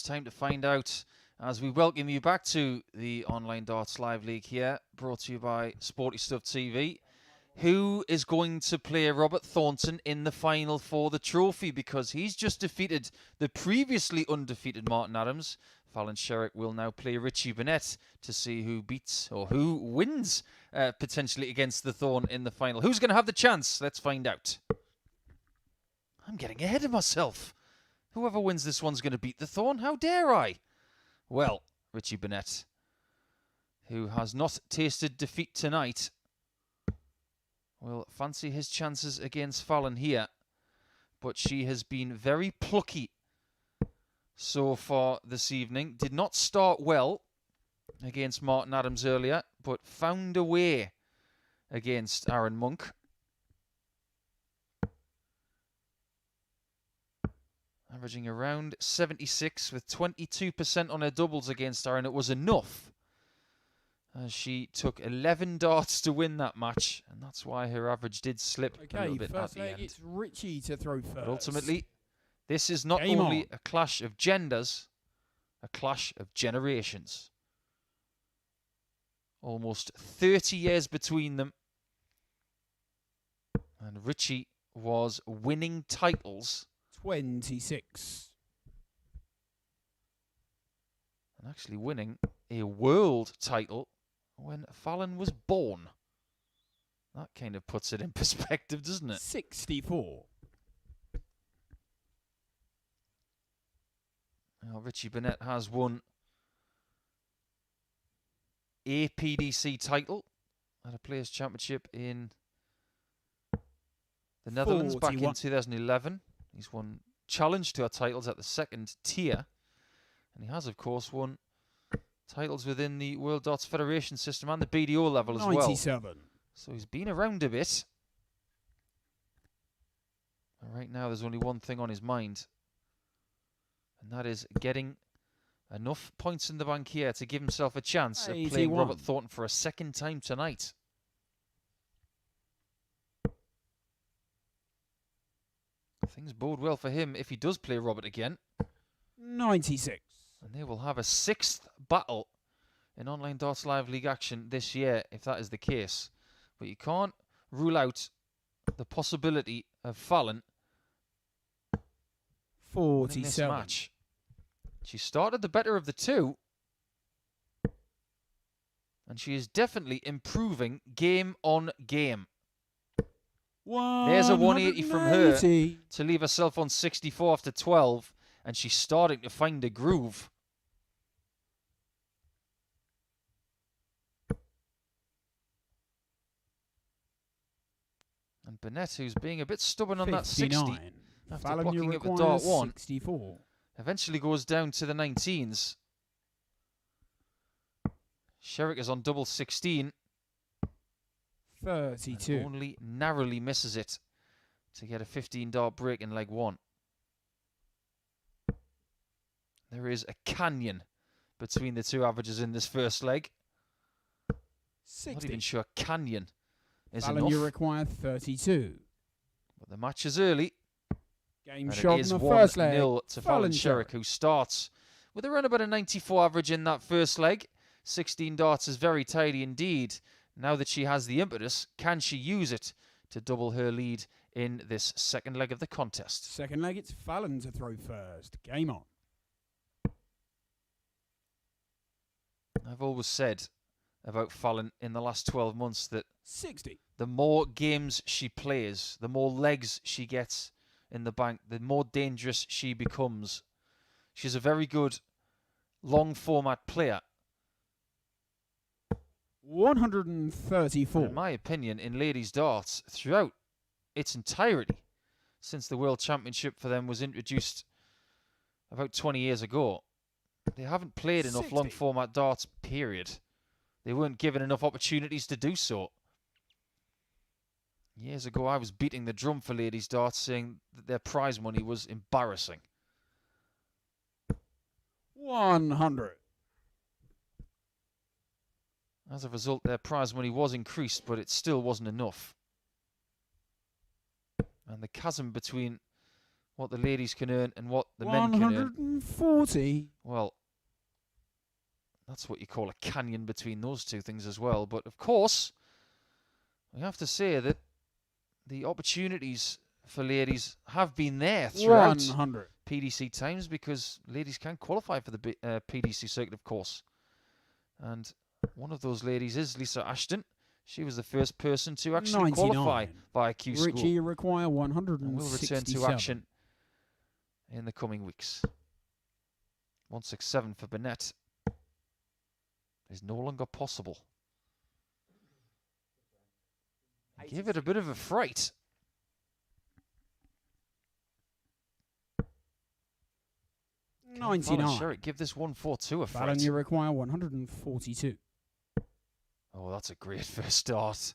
time to find out as we welcome you back to the Online Darts Live League here, brought to you by Sporty Stuff TV. Who is going to play Robert Thornton in the final for the trophy? Because he's just defeated the previously undefeated Martin Adams. Fallon Sherrock will now play Richie Burnett to see who beats or who wins potentially against the Thorn in the final. Who's going to have the chance? Let's find out. I'm getting ahead of myself. Whoever wins this one's going to beat the Thorn. How dare I? Well, Richie Burnett, who has not tasted defeat tonight, will fancy his chances against Fallon here. But she has been very plucky so far this evening. Did not start well against Martin Adams earlier, but found a way against Arron Monk. Averaging around 76 with 22% on her doubles against Arron. It was enough as she took 11 darts to win that match, and that's why her average did slip a little bit at the end. It's Richie to throw first. But ultimately, this is not only a clash of genders, a clash of generations. Almost 30 years between them. And Richie was winning titles. 26. And actually winning a world title when Fallon was born. That kind of puts it in perspective, doesn't it? 64. Now, Richie Burnett has won a PDC title at a Players' Championship in the Netherlands 41. back in 2011. He's won Challenge Tour titles at the second tier. And he has, of course, won titles within the World Darts Federation system and the BDO level as 97. well. So he's been around a bit. And right now there's only one thing on his mind. And that is getting enough points in the bank here to give himself a chance of playing Robert Thornton for a second time tonight. Things bode well for him if he does play Robert again. 96. And they will have a 6th battle in Online Darts Live League action this year, if that is the case. But you can't rule out the possibility of Fallon 47. winning this match. She started the better of the two. And she is definitely improving game on game. There's a 180 from her to leave herself on 64 after 12. And she's starting to find a groove. And Burnett, who's being a bit stubborn on that 60 after Fallon, blocking it with dart 1, 64. eventually goes down to the 19s. Sherrock is on double 16. 32. And only narrowly misses it to get a 15 dart break in leg 1. There is a canyon between the two averages in this first leg. 60. Not even sure canyon is Fallon, enough. you require 32. But the match is early. Game And shot it is in the first leg. 1-0 to Fallon Sherrock, who starts with around about a 94 average in that first leg. 16 darts is very tidy indeed. Now that she has the impetus, can she use it to double her lead in this second leg of the contest? Second leg, it's Fallon to throw first. Game on. I've always said about Fallon in the last 12 months that 60. the more games she plays, the more legs she gets in the bank, the more dangerous she becomes. She's a very good long format player. 134. In my opinion, in ladies' darts, throughout its entirety, since the World Championship for them was introduced about 20 years ago, they haven't played enough 60. long format darts, period. They weren't given enough opportunities to do so. Years ago, I was beating the drum for ladies' darts, saying that their prize money was embarrassing. 100. As a result, their prize money was increased, but it still wasn't enough. And the chasm between what the ladies can earn and what the men can earn. 140. Well, that's what you call a canyon between those two things as well. But of course, we have to say that the opportunities for ladies have been there throughout 100. PDC times, because ladies can qualify for the PDC circuit, of course. And one of those ladies is Lisa Ashton. She was the first person to actually 99. qualify by a Q school. Richie, you require And 167. will return to action in the coming weeks. 167 for Burnett is no longer possible. Give it a bit of a fright. 99. Sherrock, give this 142 a Fallon, fright. you require 142. Oh, that's a great first start.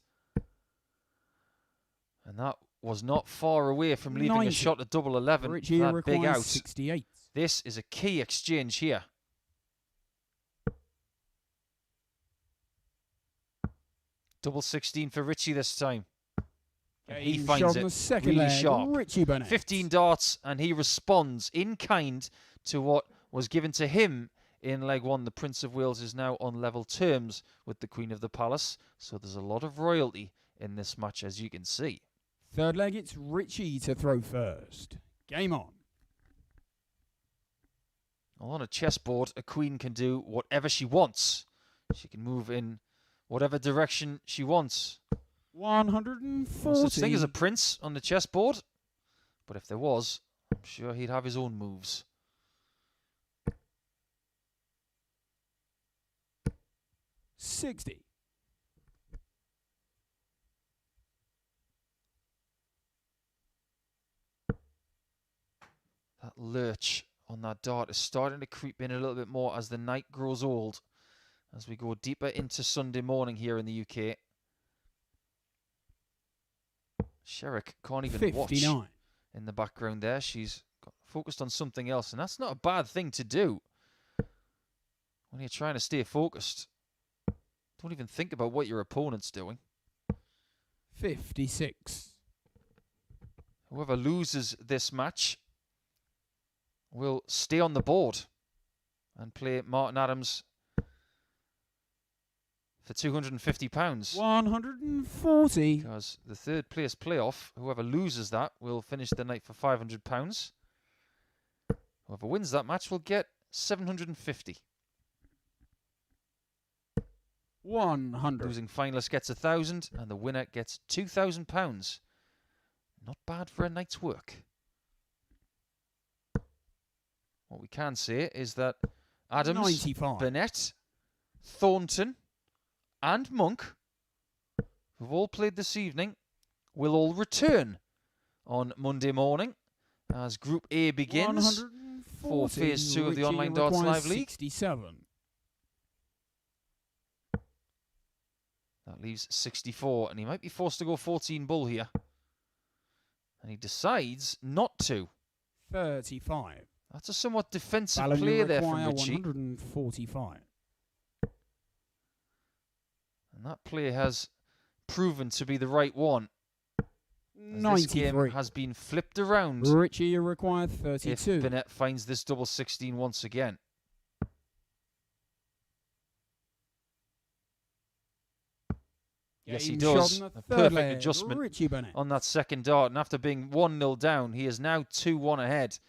And that was not far away from leaving 90. a shot at double 11 Richie, for you that big require out. 68. This is a key exchange here. Double 16 for Richie this time. And he Game finds shot on it the second really leg. sharp. Richie Burnett. 15 darts, and he responds in kind to what was given to him in leg one. The Prince of Wales is now on level terms with the Queen of the Palace, so there's a lot of royalty in this match, as you can see. Third leg, it's Richie to throw first. Game on. Well, on a chessboard, a queen can do whatever she wants. She can move in whatever direction she wants. 140. No such thing as a prince on the chessboard, but if there was, I'm sure he'd have his own moves. $60. That lurch on that dart is starting to creep in a little bit more as the night grows old, as we go deeper into Sunday morning here in the UK. Sherrock can't even 59. watch in the background there. She's focused on something else, and that's not a bad thing to do when you're trying to stay focused. Don't even think about what your opponent's doing. 56. Whoever loses this match will stay on the board and play Martin Adams for £250. 140. Because the third place playoff, whoever loses that will finish the night for £500. Whoever wins that match will get £750. 100. Losing finalist gets £1,000 and the winner gets £2,000. Not bad for a night's work. What we can say is that Adams, 95. Burnett, Thornton and Monk, who've all played this evening, will all return on Monday morning as Group A begins for Phase 2 of the Online Darts Live League. 67. That leaves 64, and he might be forced to go 14 bull here. And he decides not to. 35. That's a somewhat defensive Fallon, play you there from require Richie. 145. And that play has proven to be the right one. As this game 93. has been flipped around Richie, you require if 32. Burnett finds this double 16 once again. Yes, he Game does. shot on the A third perfect leg. adjustment Richie Burnett. on that second dart. And after being 1-0 down, he is now 2-1 ahead.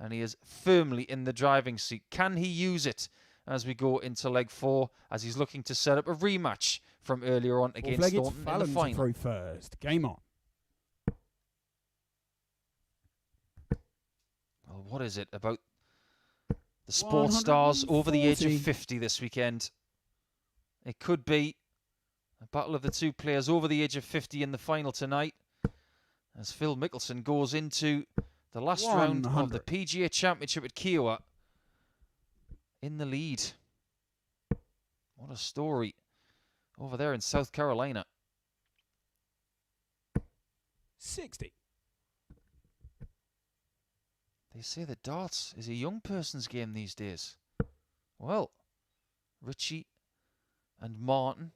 And he is firmly in the driving seat. Can he use it as we go into leg 4, as he's looking to set up a rematch from earlier on against Thornton in the Fallon to final? throw first. Game on. Well, what is it about the sports stars over the age of 140. 50 this weekend? It could be a battle of the two players over the age of 50 in the final tonight, as Phil Mickelson goes into the last round of the 100. PGA Championship at Kiowa in the lead. What a story over there in South Carolina. 60. They say that darts is a young person's game these days. Well, Richie and Martin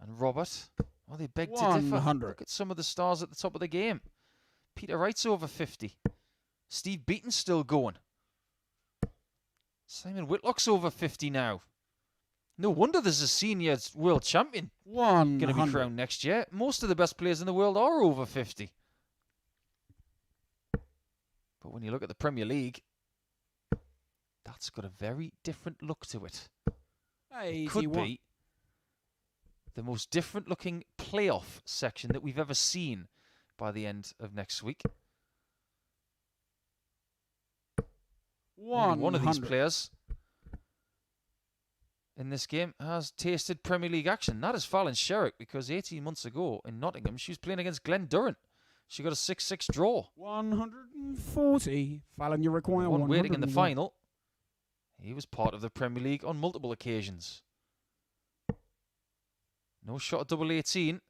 and Robert, well, they beg to differ. 100. Look at some of the stars at the top of the game. Peter Wright's over 50. Steve Beaton's still going. Simon Whitlock's over 50 now. No wonder there's a senior world champion going to be crowned next year. Most of the best players in the world are over 50. But when you look at the Premier League, that's got a very different look to it. It could be the most different looking playoff section that we've ever seen by the end of next week. One of these players in this game has tasted Premier League action. That is Fallon Sherrock, because 18 months ago in Nottingham, she was playing against Glen Durrant. She got a 6-6 draw. 140. Fallon, you require one waiting in the final. He was part of the Premier League on multiple occasions. No shot at double 18.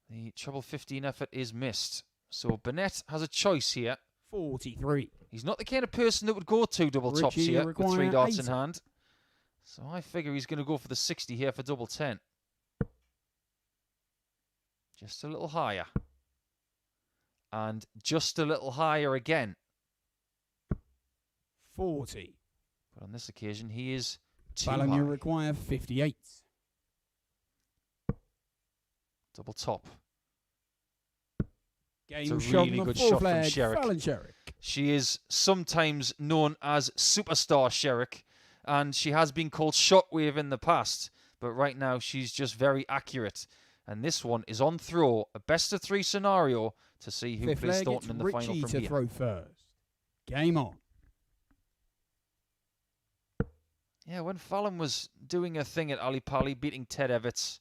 The treble 15 effort is missed. So Burnett has a choice here. 43. He's not the kind of person that would go two double tops here with 3 darts in hand. So I figure he's going to go for the 60 here for double 10. Just a little higher. And just a little higher again. 40. But on this occasion, he is too Fallon, high. you require 58. Double top. Game it's a really good shot from Sherrock. Fallon Sherrock. She is sometimes known as Superstar Sherrock, and she has been called Shockwave in the past, but right now she's just very accurate. And this one is on throw, a best of 3 scenario to see who plays Thornton in the final Richie from to here. Throw first. Game on. Yeah, when Fallon was doing her thing at Ali Pali, beating Ted Evans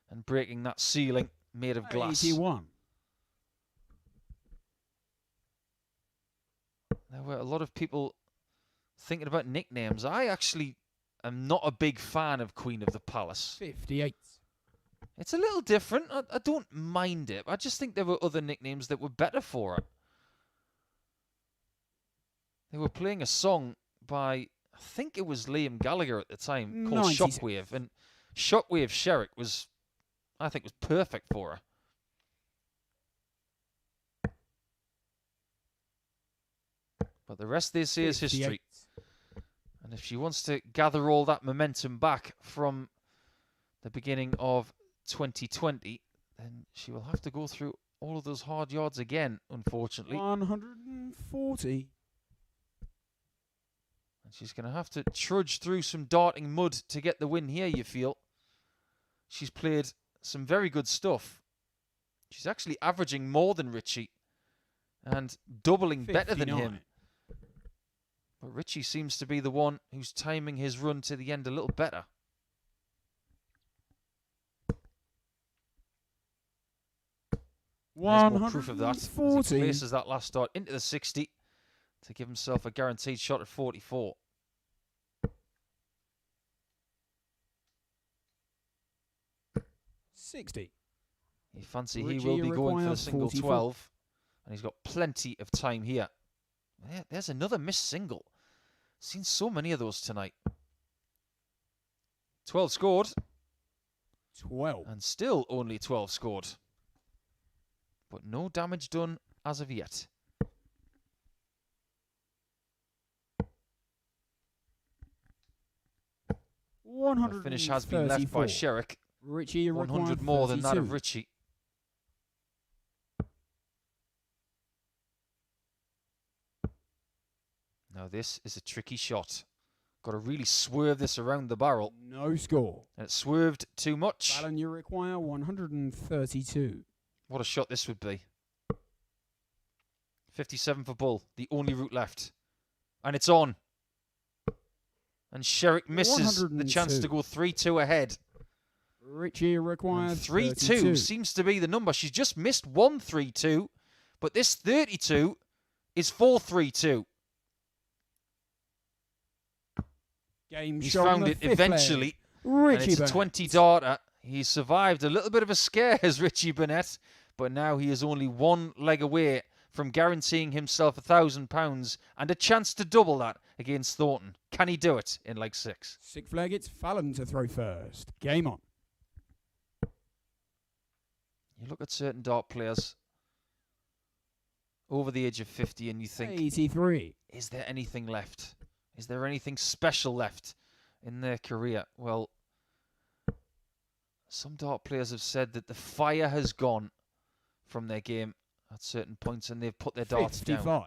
and breaking that ceiling made of glass. 81. There were a lot of people thinking about nicknames. I actually am not a big fan of Queen of the Palace. 58. It's a little different. I don't mind it. I just think there were other nicknames that were better for her. They were playing a song by, I think it was Liam Gallagher at the time, called 96. Shockwave. And Shockwave Sherrock was, I think, was perfect for her. But the rest they say is history. And if she wants to gather all that momentum back from the beginning of 2020, then she will have to go through all of those hard yards again, unfortunately. 140. And she's going to have to trudge through some darting mud to get the win here, you feel. She's played some very good stuff. She's actually averaging more than Richie and doubling 59. better than him. But Richie seems to be the one who's timing his run to the end a little better. There's more proof of that as he places that last start into the 60 to give himself a guaranteed shot at 44. $60. You fancy Richie, he will be going for the single 44. 12, and he's got plenty of time here. There's another missed single. Seen so many of those tonight. 12 scored. 12. And still only 12 scored. But no damage done as of yet. The finish has been left by Sherrock. Richie, 100 more than that of Richie. Now this is a tricky shot. Got to really swerve this around the barrel. No score. And it swerved too much. Fallon, you require 132. What a shot this would be. 57 for Bull, the only route left. And it's on. And Sherrock misses the chance to go 3-2 ahead. Richie requires 3-2 seems to be the number. She's just missed 1-3-2, but this 32 is 4-3-2. He's found it eventually. And it's a 20 darter. He survived a little bit of a scare as Richie Burnett, but now he is only one leg away from guaranteeing himself £1,000 and a chance to double that against Thornton. Can he do it in leg 6? 6 flag, it's Fallon to throw first. Game on. You look at certain dart players, over the age of 50 and you think, 83. is there anything left? Is there anything special left in their career? Well, some dart players have said that the fire has gone from their game at certain points and they've put their darts 55. down.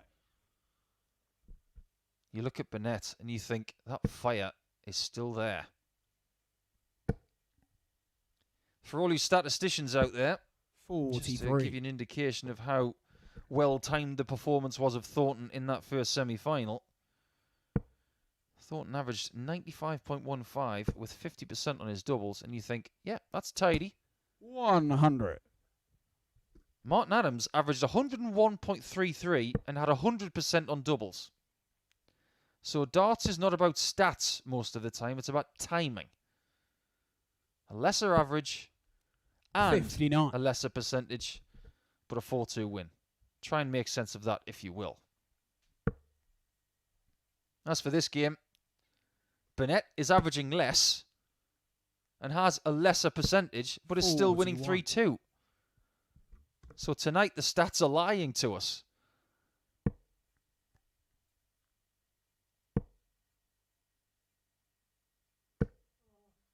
You look at Burnett and you think that fire is still there. For all you statisticians out there, just to 43. give you an indication of how well-timed the performance was of Thornton in that first semi-final, Thornton averaged 95.15 with 50% on his doubles, and you think, yeah, that's tidy. 100. Martin Adams averaged 101.33 and had 100% on doubles. So darts is not about stats most of the time, it's about timing. A lesser average and 59. a lesser percentage, but a 4-2 win. Try and make sense of that if you will. As for this game, Burnett is averaging less and has a lesser percentage, but is still winning 3-2. So tonight the stats are lying to us.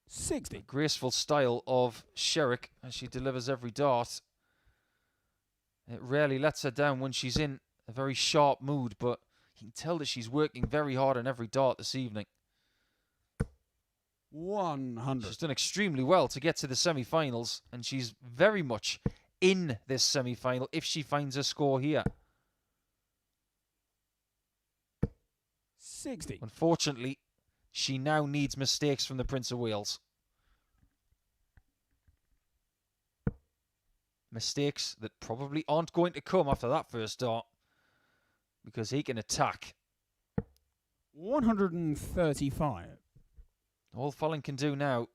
$60. Graceful style of Sherrock as she delivers every dart. It rarely lets her down when she's in a very sharp mood, but you can tell that she's working very hard on every dart this evening. 100. She's done extremely well to get to the semi-finals, and she's very much in this semi-final if she finds a score here. 60. Unfortunately, she now needs mistakes from the Prince of Wales. Mistakes that probably aren't going to come after that first dart, because he can attack. 135. All Fallon can do now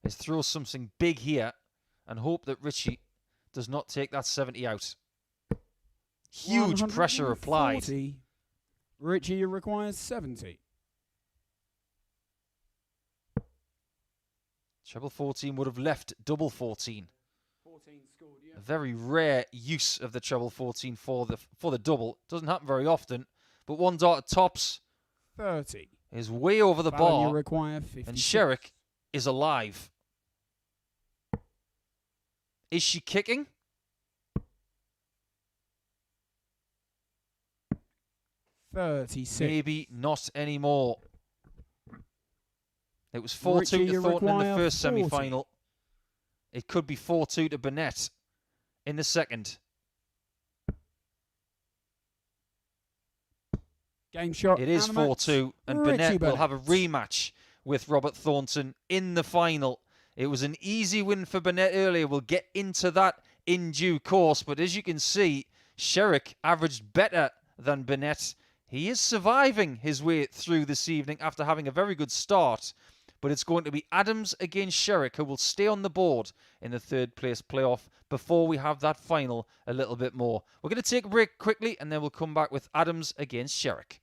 is throw something big here and hope that Richie does not take that 70 out. Huge pressure applied. 140. Richie requires 70. Treble 14 would have left double 14. 14 scored, yeah. A very rare use of the treble 14 for the double. Doesn't happen very often, but one dart at tops 30. is way over the Fallon, you bar, require 50. and Sherrock is alive. Is she kicking? $36. Maybe not anymore. It was 4-2 Richie, to you Thornton in the require first 40. semi-final. It could be 4-2 to Burnett in the second. Game shot. It is and a match. 4-2, and Richie Burnett will have a Burnett. rematch with Robert Thornton in the final. It was an easy win for Burnett earlier. We'll get into that in due course, but as you can see, Sherrock averaged better than Burnett. He is surviving his way through this evening after having a very good start, but it's going to be Adams against Sherrock who will stay on the board in the third place playoff before we have that final a little bit more. We're going to take a break quickly and then we'll come back with Adams against Sherrock.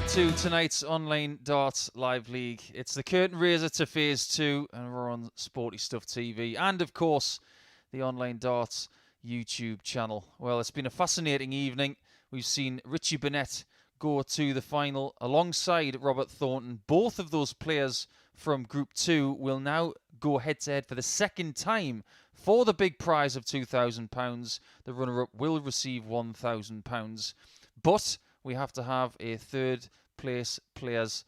back to tonight's online darts live league. It's the curtain raiser to phase 2, and we're on Sporty Stuff TV and, of course, the online darts YouTube channel. Well, it's been a fascinating evening. We've seen Richie Burnett go to the final alongside Robert Thornton. Both of those players from Group 2 will now go head-to-head for the second time for the big prize of £2,000. The runner-up will receive £1,000. But we have to have a third place players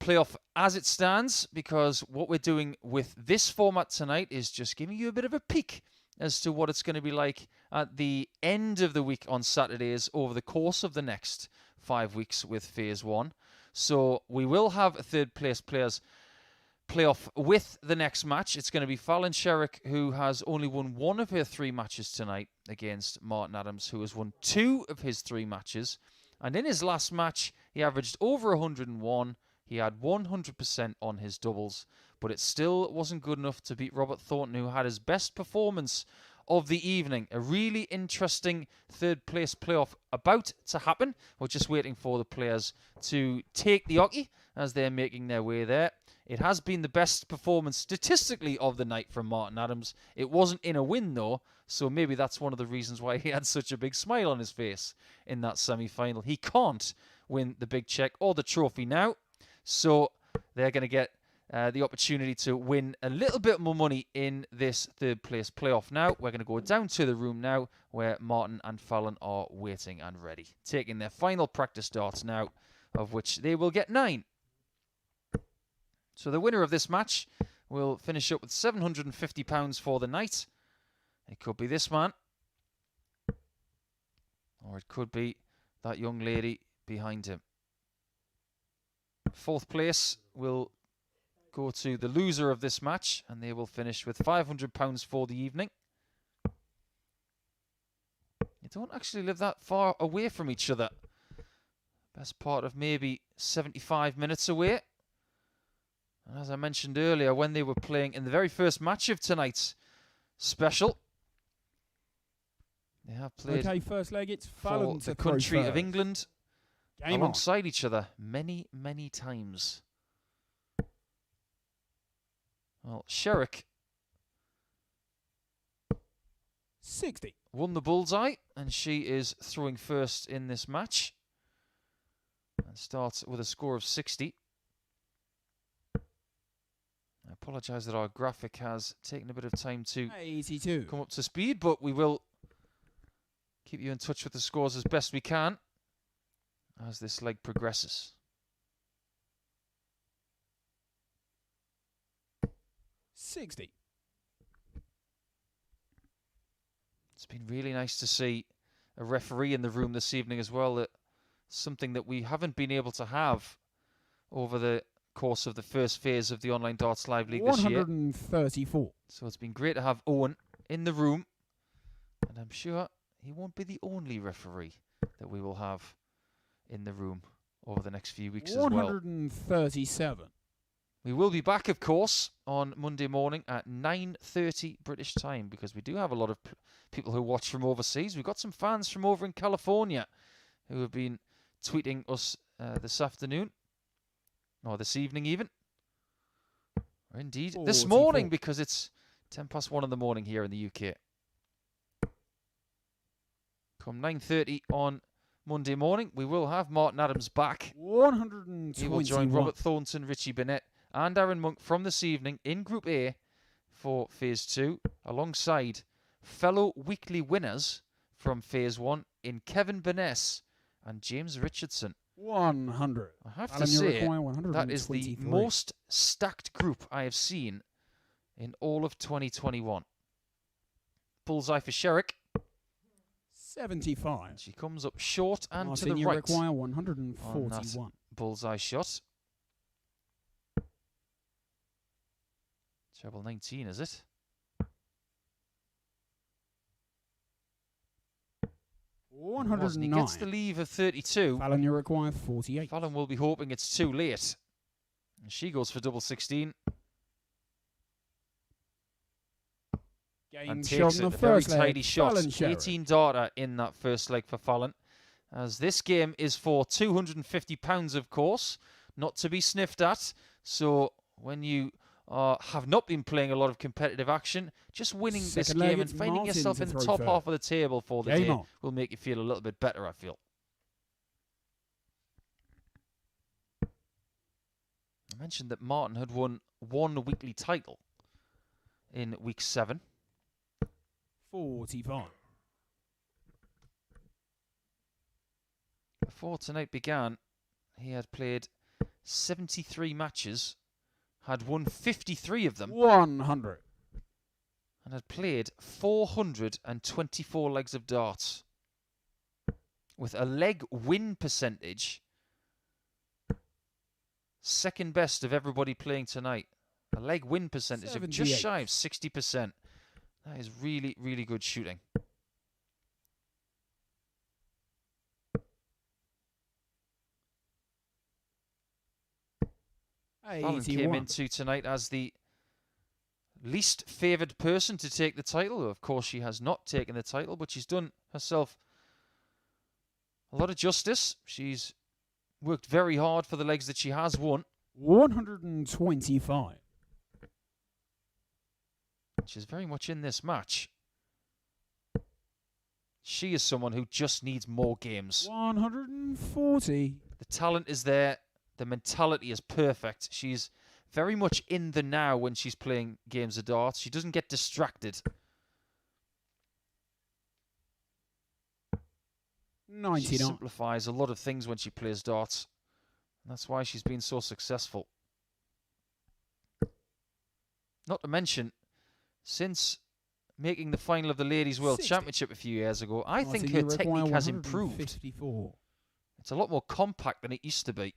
playoff as it stands, because what we're doing with this format tonight is just giving you a bit of a peek as to what it's going to be like at the end of the week on Saturdays over the course of the next 5 weeks with Phase 1. So we will have a third place players playoff with the next match. It's going to be Fallon Sherrock, who has only won one of her 3 matches tonight, against Martin Adams, who has won 2 of his 3 matches. And in his last match, he averaged over 101. He had 100% on his doubles, but it still wasn't good enough to beat Robert Thornton, who had his best performance of the evening. A really interesting third place playoff about to happen. We're just waiting for the players to take the hockey as they're making their way there. It has been the best performance statistically of the night from Martin Adams. It wasn't in a win, though, so maybe that's one of the reasons why he had such a big smile on his face in that semi-final. He can't win the big check or the trophy now, so they're going to get the opportunity to win a little bit more money in this third place playoff now. We're going to go down to the room now where Martin and Fallon are waiting and ready, taking their final practice darts now, of which they will get 9. So the winner of this match will finish up with £750 for the night. It could be this man, or it could be that young lady behind him. 4th place will go to the loser of this match, and they will finish with £500 for the evening. You don't actually live that far away from each other. Best part of maybe 75 minutes away. And as I mentioned earlier, when they were playing in the very first match of tonight's special, they have played first leg, it's Fallon for the country of England Game alongside each other many, many times. Well, Sherrock 60. Won the bullseye, and she is throwing first in this match and starts with a score of 60. I apologise that our graphic has taken a bit of time to 82. come up to speed, but we will keep you in touch with the scores as best we can as this leg progresses. 60. It's been really nice to see a referee in the room this evening as well. Something that we haven't been able to have over the course of the first phase of the Online Darts Live League this year. 134. So it's been great to have Owen in the room, and I'm sure he won't be the only referee that we will have in the room over the next few weeks as well. 137. We will be back, of course, on Monday morning at 9:30 British time, because we do have a lot of people who watch from overseas. We've got some fans from over in California who have been tweeting us this afternoon, or this evening even. Or indeed, this morning, because it's 1:10 in the morning here in the UK. Come 9:30 on Monday morning, we will have Martin Adams back. 121. He will join Robert Thornton, Richie Burnett, and Arron Monk from this evening in Group A for Phase 2, alongside fellow weekly winners from Phase 1 in Kevin Burness and James Richardson. 100. I have to say, that is the most stacked group I have seen in all of 2021. Bullseye for Sherrock. 75. She comes up short and Martin, to the you right require on 141. that bullseye shot. Treble 19, is it? He gets the leave of 32. Fallon, you require 48. Fallon will be hoping it's too late. And she goes for double 16. Game and shot takes on it. the A very first leg. tidy shot. Fallon Sherrock. 18 darter in that first leg for Fallon. as this game is for £250, of course, not to be sniffed at. So when you have not been playing a lot of competitive action, just winning this game and finding yourself in the top half of the table for the day will make you feel a little bit better, I feel. I mentioned that Martin had won one weekly title in week 7. 45. Before tonight began, he had played 73 matches, had won 53 of them, 100. and had played 424 legs of darts, with a leg win percentage second best of everybody playing tonight. A leg win percentage of just shy of 60%. That is really, really good shooting. Fallon came into tonight as the least favoured person to take the title. Of course, she has not taken the title, but she's done herself a lot of justice. She's worked very hard for the legs that she has won. 125. She's very much in this match. She is someone who just needs more games. 140. The talent is there. The mentality is perfect. She's very much in the now when she's playing games of darts. She doesn't get distracted. 99. She simplifies a lot of things when she plays darts. And that's why she's been so successful. Not to mention, since making the final of the Ladies World 60. Championship a few years ago, I think her technique has improved. It's a lot more compact than it used to be.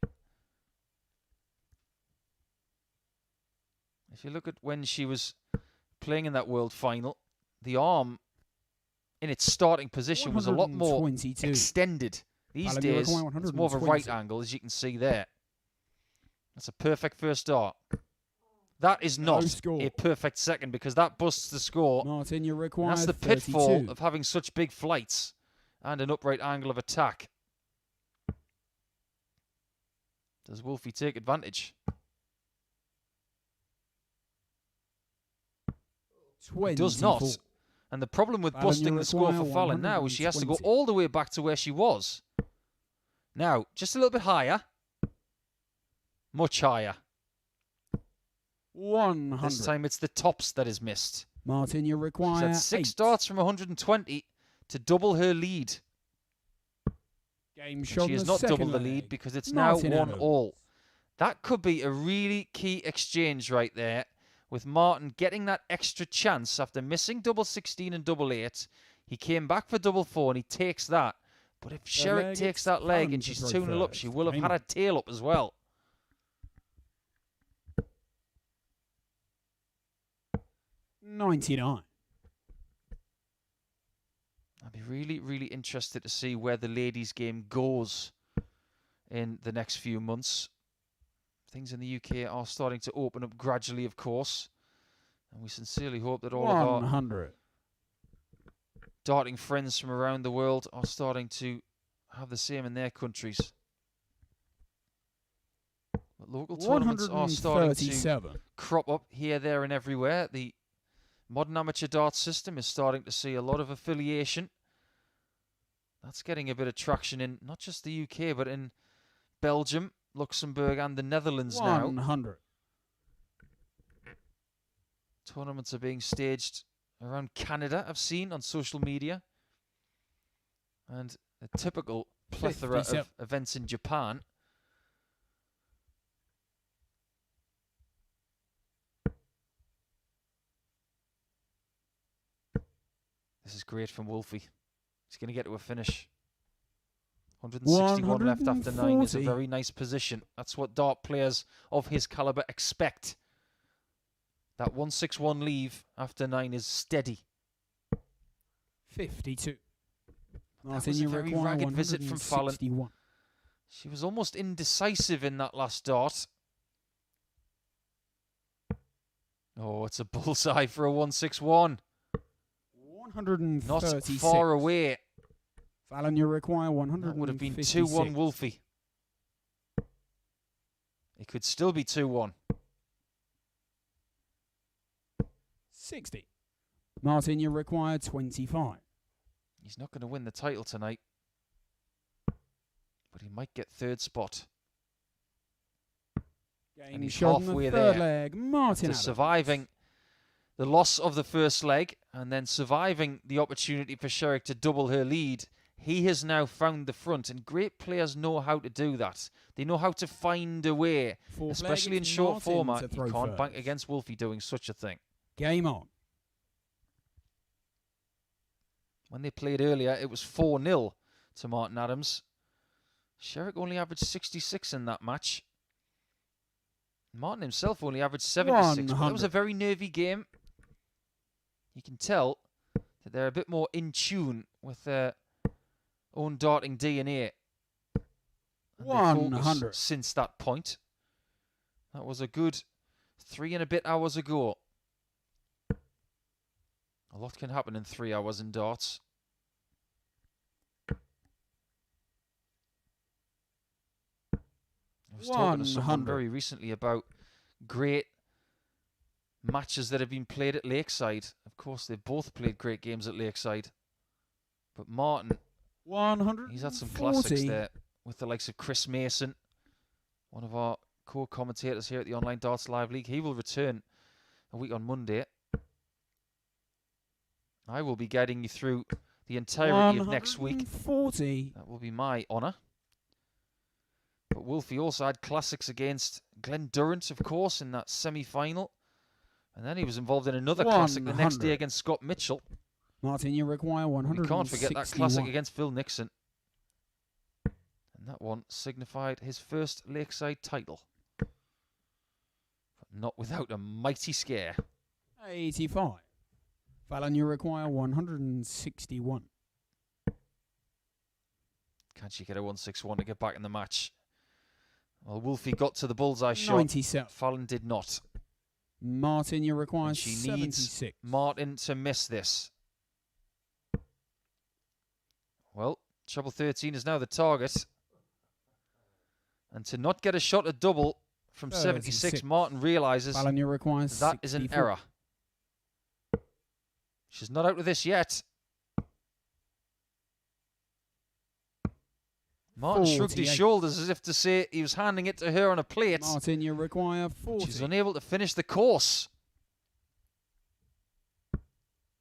If you look at when she was playing in that world final, the arm in its starting position was a lot more extended. These days, it's more of a right angle, as you can see there. That's a perfect first dart. That is not a perfect second, because that busts the score. Martin, you require that's the pitfall of having such big flights and an upright angle of attack. Does Wolfie take advantage? 24. Does not. And the problem with busting the score for Fallon now is she has to go all the way back to where she was. Now, just a little bit higher. Much higher. 100. This time it's the tops that is missed. Martin, you require She's had 6 darts from 120 to double her lead. Game shot. She has not doubled the lead because it's now 1-1. That could be a really key exchange right there, with Martin getting that extra chance after missing double 16 and double 8. He came back for double 4 and he takes that. But if Sherrock takes that leg and she's 2-0 up, she will have had a tail up as well. $99. I'd be really, really interested to see where the ladies' game goes in the next few months. Things in the UK are starting to open up gradually, of course. And we sincerely hope that all of our darting friends from around the world are starting to have the same in their countries. But local tournaments are starting to crop up here, there and everywhere. The modern amateur darts system is starting to see a lot of affiliation. That's getting a bit of traction in not just the UK, but in Belgium, Luxembourg and the Netherlands 100. now. Tournaments are being staged around Canada, I've seen on social media. And a typical plethora of events in Japan. This is great from Wolfie. He's going to get to a finish. 161 left after 9 is a very nice position. That's what dart players of his caliber expect. That 161 leave after 9 is steady. 52. That was a very ragged visit from Fallon. She was almost indecisive in that last dart. Oh, it's a bullseye for a 161. 136. Not far away. Fallon, you require That 156. would have been 2-1 Wolfie. It could still be 2-1. 60. Martin, you require 25. He's not going to win the title tonight, but he might get third spot. And he's halfway there leg. Martin to surviving the loss of the first leg and then surviving the opportunity for Sherrock to double her lead. He has now found the front, and great players know how to do that. They know how to find a way, especially in short format. You can't bank against Wolfie doing such a thing. Game on. When they played earlier, it was 4-0 to Martin Adams. Sherrock only averaged 66 in that match. Martin himself only averaged 76. That was a very nervy game. You can tell that they're a bit more in tune with their own darting DNA. 100 since that point. That was a good 3 and a bit hours ago. A lot can happen in 3 hours in darts. I was talking to someone very recently about great matches that have been played at Lakeside. Of course, they've both played great games at Lakeside. But Martin, he's had some classics there with the likes of Chris Mason, one of our co-commentators here at the Online Darts Live League. He will return a week on Monday. I will be guiding you through the entirety of next week. That will be my honour. But Wolfie also had classics against Glenn Durrant, of course, in that semi-final. And then he was involved in another classic the next day against Scott Mitchell. Martin, you require 100. We can't forget that classic against Phil Nixon. And that one signified his first Lakeside title. But not without a mighty scare. 85. Fallon, you require 161. Can she get a 161 to get back in the match? Well, Wolfie got to the bullseye shot. 97. Fallon did not. Martin, you require and she 76. Needs Martin to miss this. Well, treble 13 is now the target. And to not get a shot at double from 76, Martin realises Fallon, you require that is an error. She's not out of this yet. Martin shrugged his shoulders as if to say he was handing it to her on a plate. Martin, you require 40. She's unable to finish the course.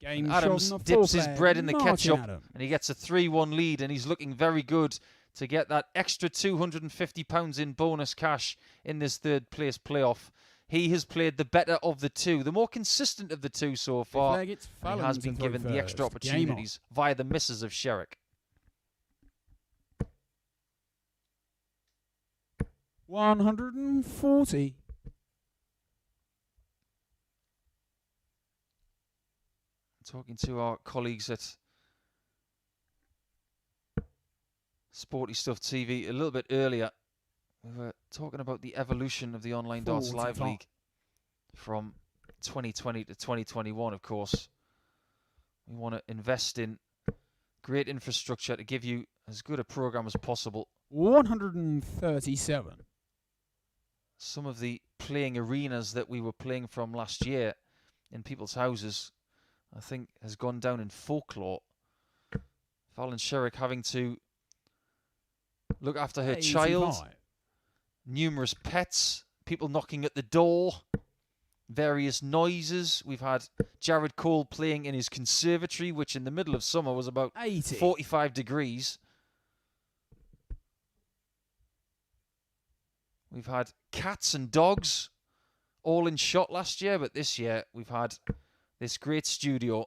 Adams dips his bread in the ketchup and he gets a 3-1 lead, and he's looking very good to get that extra £250 in bonus cash in this third place playoff. He has played the better of the two, the more consistent of the two so far. He has been given the extra opportunities via the misses of Sherrock. 140. Talking to our colleagues at Sporty Stuff TV a little bit earlier, we were talking about the evolution of the Online Darts Live League from 2020 to 2021, of course. We want to invest in great infrastructure to give you as good a program as possible. 137. Some of the playing arenas that we were playing from last year in people's houses, I think, has gone down in folklore. Fallon Sherrock having to look after her child, numerous pets, people knocking at the door, various noises. We've had Jared Cole playing in his conservatory, which in the middle of summer was about 45 degrees. We've had cats and dogs all in shot last year, but this year we've had this great studio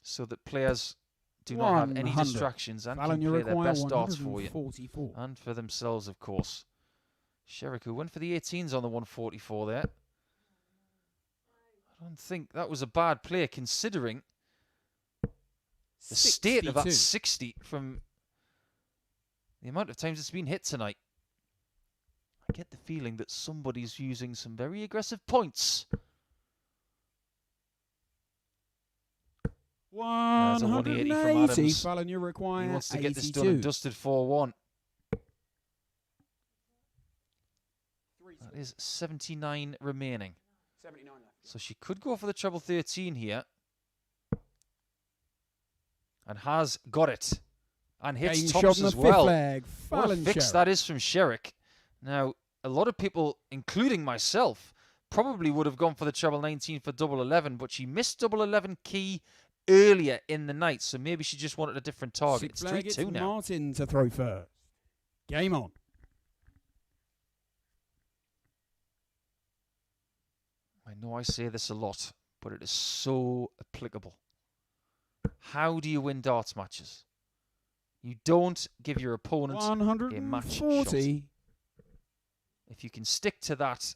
so that players do not have any distractions and can play their best darts for you. And for themselves, of course. Sherrock, who went for the 18s on the 144 there. I don't think that was a bad play, considering the state of that 60 from the amount of times it's been hit tonight. I get the feeling that somebody's using some very aggressive points. There's a 180 from 180. Adams. Fallon, you require He wants to 82. get this done and dusted 4-1. That is 79 remaining. 79 left. So she could go for the treble 13 here. And has got it. And hits Game tops shot on as the well. fifth leg. What a Fallon fix Sherrock. that is from Sherrock. Now, a lot of people, including myself, probably would have gone for the treble 19 for double 11, but she missed double 11 key earlier in the night, so maybe she just wanted a different target. Sixth It's leg, 3-2 now. Martin to throw first. Game on. I know I say this a lot, but it is so applicable. How do you win darts matches? You don't give your opponent a match shot. 140. If you can stick to that,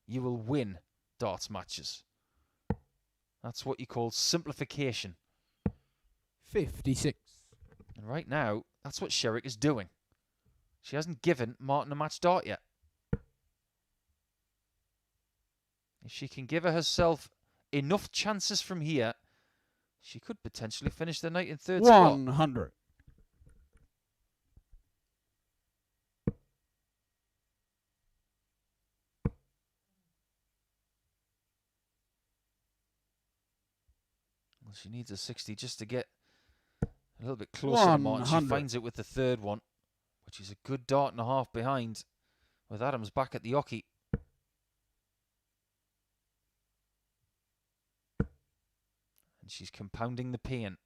you will win darts matches. That's what you call simplification. 56. And right now, that's what Sherrock is doing. She hasn't given Martin a match dart yet. If she can give herself enough chances from here, she could potentially finish the night in third spot. 100. Well, she needs a 60 just to get a little bit closer to Martin. She 100. finds it with the third one, which is a good dart and a half behind, with Adams back at the oche. And she's compounding the pain.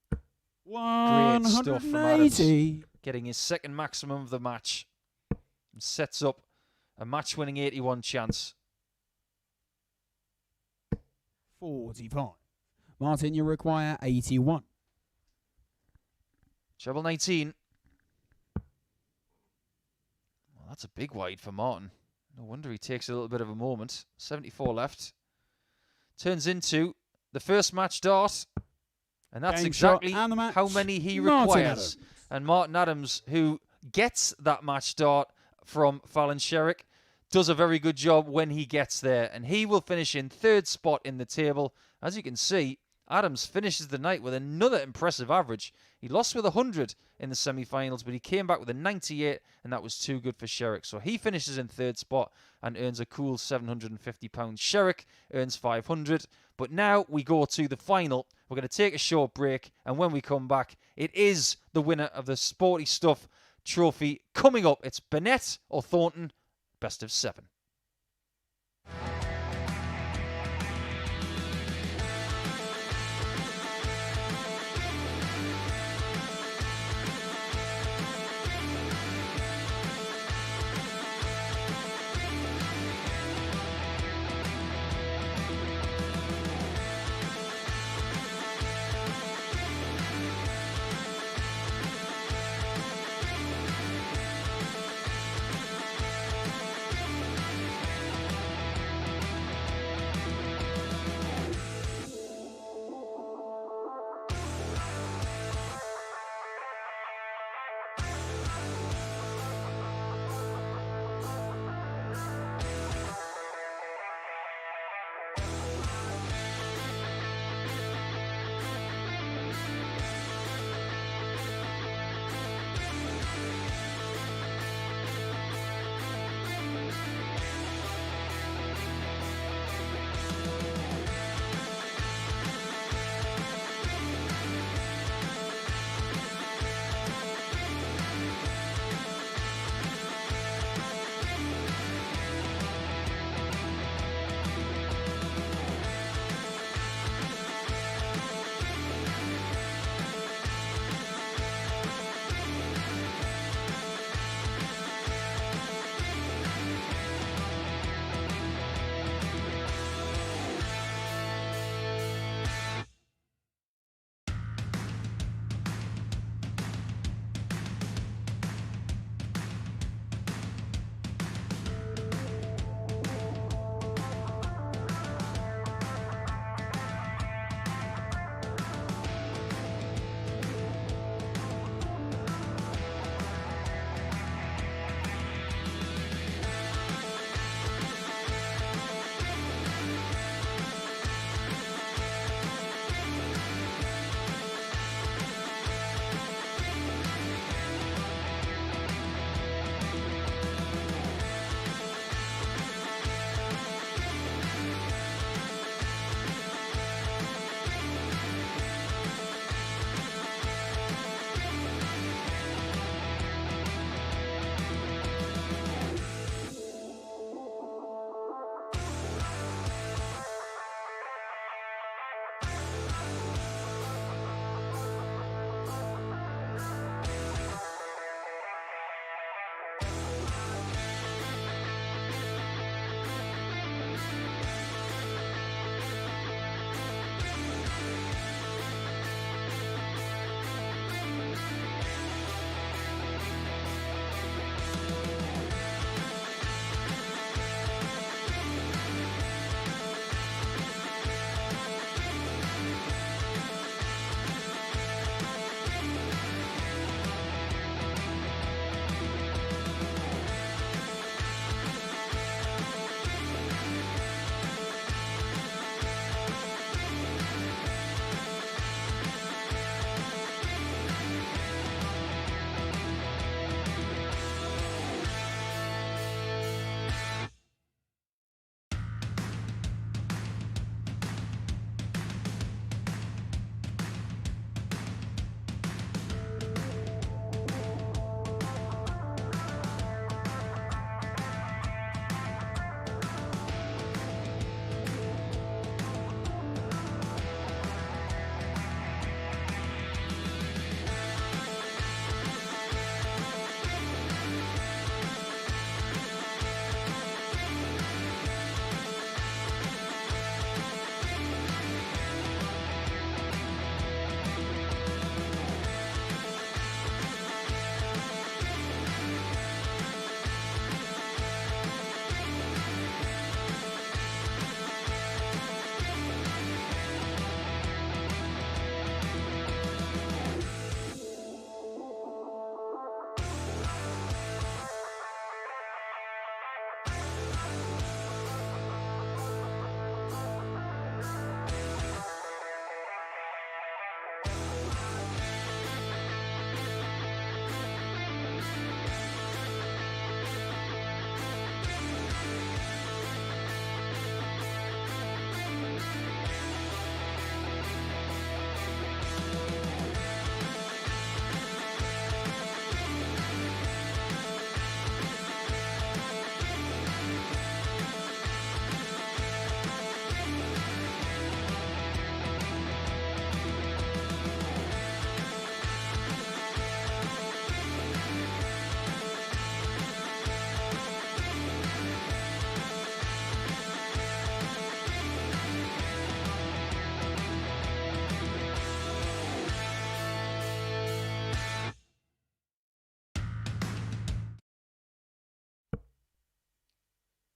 Great stuff from Adams, 180. getting his second maximum of the match. And sets up a match-winning 81 chance. 45. Martin, you require 81. Treble 19. Well, that's a big wide for Martin. No wonder he takes a little bit of a moment. 74 left. Turns into the first match dart. And that's Game exactly shot and the match. how many he Martin requires. Adams. And Martin Adams, who gets that match dart from Fallon Sherrock, does a very good job when he gets there. And he will finish in third spot in the table. As you can see, Adams finishes the night with another impressive average. He lost with 100 in the semi-finals, but he came back with a 98, and that was too good for Sherrock. So he finishes in third spot and earns a cool £750. Sherrock earns 500. But now we go to the final. We're going to take a short break, and when we come back, it is the winner of the Sporty Stuff trophy coming up. It's Burnett or Thornton, best of 7.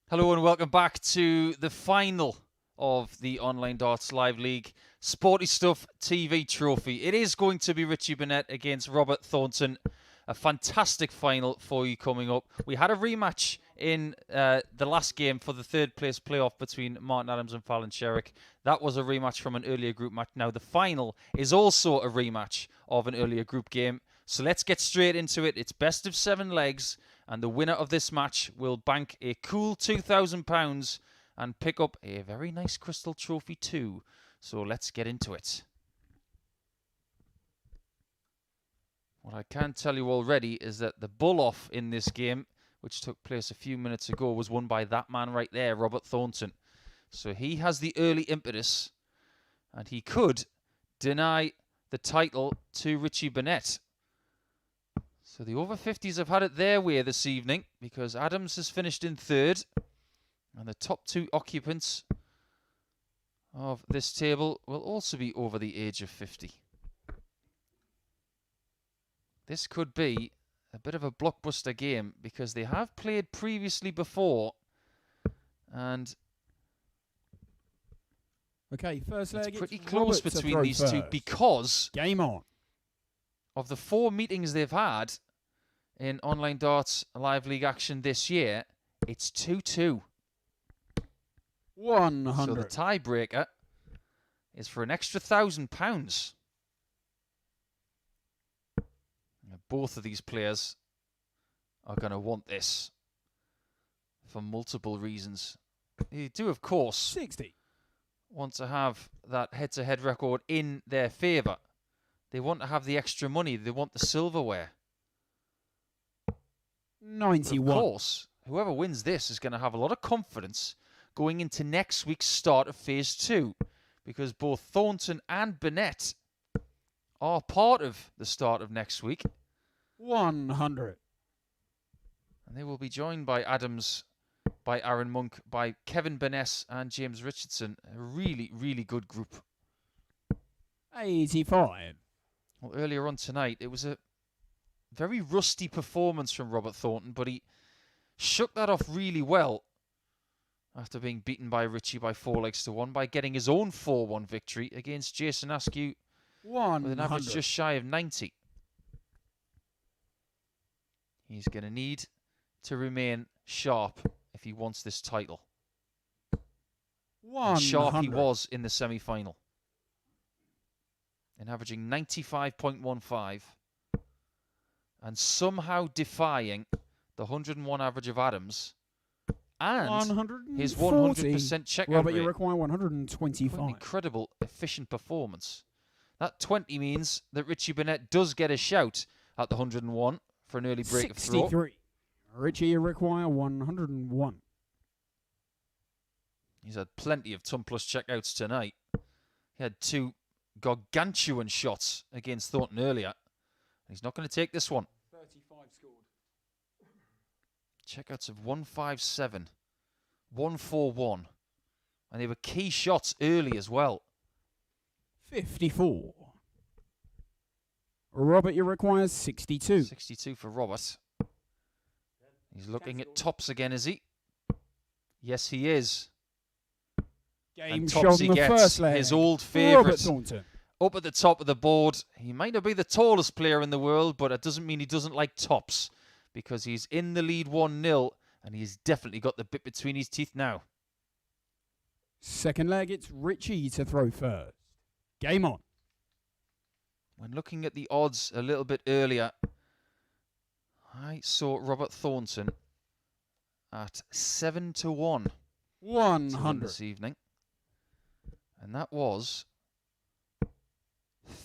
Hello and welcome back to the final of the Online Darts Live League Sporty Stuff TV Trophy. It is going to be Richie Burnett against Robert Thornton. A fantastic final for you coming up. We had a rematch in the last game for the third place playoff between Martin Adams and Fallon Sherrock. That was a rematch from an earlier group match. Now the final is also a rematch of an earlier group game. So let's get straight into it. It's best of 7 legs. And the winner of this match will bank a cool £2,000 and pick up a very nice crystal trophy too. So let's get into it. What I can tell you already is that the bull-off in this game, which took place a few minutes ago, was won by that man right there, Robert Thornton. So he has the early impetus, and he could deny the title to Richie Burnett. So the over 50s have had it their way this evening because Adams has finished in third, and the top 2 occupants of this table will also be over the age of 50. This could be a bit of a blockbuster game because they have played previously before, and Okay, first leg. it's pretty close between these two because game on. Of the 4 meetings they've had in Online Darts Live League action this year, it's 2-2. 100. So the tiebreaker is for an extra £1,000. Both of these players are going to want this for multiple reasons. They do, of course, 60. Want to have that head-to-head record in their favour. They want to have the extra money. They want the silverware. 91. But of course, whoever wins this is going to have a lot of confidence going into next week's start of Phase 2, because both Thornton and Burnett are part of the start of next week. 100. And they will be joined by Adams, by Arron Monk, by Kevin Burnett and James Richardson. A really, really good group. 85. Well, earlier on tonight, it was a very rusty performance from Robert Thornton, but he shook that off really well after being beaten by Richie by 4 legs to 1 by getting his own 4-1 victory against Jason Askew with an average just shy of 90. He's going to need to remain sharp if he wants this title. And sharp he was in the semi-final, and averaging 95.15 and somehow defying the 101 average of Adams and his 100% check-out Robert, rate. you require 125. An incredible, efficient performance. That 20 means that Richie Burnett does get a shout at the 101 for an early break of throw. 63. Richie, you require 101. He's had plenty of ton plus checkouts tonight. He had 2 gargantuan shots against Thornton earlier. He's not going to take this one. 35 scored. Checkouts of 157, 141. And they were key shots early as well. 54. Robert, you require 62. 62 for Robert. He's looking at tops again, is he? Yes, he is. Game And shot tops on he the gets, first leg. his old Robert favourite. Thornton. Up at the top of the board. He might not be the tallest player in the world, but it doesn't mean he doesn't like tops, because he's in the lead 1-0, and he's definitely got the bit between his teeth now. Second leg, it's Richie to throw first. Game on. When looking at the odds a little bit earlier, I saw Robert Thornton at 7-1 100 this evening, and that was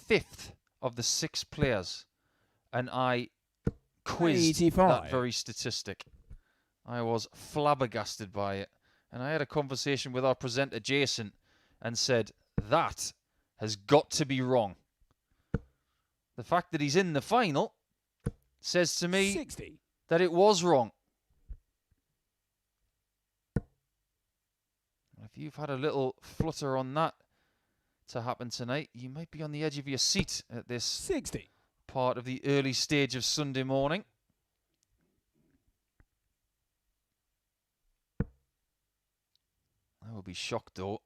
5th of the 6 players, and I quizzed 85. that very statistic. I was flabbergasted by it, and I had a conversation with our presenter Jason and said, that has got to be wrong. The fact that he's in the final says to me 60. that it was wrong. If you've had a little flutter on that to happen tonight, you might be on the edge of your seat at this 60. part of the early stage of Sunday morning. I would be shocked, though,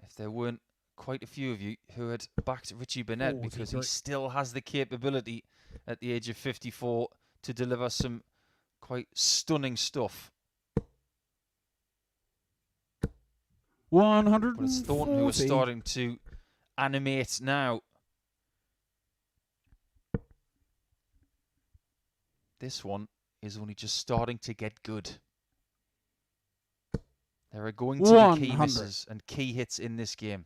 if there weren't quite a few of you who had backed Richie Burnett, because he still has the capability at the age of 54 to deliver some quite stunning stuff. 140. But it's Thornton who are starting to animate now. This one is only just starting to get good. There are going to be key misses and key hits in this game.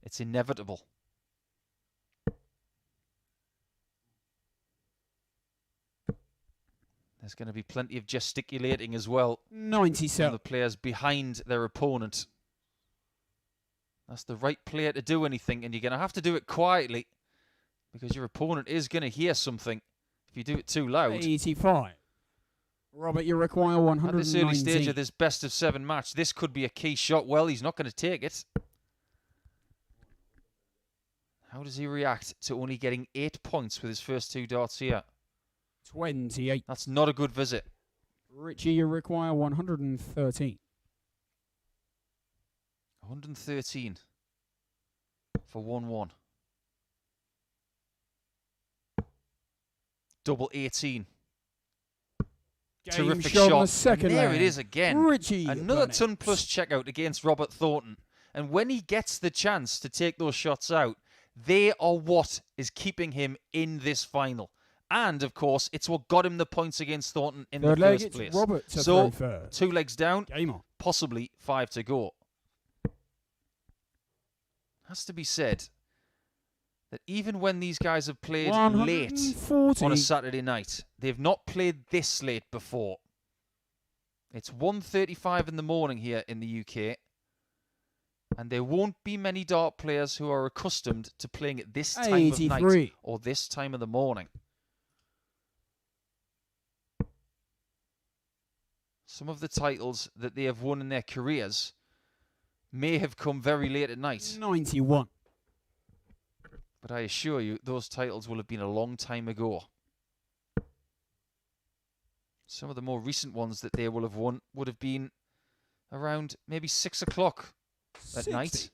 It's inevitable. There's going to be plenty of gesticulating as well. 97. From the players behind their opponent. That's the right player to do anything, and you're going to have to do it quietly because your opponent is going to hear something if you do it too loud. 85. Robert, you require 119. At this early stage of this best of 7 match, this could be a key shot. Well, he's not going to take it. How does he react to only getting 8 points with his first 2 darts here? 28. That's not a good visit. Richie, you require 113. 113 for 1-1. Double 18. Terrific shot. Second there it is again. Richie Another Burnett. ton plus checkout against Robert Thornton. And when he gets the chance to take those shots out, they are what is keeping him in this final. And, of course, it's what got him the points against Thornton in the first place. Robert to so, throw first. 2 legs down, Game on. possibly 5 to go. Has to be said that even when these guys have played late on a Saturday night, they've not played this late before. It's 1:35 in the morning here in the UK, and there won't be many dart players who are accustomed to playing at this time of night or this time of the morning. Some of the titles that they have won in their careers may have come very late at night. 91. But I assure you, those titles will have been a long time ago. Some of the more recent ones that they will have won would have been around maybe 6 o'clock at night.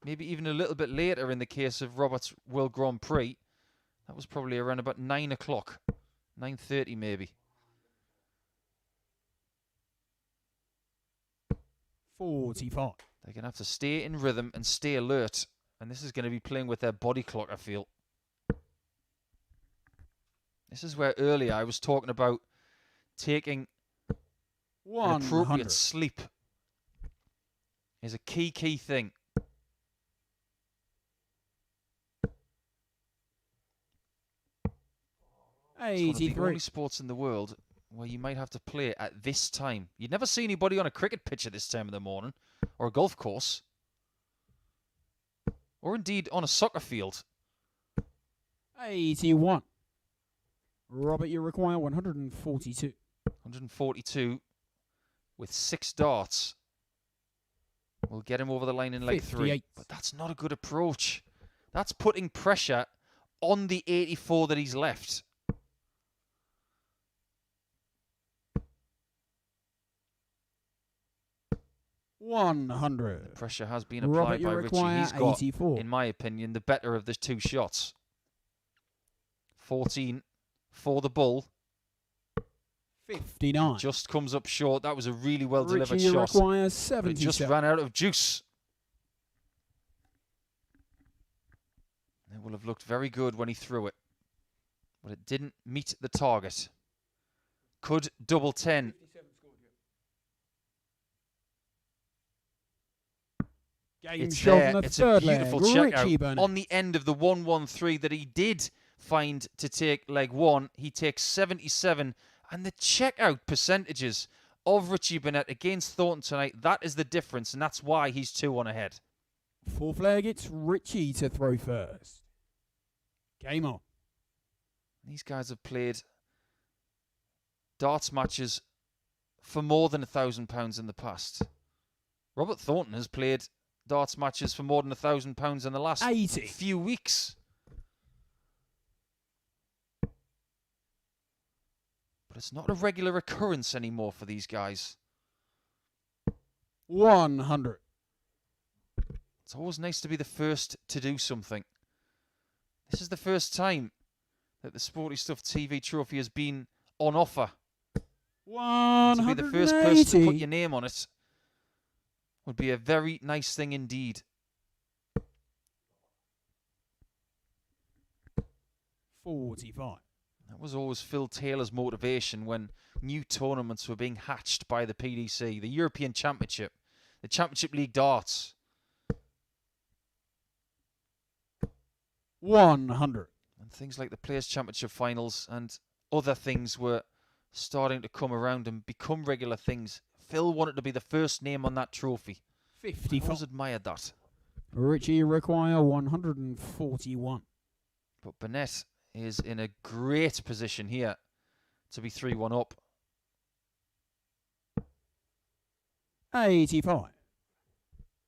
Maybe even a little bit later in the case of Robert's World Grand Prix. That was probably around about 9 o'clock. 9:30 maybe. 45. They're going to have to stay in rhythm and stay alert. And this is going to be playing with their body clock, I feel. This is where earlier I was talking about taking an appropriate sleep is a key thing. It's one of the only sports in the world where you might have to play at this time. You'd never see anybody on a cricket pitch at this time of the morning, or a golf course, or indeed on a soccer field. 81. Robert, you require 142. 142 with 6 darts. We'll get him over the line in leg 3. But that's not a good approach. That's putting pressure on the 84 that he's left. The pressure has been applied by Richie. He's got, 84. In my opinion, the better of the 2 shots. 14 for the bull. 59. Just comes up short. That was a really well-delivered Richie shot. Requires 77. But it just ran out of juice. It will have looked very good when he threw it. But it didn't meet the target. Could double 10. It's there. It's a beautiful check out on the end of the 113 that he did find to take leg 1. He takes 77. And the checkout percentages of Richie Burnett against Thornton tonight, that is the difference, and that's why he's 2-1 ahead. 4th leg, it's Richie to throw first. Game on. These guys have played darts matches for more than £1,000 in the past. Robert Thornton has played darts matches for more than £1,000 in the last 80. Few weeks. But it's not a regular occurrence anymore for these guys. 100. It's always nice to be the first to do something. This is the first time that the Sporty Stuff TV trophy has been on offer. 180. To be the first person to put your name on it would be a very nice thing indeed. 45. That was always Phil Taylor's motivation when new tournaments were being hatched by the PDC. The European Championship, the Championship League Darts. 100. And things like the Players' Championship finals and other things were starting to come around and become regular things. Phil wanted to be the first name on that trophy. 55. I always admired that. Richie require 141. But Burnett is in a great position here to be 3-1 up. 85.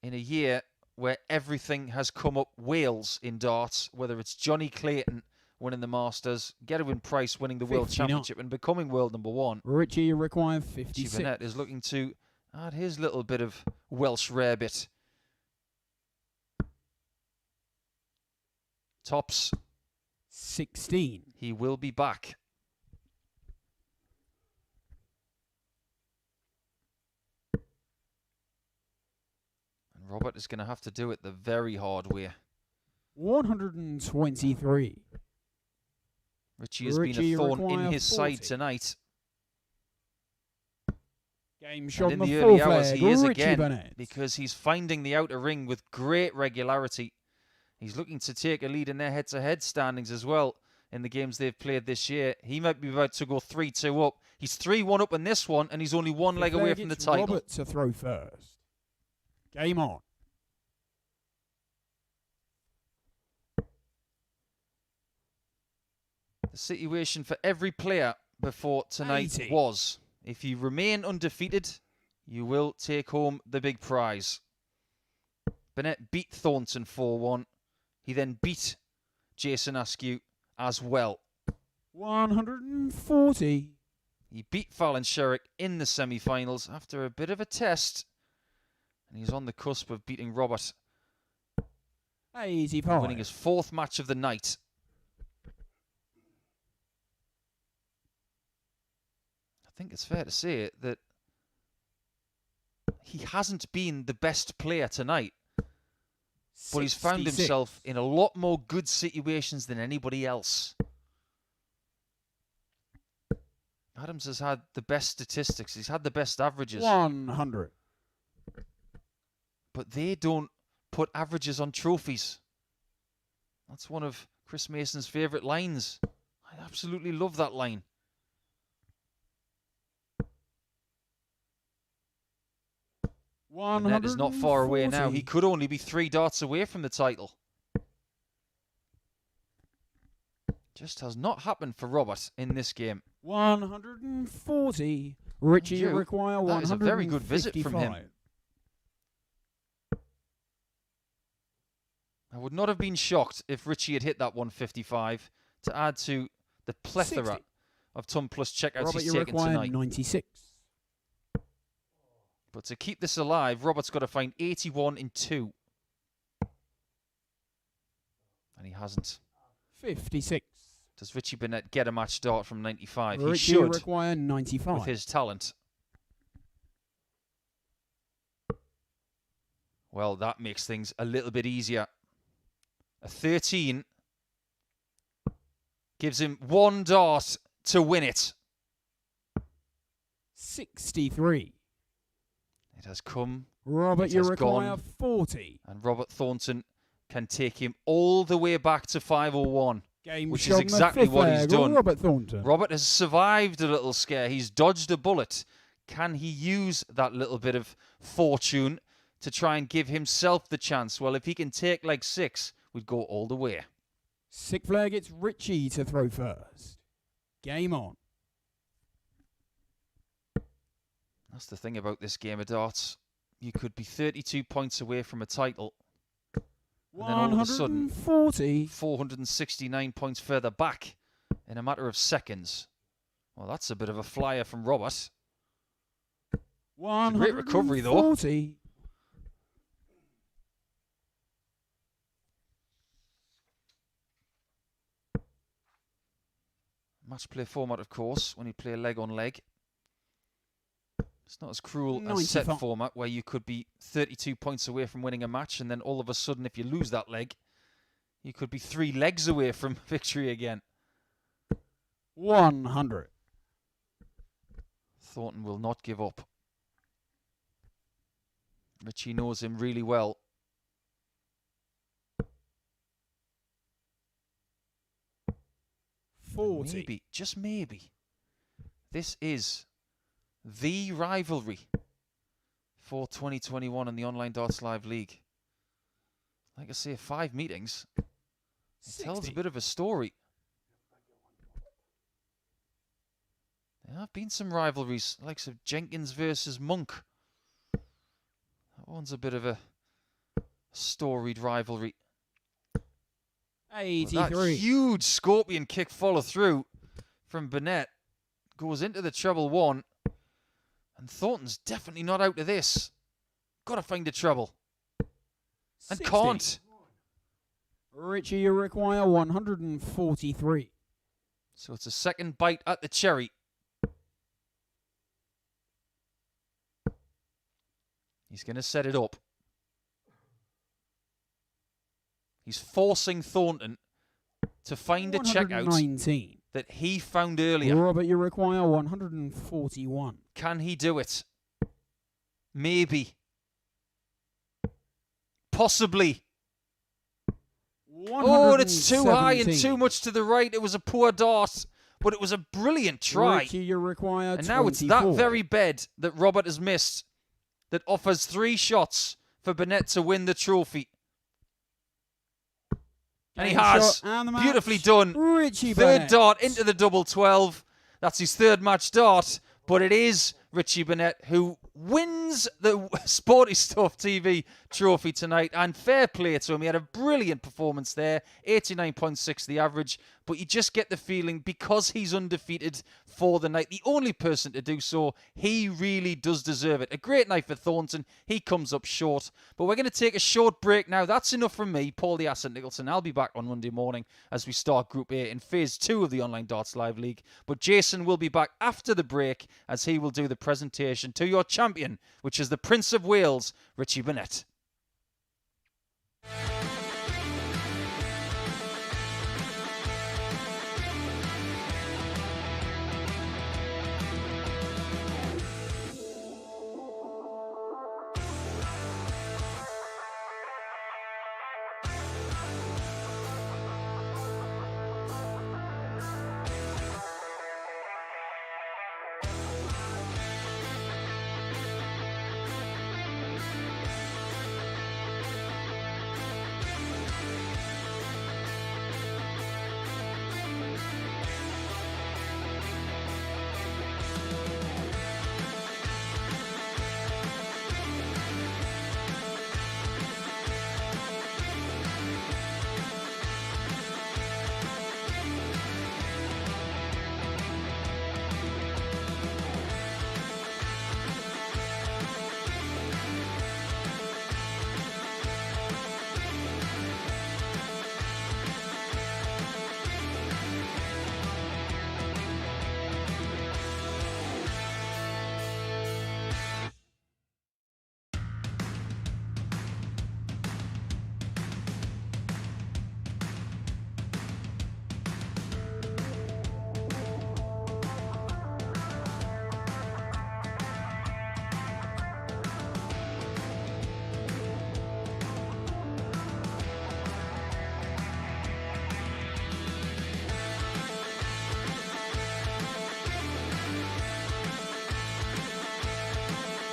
In a year where everything has come up Wales in darts, whether it's Johnny Clayton winning the Masters, Gerwyn Price winning the World 59. Championship and becoming world number one. Richie require Richie 56. Burnett is looking to add his little bit of Welsh rarebit. Tops. 16. He will be back. And Robert is going to have to do it the very hard way. 123. Richie has been a thorn in his 40. side tonight. Game shot And on in the the full early hours, flag. he is Richie again, Burnett. because he's finding the outer ring with great regularity. He's looking to take a lead in their head-to-head standings as well in the games they've played this year. He might be about to go 3-2 up. He's 3-1 up in this one, and he's only one leg away from the title. Robert to throw first. Game on. The situation for every player before tonight 80. was, if you remain undefeated, you will take home the big prize. Burnett beat Thornton 4-1. He then beat Jason Askew as well. 140. He beat Fallon Sherrock in the semi-finals after a bit of a test. And he's on the cusp of beating Robert, 85. winning his fourth match of the night. I think it's fair to say that he hasn't been the best player tonight, but he's found 66. himself in a lot more good situations than anybody else. Adams has had the best statistics. He's had the best averages. 100. But they don't put averages on trophies. That's one of Chris Mason's favourite lines. I absolutely love that line. And that is not far away now. He could only be 3 darts away from the title. Just has not happened for Robert in this game. 140. Richie require 155. That is a very good visit from him. I would not have been shocked if Richie had hit that 155 to add to the plethora 60. of Ton Plus checkouts Robert, he's you taken require tonight. 96. But to keep this alive, Robert's got to find 81 in 2. And he hasn't. 56. Does Richie Burnett get a match start from 95? Richie He should, require 95. with his talent. Well, that makes things a little bit easier. A 13 gives him 1 dart to win it. 63. It has come. Robert, It you has require gone. 40. And Robert Thornton can take him all the way back to 501. Game Which shot is on the exactly fifth what he's leg. done. Robert Thornton. Robert has survived a little scare. He's dodged a bullet. Can he use that little bit of fortune to try and give himself the chance? Well, if he can take like 6, we'd go all the way. Sick flag, it's Richie to throw first. Game on. That's the thing about this game of darts. You could be 32 points away from a title. And then all of a sudden, 140. 469 points further back in a matter of seconds. Well, that's a bit of a flyer from Robert. Great recovery, though. 140. Match play format, of course, when you play leg on leg. It's not as cruel as set 95. format, where you could be 32 points away from winning a match, and then all of a sudden, if you lose that leg, you could be 3 legs away from victory again. 100. Thornton will not give up. Richie knows him really well. Maybe, just maybe, this is the rivalry for 2021 in the Online Darts Live League. Like I say, 5 meetings. It 60. tells a bit of a story. There have been some rivalries, like Jenkins versus Monk. That one's a bit of a storied rivalry. 83. That huge scorpion kick follow through from Burnett goes into the treble 1. And Thornton's definitely not out of this. Got to find the treble. And 60. can't. Richie, you require 143. So it's a second bite at the cherry. He's going to set it up. He's forcing Thornton to find a checkout that he found earlier. Robert, you require 141. Can he do it? Maybe. Possibly. Oh, and it's too high and too much to the right. It was a poor dart, but it was a brilliant try. Richie, you require and now 24. it's that very bed that Robert has missed that offers 3 shots for Burnett to win the trophy. And he has. Beautifully done. Richie Third Burnett. dart into the double 12. That's his 3rd match dart. But it is Richie Burnett who wins the Sporty Stuff TV trophy tonight. And fair play to him. He had a brilliant performance there. 89.6 the average. But you just get the feeling, because he's undefeated for the night, the only person to do so, he really does deserve it. A great night for Thornton. He comes up short. But we're going to take a short break now. That's enough from me, Paul the Asset Nicholson. I'll be back on Monday morning as we start Group A in Phase 2 of the Online Darts Live League. But Jason will be back after the break as he will do the presentation to your champion, which is the Prince of Wales, Richie Burnett.